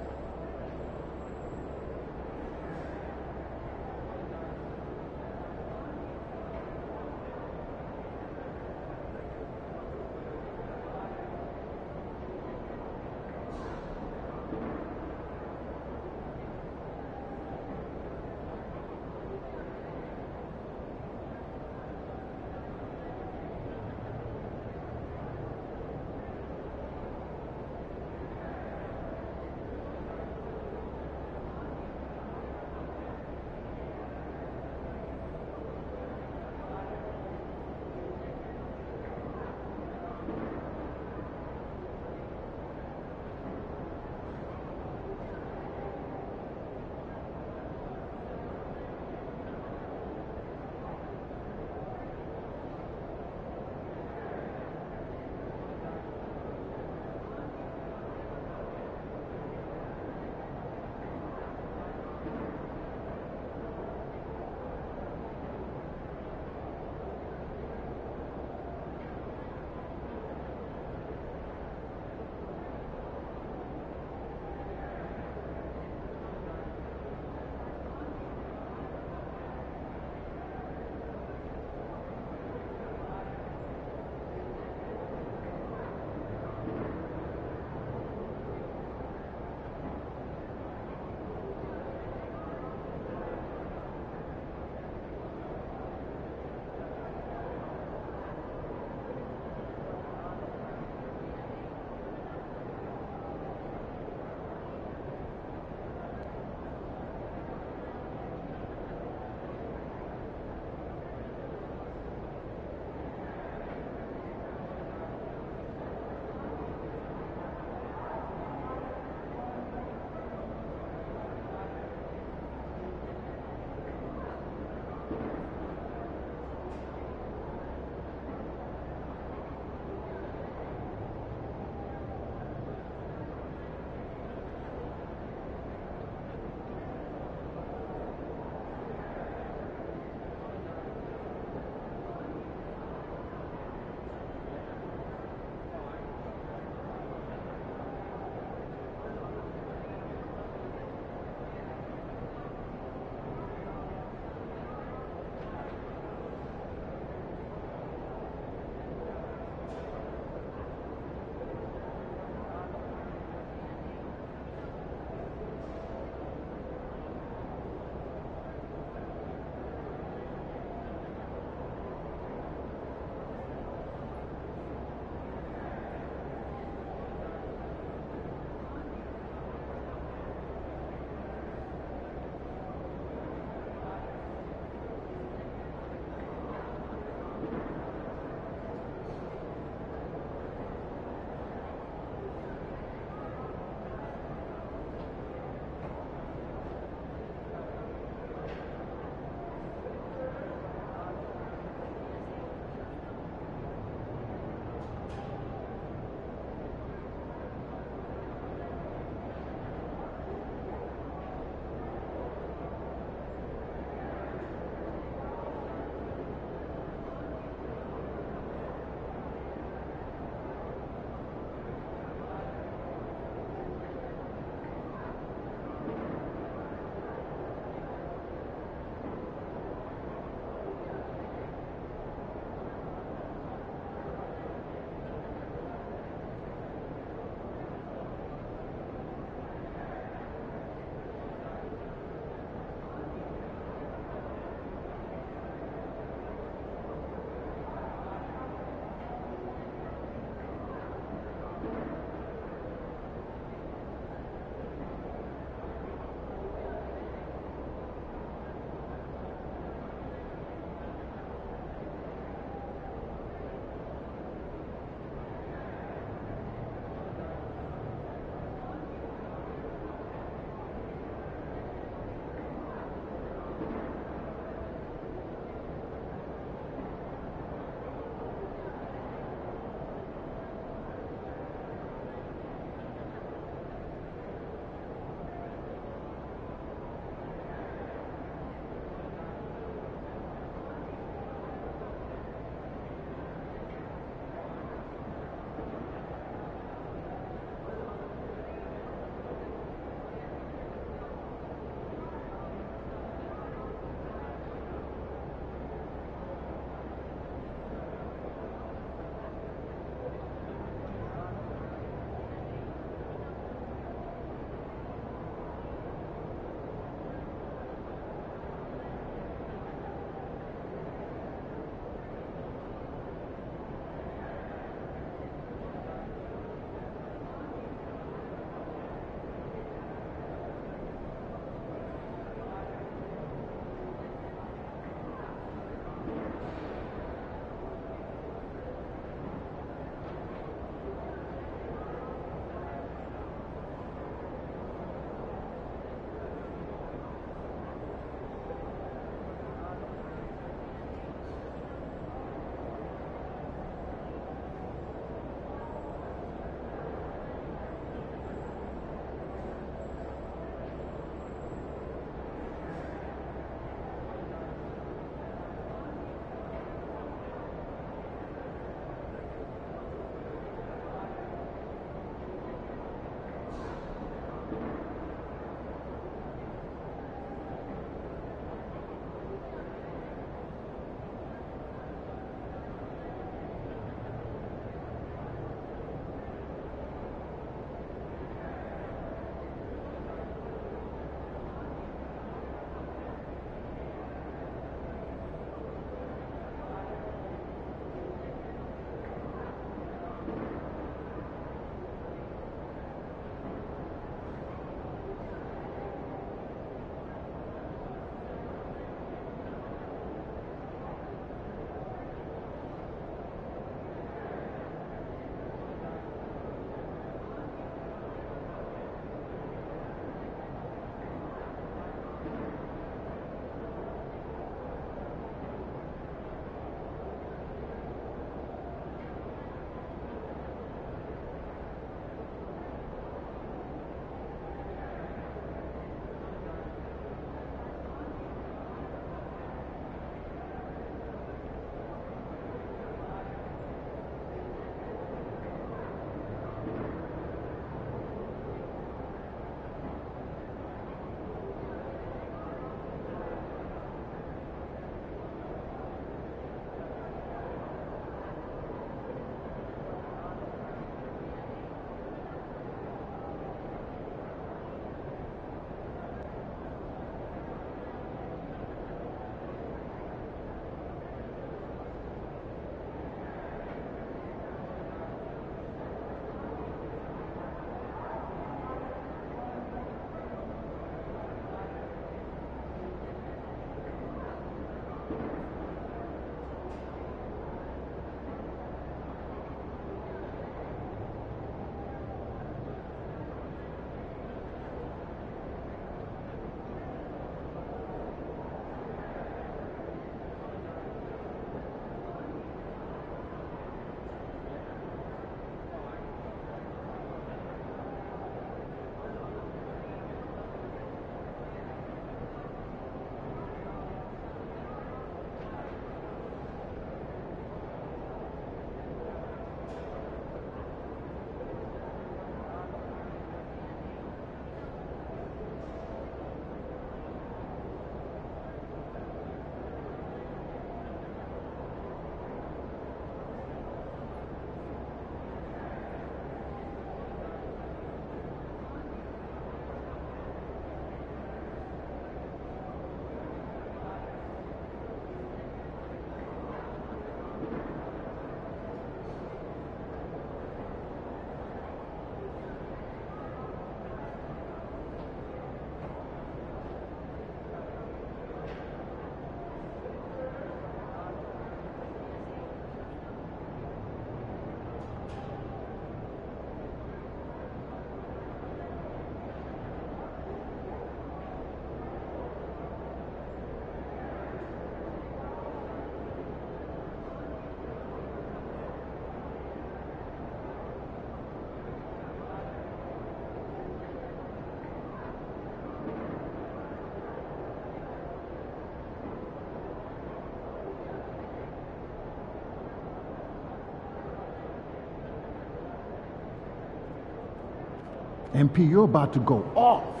MP, you're about to go off.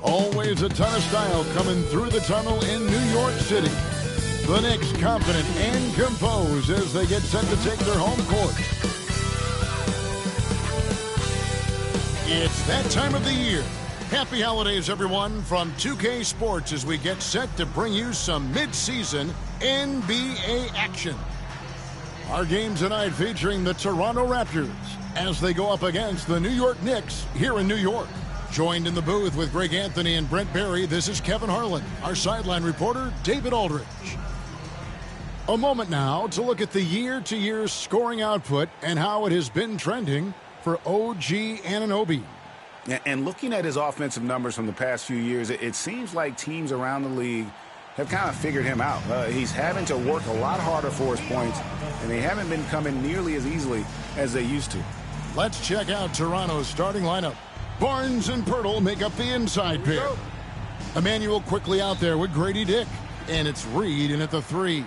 Always a ton of style coming through the tunnel in New York City. The Knicks confident and composed as they get set to take their home court. It's that time of the year. Happy holidays, everyone, from 2K Sports as we get set to bring you some mid-season NBA action. Our game tonight featuring the Toronto Raptors as they go up against the New York Knicks here in New York. Joined in the booth with Greg Anthony and Brent Barry, this is Kevin Harlan. Our sideline reporter, David Aldridge. A moment now to look at the year-to-year scoring output and how it has been trending for OG Anunoby. And looking at his offensive numbers from the past few years, it seems like teams around the league have kind of figured him out. He's having to work a lot harder for his points, and they haven't been coming nearly as easily as they used to. Let's check out Toronto's starting lineup. Barnes and Pirtle make up the inside pair. Emmanuel quickly out there with Grady Dick. And it's Reed in at the 3.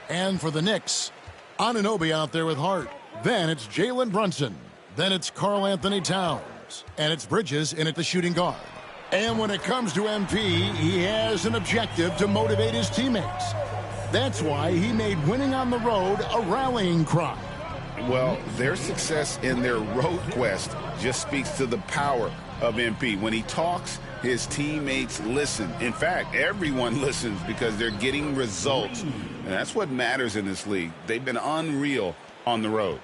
And for the Knicks, Anunoby out there with Hart. Then it's Jalen Brunson. Then it's Karl Anthony Towns. And it's Bridges in at the shooting guard. And when it comes to MP, he has an objective to motivate his teammates. That's why he made winning on the road a rallying cry. Well, their success in their road quest just speaks to the power of MP. When he talks, his teammates listen. In fact, everyone listens because they're getting results. And that's what matters in this league. They've been unreal on the road.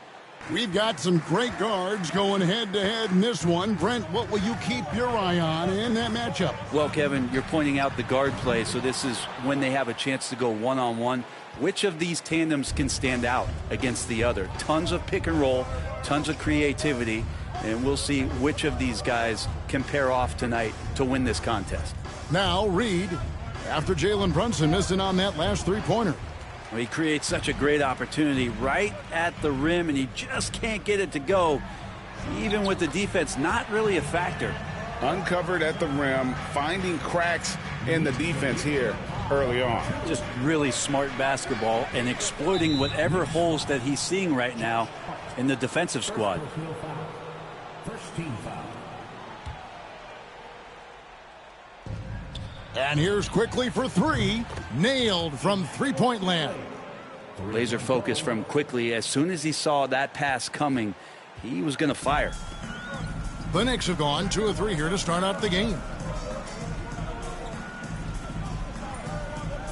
We've got some great guards going head-to-head in this one. Brent, what will you keep your eye on in that matchup? Well, Kevin, you're pointing out the guard play, so this is when they have a chance to go one-on-one. Which of these tandems can stand out against the other? Tons of pick and roll, tons of creativity, and we'll see which of these guys can pair off tonight to win this contest. Now, Reed, after Jalen Brunson missing on that last three-pointer. Well, he creates such a great opportunity right at the rim, and he just can't get it to go. Even with the defense, not really a factor. Uncovered at the rim, finding cracks in the defense here early on. Just really smart basketball and exploiting whatever holes that he's seeing right now in the defensive squad. First team foul. And here's quickly for 3. Nailed from three-point land. Laser focus from Quickly. As soon as he saw that pass coming, he was going to fire. The Knicks have gone 2 of 3 here to start out the game.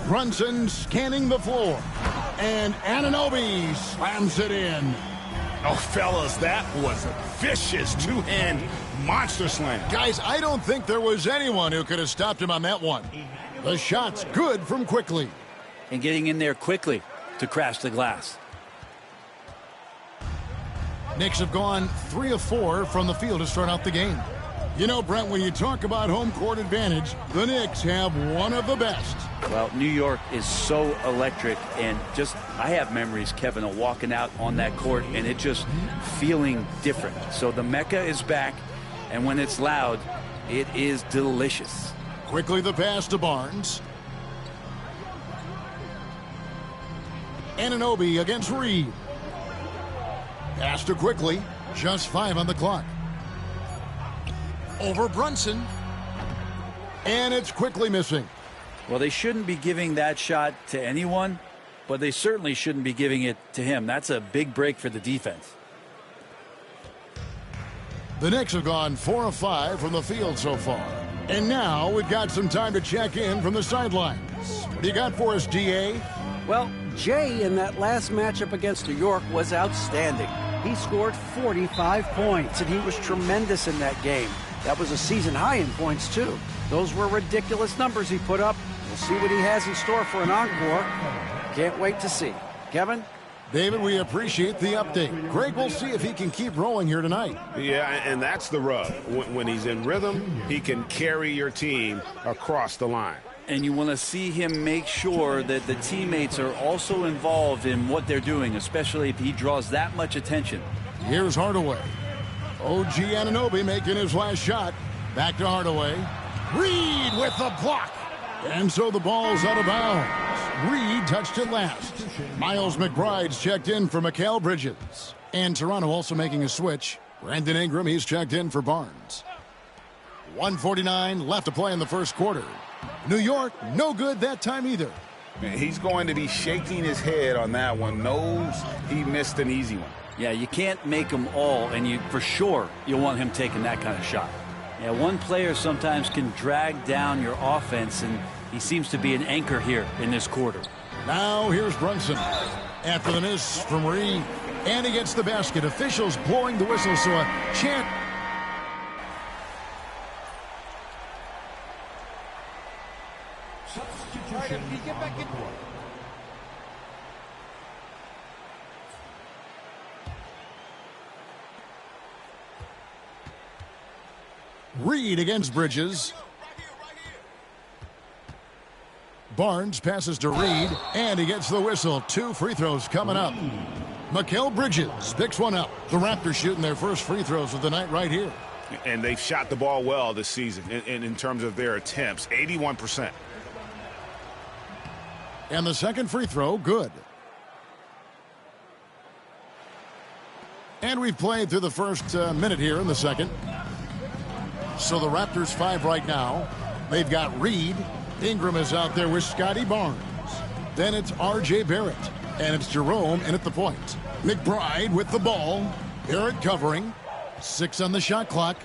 Brunson scanning the floor. And Anunoby slams it in. Oh, fellas, that was a vicious two-hand monster slam. Guys, I don't think there was anyone who could have stopped him on that one. The shot's good from Quickly. And getting in there quickly to crash the glass. Knicks have gone 3 of 4 from the field to start out the game. You know, Brent, when you talk about home court advantage, the Knicks have one of the best. Well, New York is so electric, and just, I have memories, Kevin, of walking out on that court and it just feeling different. So the Mecca is back, and when it's loud, it is delicious. Quickly the pass to Barnes. Anunoby against Reed. Pass to Quickly. Just 5 on the clock. Over Brunson. And it's Quickly missing. Well, they shouldn't be giving that shot to anyone, but they certainly shouldn't be giving it to him. That's a big break for the defense. The Knicks have gone 4 of 5 from the field so far. And now we've got some time to check in from the sidelines. What do you got for us, DA? Well, Jay in that last matchup against New York was outstanding. He scored 45 points, and he was tremendous in that game. That was a season high in points, too. Those were ridiculous numbers he put up. We'll see what he has in store for an encore. Can't wait to see. Kevin? David, we appreciate the update. Greg, we'll see if he can keep rolling here tonight. Yeah, and that's the rub. When he's in rhythm, he can carry your team across the line. And you want to see him make sure that the teammates are also involved in what they're doing, especially if he draws that much attention. Here's Hardaway. OG Anunoby making his last shot. Back to Hardaway. Reed with the block. And so the ball's out of bounds. Reed touched it last. Miles McBride's checked in for Mikal Bridges. And Toronto also making a switch. Brandon Ingram, he's checked in for Barnes. 1:49 left to play in the first quarter. New York, no good that time either. He's going to be shaking his head on that one. Knows he missed an easy one. Yeah, you can't make them all, and for sure you'll want him taking that kind of shot. Yeah, one player sometimes can drag down your offense, and he seems to be an anchor here in this quarter. Now here's Brunson. After the miss from Reed, and he gets the basket. Officials blowing the whistle, so a chant. Get back in. Reed against Bridges. Barnes passes to Reed, and he gets the whistle. 2 free throws coming up. Mikal Bridges picks one up. The Raptors shooting their first free throws of the night right here. And they've shot the ball well this season in terms of their attempts. 81%. And the second free throw, good. And we've played through the first minute here in the second. So the Raptors 5 right now. They've got Reed. Ingram is out there with Scotty Barnes. Then it's R.J. Barrett. And it's Jerome in at the point. McBride with the ball. Barrett covering. 6 on the shot clock.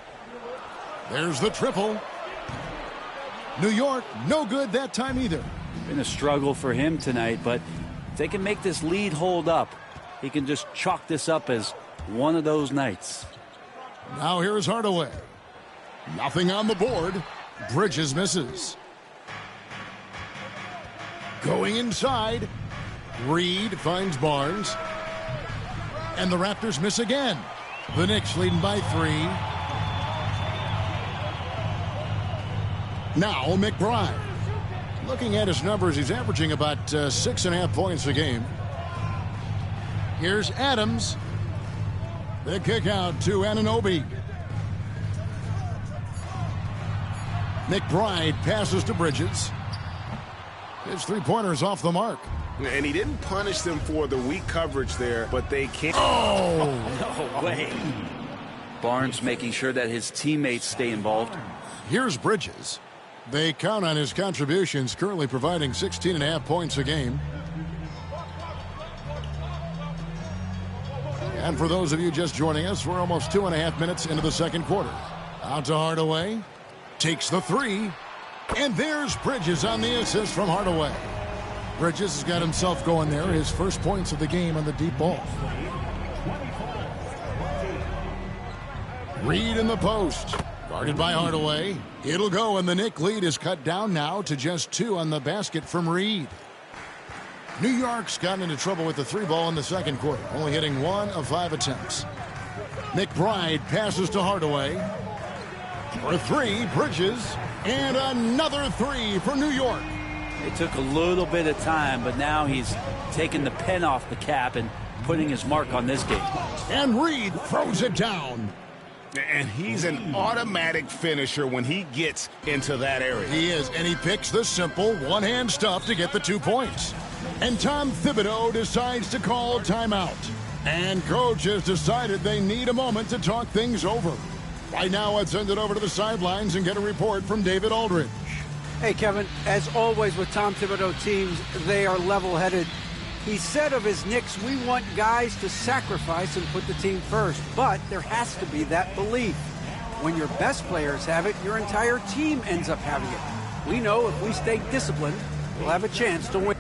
There's the triple. New York, no good that time either. Been a struggle for him tonight, but if they can make this lead hold up, he can just chalk this up as one of those nights. Now here's Hardaway. Nothing on the board. Bridges misses. Going inside. Reed finds Barnes. And the Raptors miss again. The Knicks leading by 3. Now McBride. Looking at his numbers, he's averaging about 6.5 points a game. Here's Adams. The kick out to Anunoby. McBride passes to Bridges. His three-pointer's off the mark. And he didn't punish them for the weak coverage there, but they can't. Oh! No way. Barnes making sure that his teammates stay involved. Here's Bridges. They count on his contributions, currently providing 16.5 points a game. And for those of you just joining us, we're almost 2.5 minutes into the second quarter. Out to Hardaway. Takes the 3. And there's Bridges on the assist from Hardaway. Bridges has got himself going there. His first points of the game on the deep ball. Reed in the post. Guarded by Hardaway. It'll go, and the Knick lead is cut down now to just 2 on the basket from Reed. New York's gotten into trouble with the 3-ball in the second quarter, only hitting 1 of 5 attempts. McBride passes to Hardaway. For 3, Bridges. And another 3 for New York. It took a little bit of time, but now he's taking the pen off the cap and putting his mark on this game. And Reed throws it down. And he's an automatic finisher when he gets into that area. He is, and he picks the simple one-hand stuff to get the 2 points. And Tom Thibodeau decides to call timeout. And coach has decided they need a moment to talk things over. Right now, let's send it over to the sidelines and get a report from David Aldridge. Hey, Kevin, as always with Tom Thibodeau teams, they are level-headed. He said of his Knicks, we want guys to sacrifice and put the team first, but there has to be that belief. When your best players have it, your entire team ends up having it. We know if we stay disciplined, we'll have a chance to win.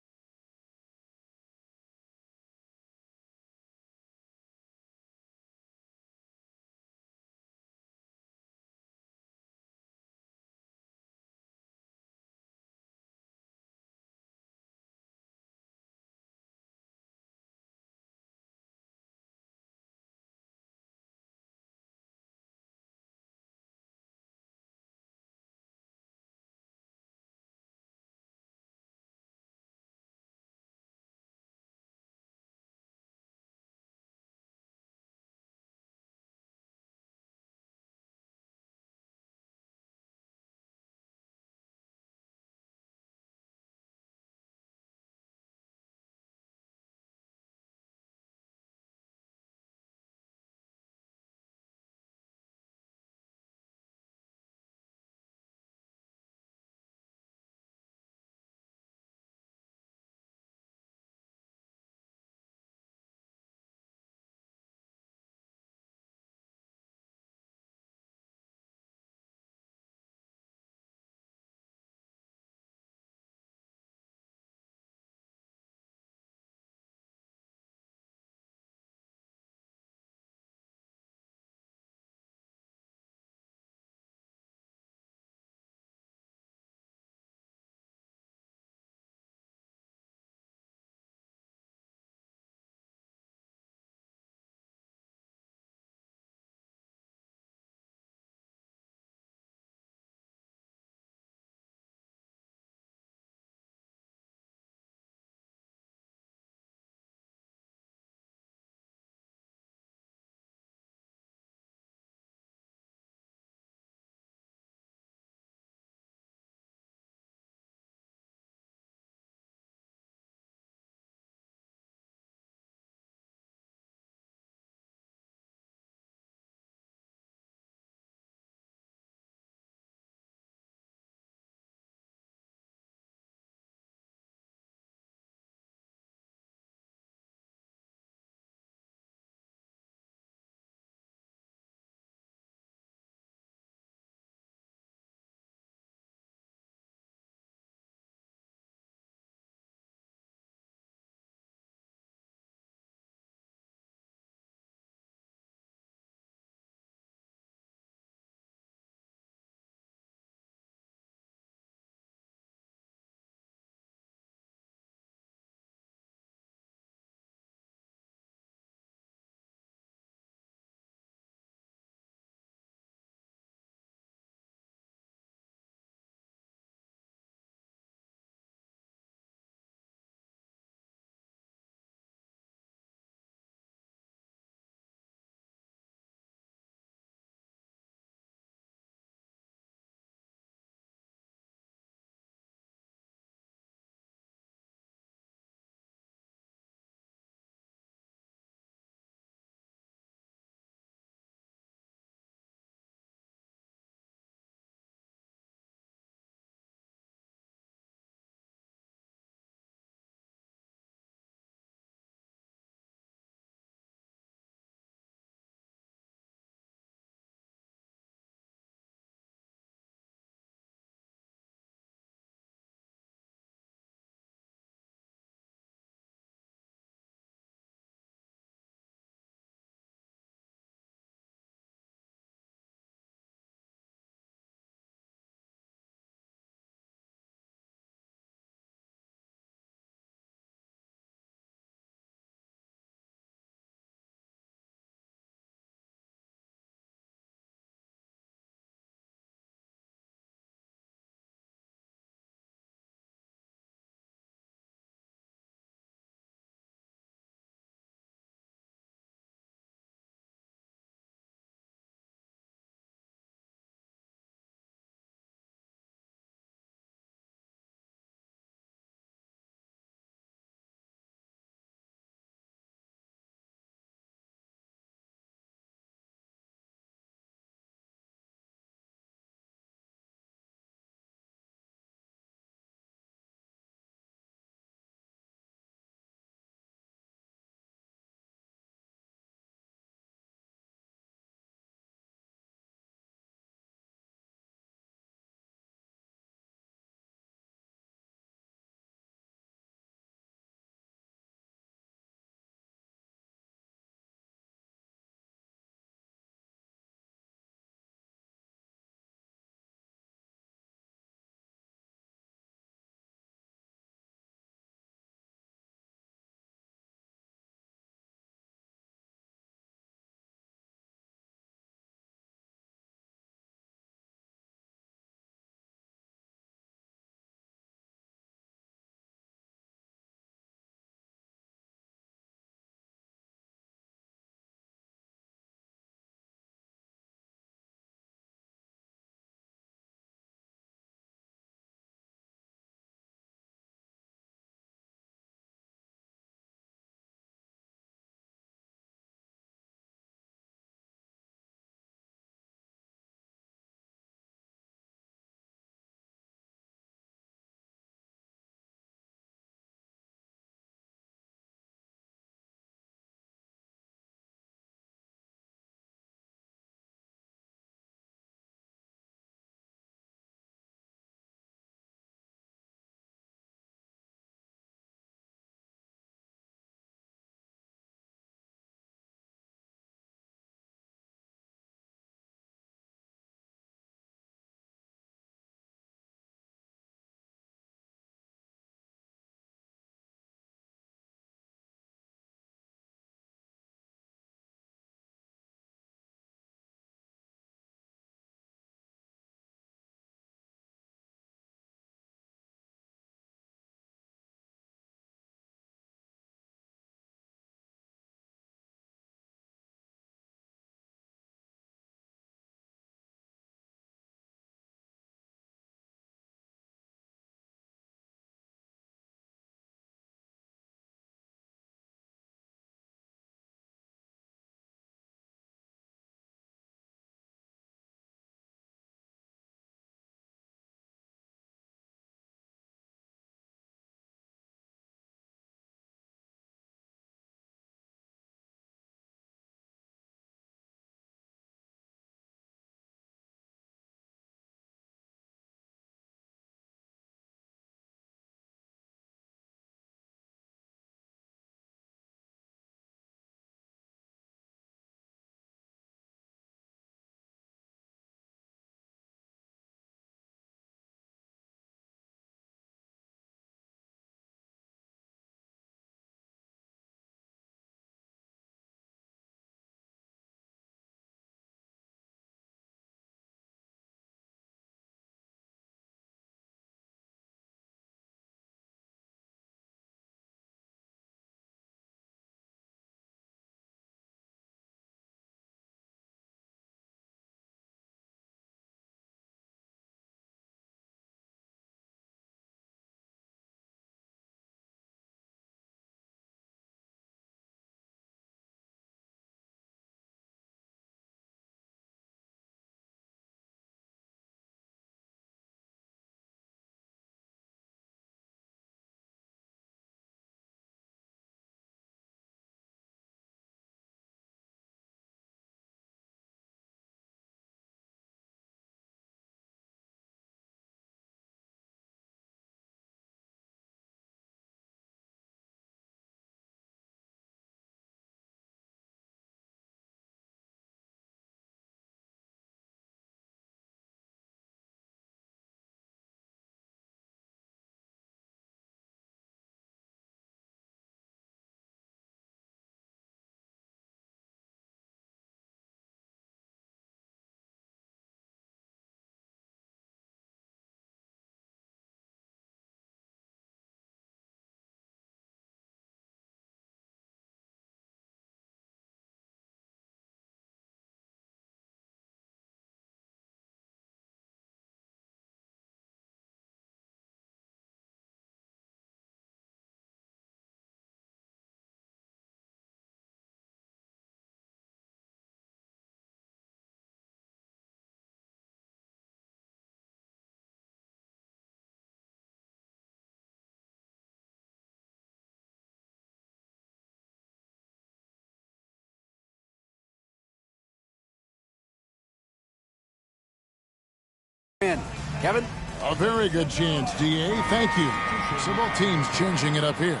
Kevin? A very good chance, DA. Thank you. So both teams changing it up here.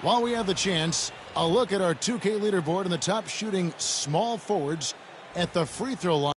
While we have the chance, a look at our 2K leaderboard and the top shooting small forwards at the free throw line.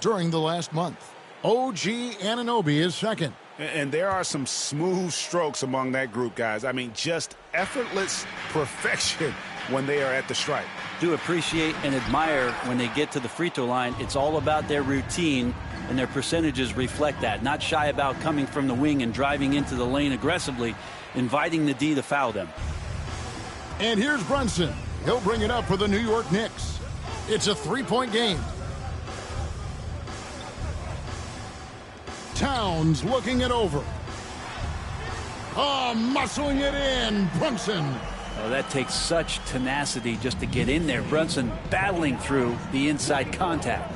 During the last month. OG Anunoby is second. And there are some smooth strokes among that group, guys. I mean, just effortless perfection when they are at the stripe. Do appreciate and admire when they get to the free throw line. It's all about their routine, and their percentages reflect that. Not shy about coming from the wing and driving into the lane aggressively, inviting the D to foul them. And here's Brunson. He'll bring it up for the New York Knicks. It's a three-point game. Towns looking it over. Oh, muscling it in. Brunson. Oh, that takes such tenacity just to get in there. Brunson battling through the inside contact.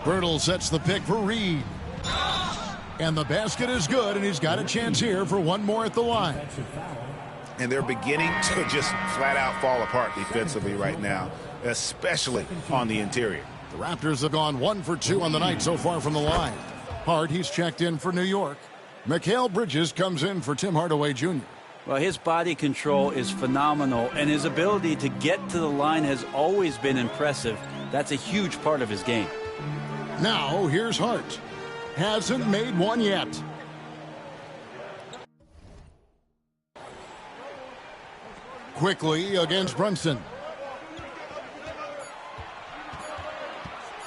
Birtle sets the pick for Reed. And the basket is good, and he's got a chance here for one more at the line. And they're beginning to just flat out fall apart defensively right now, especially on the interior. The Raptors have gone 1 for 2 on the night so far from the line. Hart, he's checked in for New York. Mikal Bridges comes in for Tim Hardaway Jr. Well, his body control is phenomenal, and his ability to get to the line has always been impressive. That's a huge part of his game. Now, here's Hart. Hasn't made one yet. Quickly against Brunson.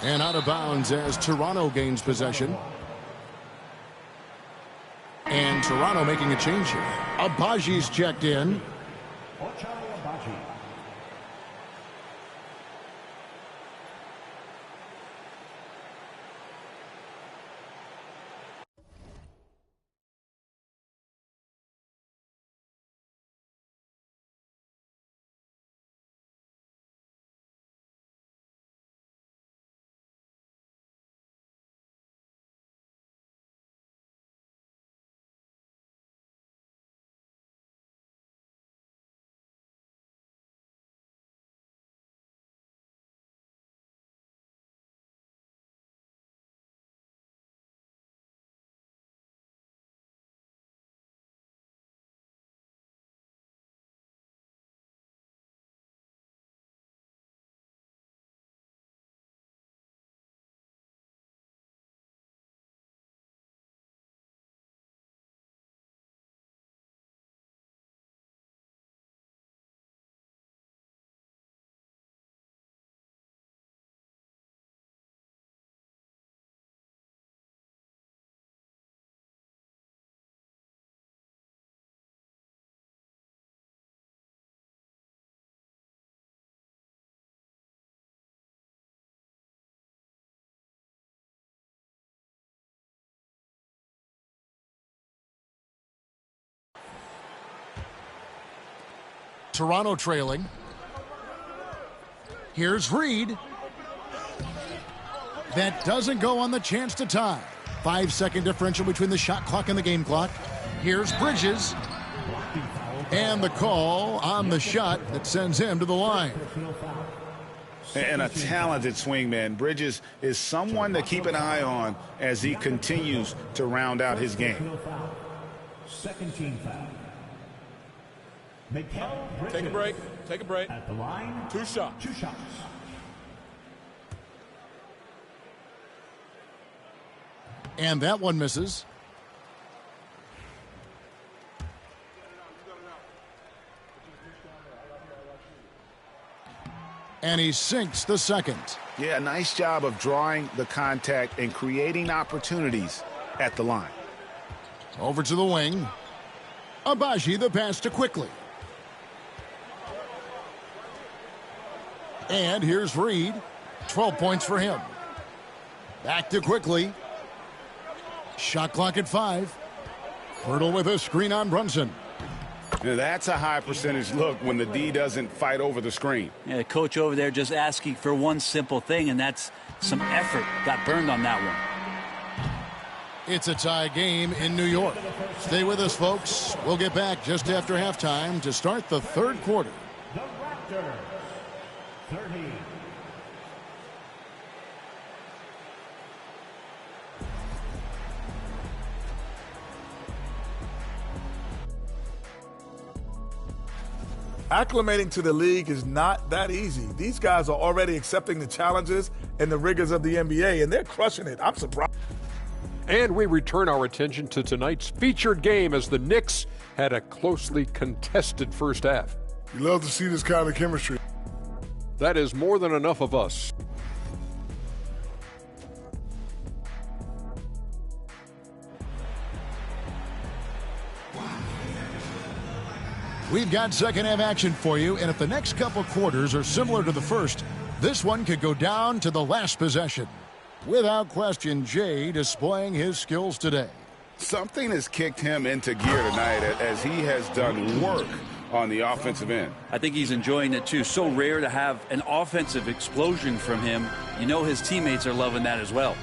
And out of bounds as Toronto gains possession. And Toronto making a change here. Abaji's checked in. Toronto trailing. Here's Reed. That doesn't go on the chance to tie. 5-second differential between the shot clock and the game clock. Here's Bridges. And the call on the shot that sends him to the line. And a talented swingman. Bridges is someone to keep an eye on as he continues to round out his game. Second team foul. Take a break. Take a break. At the line. 2 shots. 2 shots. And that one misses. And he sinks the second. Yeah, nice job of drawing the contact and creating opportunities at the line. Over to the wing. Agbaji the pass to Quickly. And here's Reed. 12 points for him. Back to Quickly. Shot clock at 5. Hurdle with a screen on Brunson. Now that's a high percentage look when the D doesn't fight over the screen. Yeah, coach over there just asking for one simple thing, and that's some effort. Got burned on that one. It's a tie game in New York. Stay with us, folks. We'll get back just after halftime to start the third quarter. The Raptors. 30. Acclimating to the league is not that easy. These guys are already accepting the challenges and the rigors of the NBA, and they're crushing it. I'm surprised. And we return our attention to tonight's featured game as the Knicks had a closely contested first half. You love to see this kind of chemistry. That is more than enough of us. We've got second half action for you, and if the next couple quarters are similar to the first, this one could go down to the last possession. Without question, Jay displaying his skills today. Something has kicked him into gear tonight as he has done work on the offensive end. I think he's enjoying it too. So rare to have an offensive explosion from him. You know his teammates are loving that as well.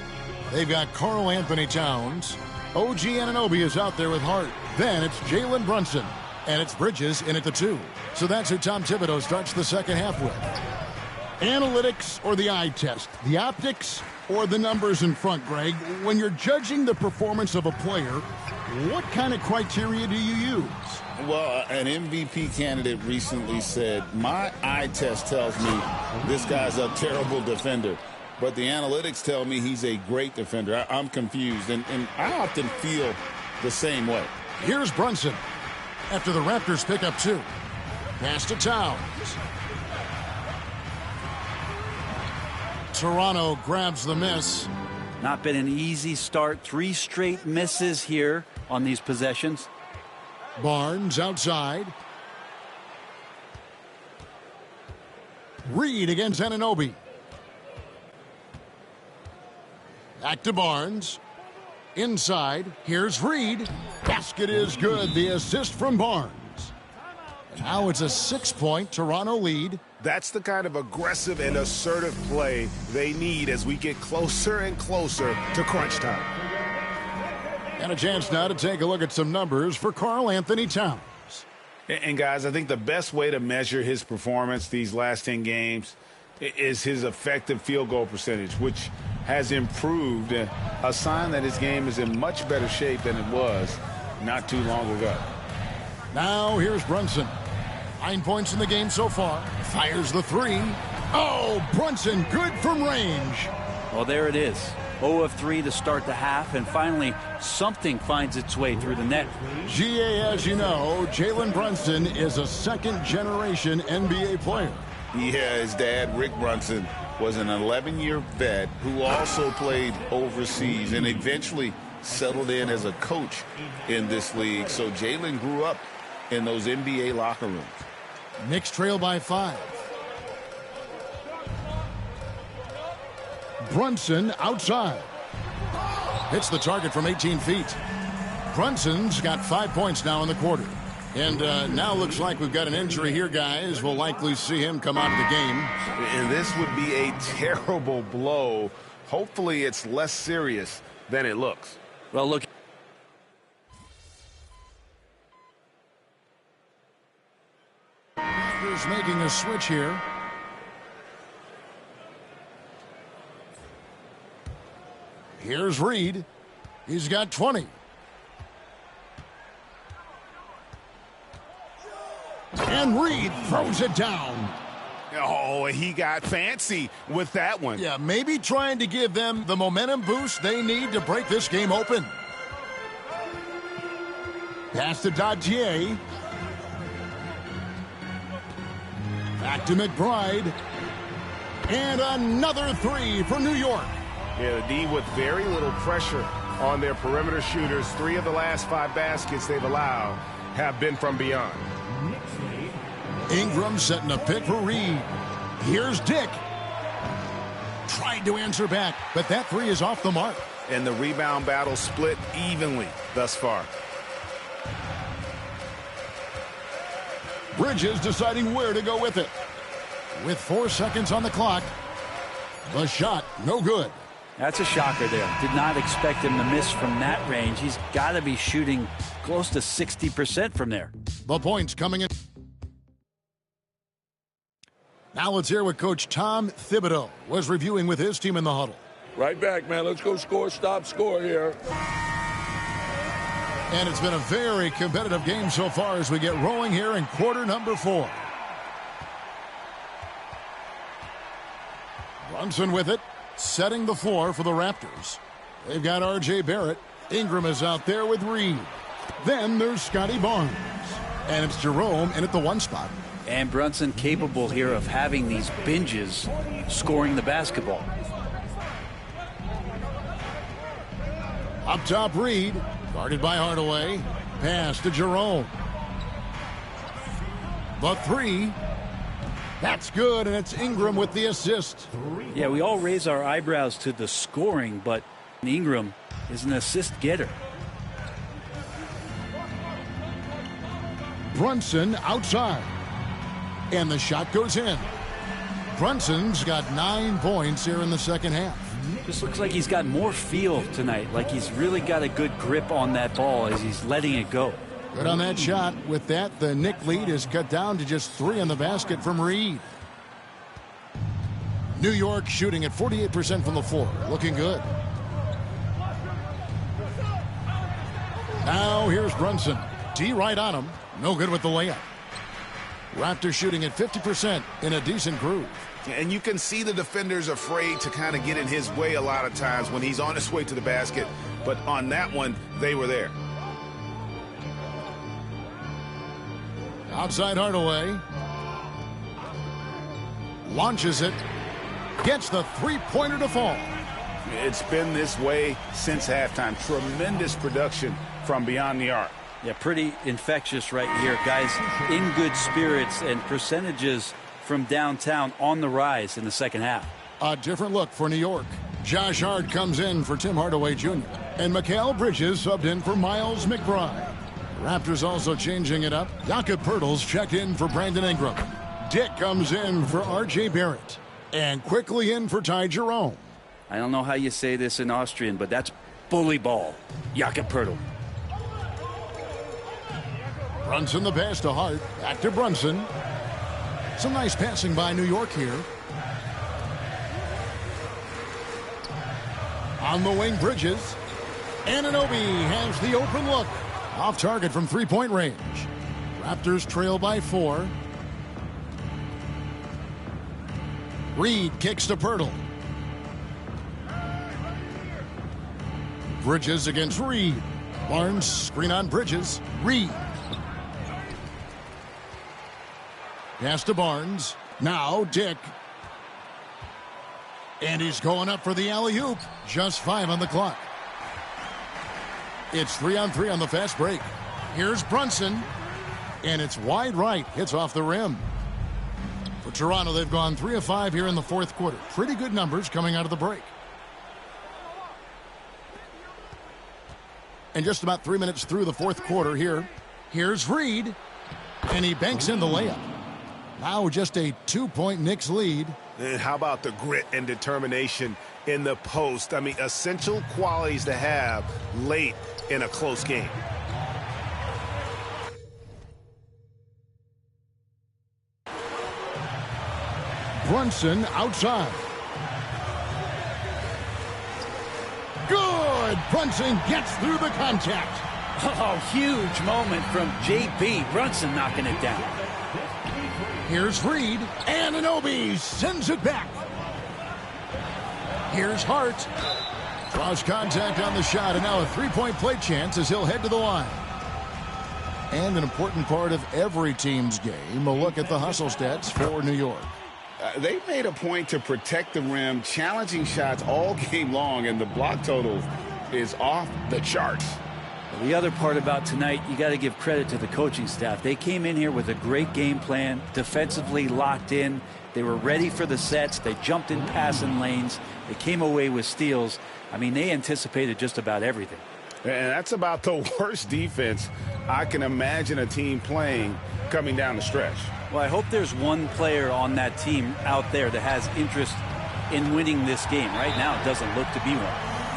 They've got Karl Anthony Towns. OG Anunoby is out there with Hart. Then it's Jalen Brunson. And it's Bridges in at the 2. So that's who Tom Thibodeau starts the second half with. Analytics or the eye test? The optics or the numbers in front, Greg? When you're judging the performance of a player, what kind of criteria do you use? Well, an MVP candidate recently said, my eye test tells me this guy's a terrible defender, but the analytics tell me he's a great defender. I'm confused, and I often feel the same way. Here's Brunson. After the Raptors pick up 2. Pass to Towns. Toronto grabs the miss. Not been an easy start. 3 straight misses here on these possessions. Barnes outside. Reed against Anunoby. Back to Barnes. Inside, here's Reed. Basket is good. The assist from Barnes. And now it's a 6-point Toronto lead. That's the kind of aggressive and assertive play they need as we get closer and closer to crunch time. And a chance now to take a look at some numbers for Karl Anthony Towns. And guys, I think the best way to measure his performance these last 10 games is his effective field goal percentage, which has improved, a sign that his game is in much better shape than it was not too long ago. Now here's Brunson. 9 points in the game so far. Fires the 3. Oh, Brunson good from range. Well, there it is. 0 of 3 to start the half, and finally something finds its way through the net. GA, as you know, Jalen Brunson is a second-generation NBA player. Yeah, his dad, Rick Brunson, was an 11-year vet who also played overseas and eventually settled in as a coach in this league. So Jalen grew up in those NBA locker rooms. Knicks trail by 5. Brunson outside. Hits the target from 18 feet. Brunson's got 5 points now in the quarter. And now looks like we've got an injury here, guys. We'll likely see him come out of the game. And this would be a terrible blow. Hopefully it's less serious than it looks. Well, look. Raptors making a switch here. Here's Reed. He's got 20. And Reed throws it down. Oh, he got fancy with that one. Yeah, maybe trying to give them the momentum boost they need to break this game open. Pass to Dadier. Back to McBride. And another three for New York. Yeah, the D with very little pressure on their perimeter shooters. 3 of the last 5 baskets they've allowed have been from beyond. Ingram setting a pick for Reed. Here's Dick. Tried to answer back, but that 3 is off the mark. And the rebound battle split evenly thus far. Bridges deciding where to go with it. With 4 seconds on the clock. The shot, no good. That's a shocker there. Did not expect him to miss from that range. He's got to be shooting close to 60% from there. The points coming in. Now let's hear what Coach Tom Thibodeau was reviewing with his team in the huddle. Right back, man. Let's go score, stop, score here. And it's been a very competitive game so far as we get rolling here in quarter number 4. Brunson with it, setting the floor for the Raptors. They've got R.J. Barrett. Ingram is out there with Reed. Then there's Scotty Barnes. And it's Jerome in at the 1 spot. And Brunson capable here of having these binges scoring the basketball. Up top, Reed. Guarded by Hardaway. Pass to Jerome. The 3. That's good, and it's Ingram with the assist. Yeah, we all raise our eyebrows to the scoring, but Ingram is an assist getter. Brunson outside. And the shot goes in. Brunson's got 9 points here in the second half. Just looks like he's got more feel tonight, like he's really got a good grip on that ball as he's letting it go. Good on that shot. With that, the Knick lead is cut down to just 3 in the basket from Reed. New York shooting at 48% from the floor. Looking good. Now here's Brunson. D right on him. No good with the layup. Raptors shooting at 50% in a decent groove. And you can see the defenders afraid to kind of get in his way a lot of times when he's on his way to the basket. But on that one, they were there. Outside Hardaway. Launches it. Gets the 3-pointer to fall. It's been this way since halftime. Tremendous production from beyond the arc. Yeah, pretty infectious right here. Guys in good spirits and percentages from downtown on the rise in the second half. A different look for New York. Josh Hart comes in for Tim Hardaway Jr. And Mikal Bridges subbed in for Miles McBride. Raptors also changing it up. Jakob Poeltl's checked in for Brandon Ingram. Dick comes in for R.J. Barrett. And quickly in for Ty Jerome. I don't know how you say this in Austrian, but that's bully ball. Jakob Poeltl. Brunson the pass to Hart. Back to Brunson. Some nice passing by New York here. On the wing, Bridges. Anunoby has the open look. Off target from 3-point range. Raptors trail by 4. Reed kicks to Poeltl. Bridges against Reed. Barnes screen on Bridges. Reed. Pass to Barnes. Now Dick. And he's going up for the alley-oop. Just 5 on the clock. It's 3-on-3 on the fast break. Here's Brunson. And it's wide right. Hits off the rim. For Toronto, they've gone 3 of 5 here in the fourth quarter. Pretty good numbers coming out of the break. And just about 3 minutes through the fourth quarter here. Here's Reed, and he banks in the layup. Now just a 2-point Knicks lead. And how about the grit and determination in the post? I mean, essential qualities to have late in a close game. Brunson outside. Good! Brunson gets through the contact. Oh, huge moment from J.B. Brunson knocking it down. Here's Reed. Anunoby sends it back. Here's Hart. Draws contact on the shot, and now a three-point play chance as he'll head to the line. And an important part of every team's game, a look at the hustle stats for New York. They made a point to protect the rim, challenging shots all game long, and the block total is off the charts. The other part about tonight, you got to give credit to the coaching staff. They came in here with a great game plan, defensively locked in. They were ready for the sets. They jumped in passing lanes. They came away with steals. I mean, they anticipated just about everything. And that's about the worst defense I can imagine a team playing coming down the stretch. Well, I hope there's one player on that team out there that has interest in winning this game. Right now, it doesn't look to be one.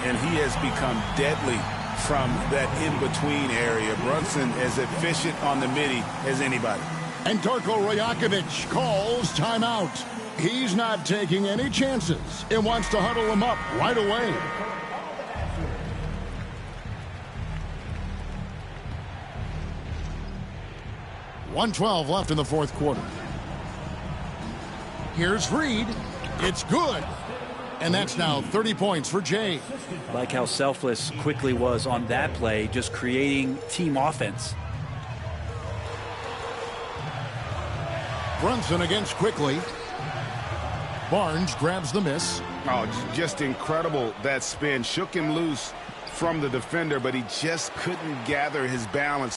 And he has become deadly from that in-between area. Brunson as efficient on the midi as anybody. And Darko Rajakovic calls timeout. He's not taking any chances and wants to huddle him up right away. .112 left in the fourth quarter. Here's Reed. It's good. And that's now 30 points for Jay. Like how selfless Quickly was on that play, just creating team offense. Brunson against Quickly. Barnes grabs the miss. Oh, just incredible. That spin shook him loose from the defender, but he just couldn't gather his balance.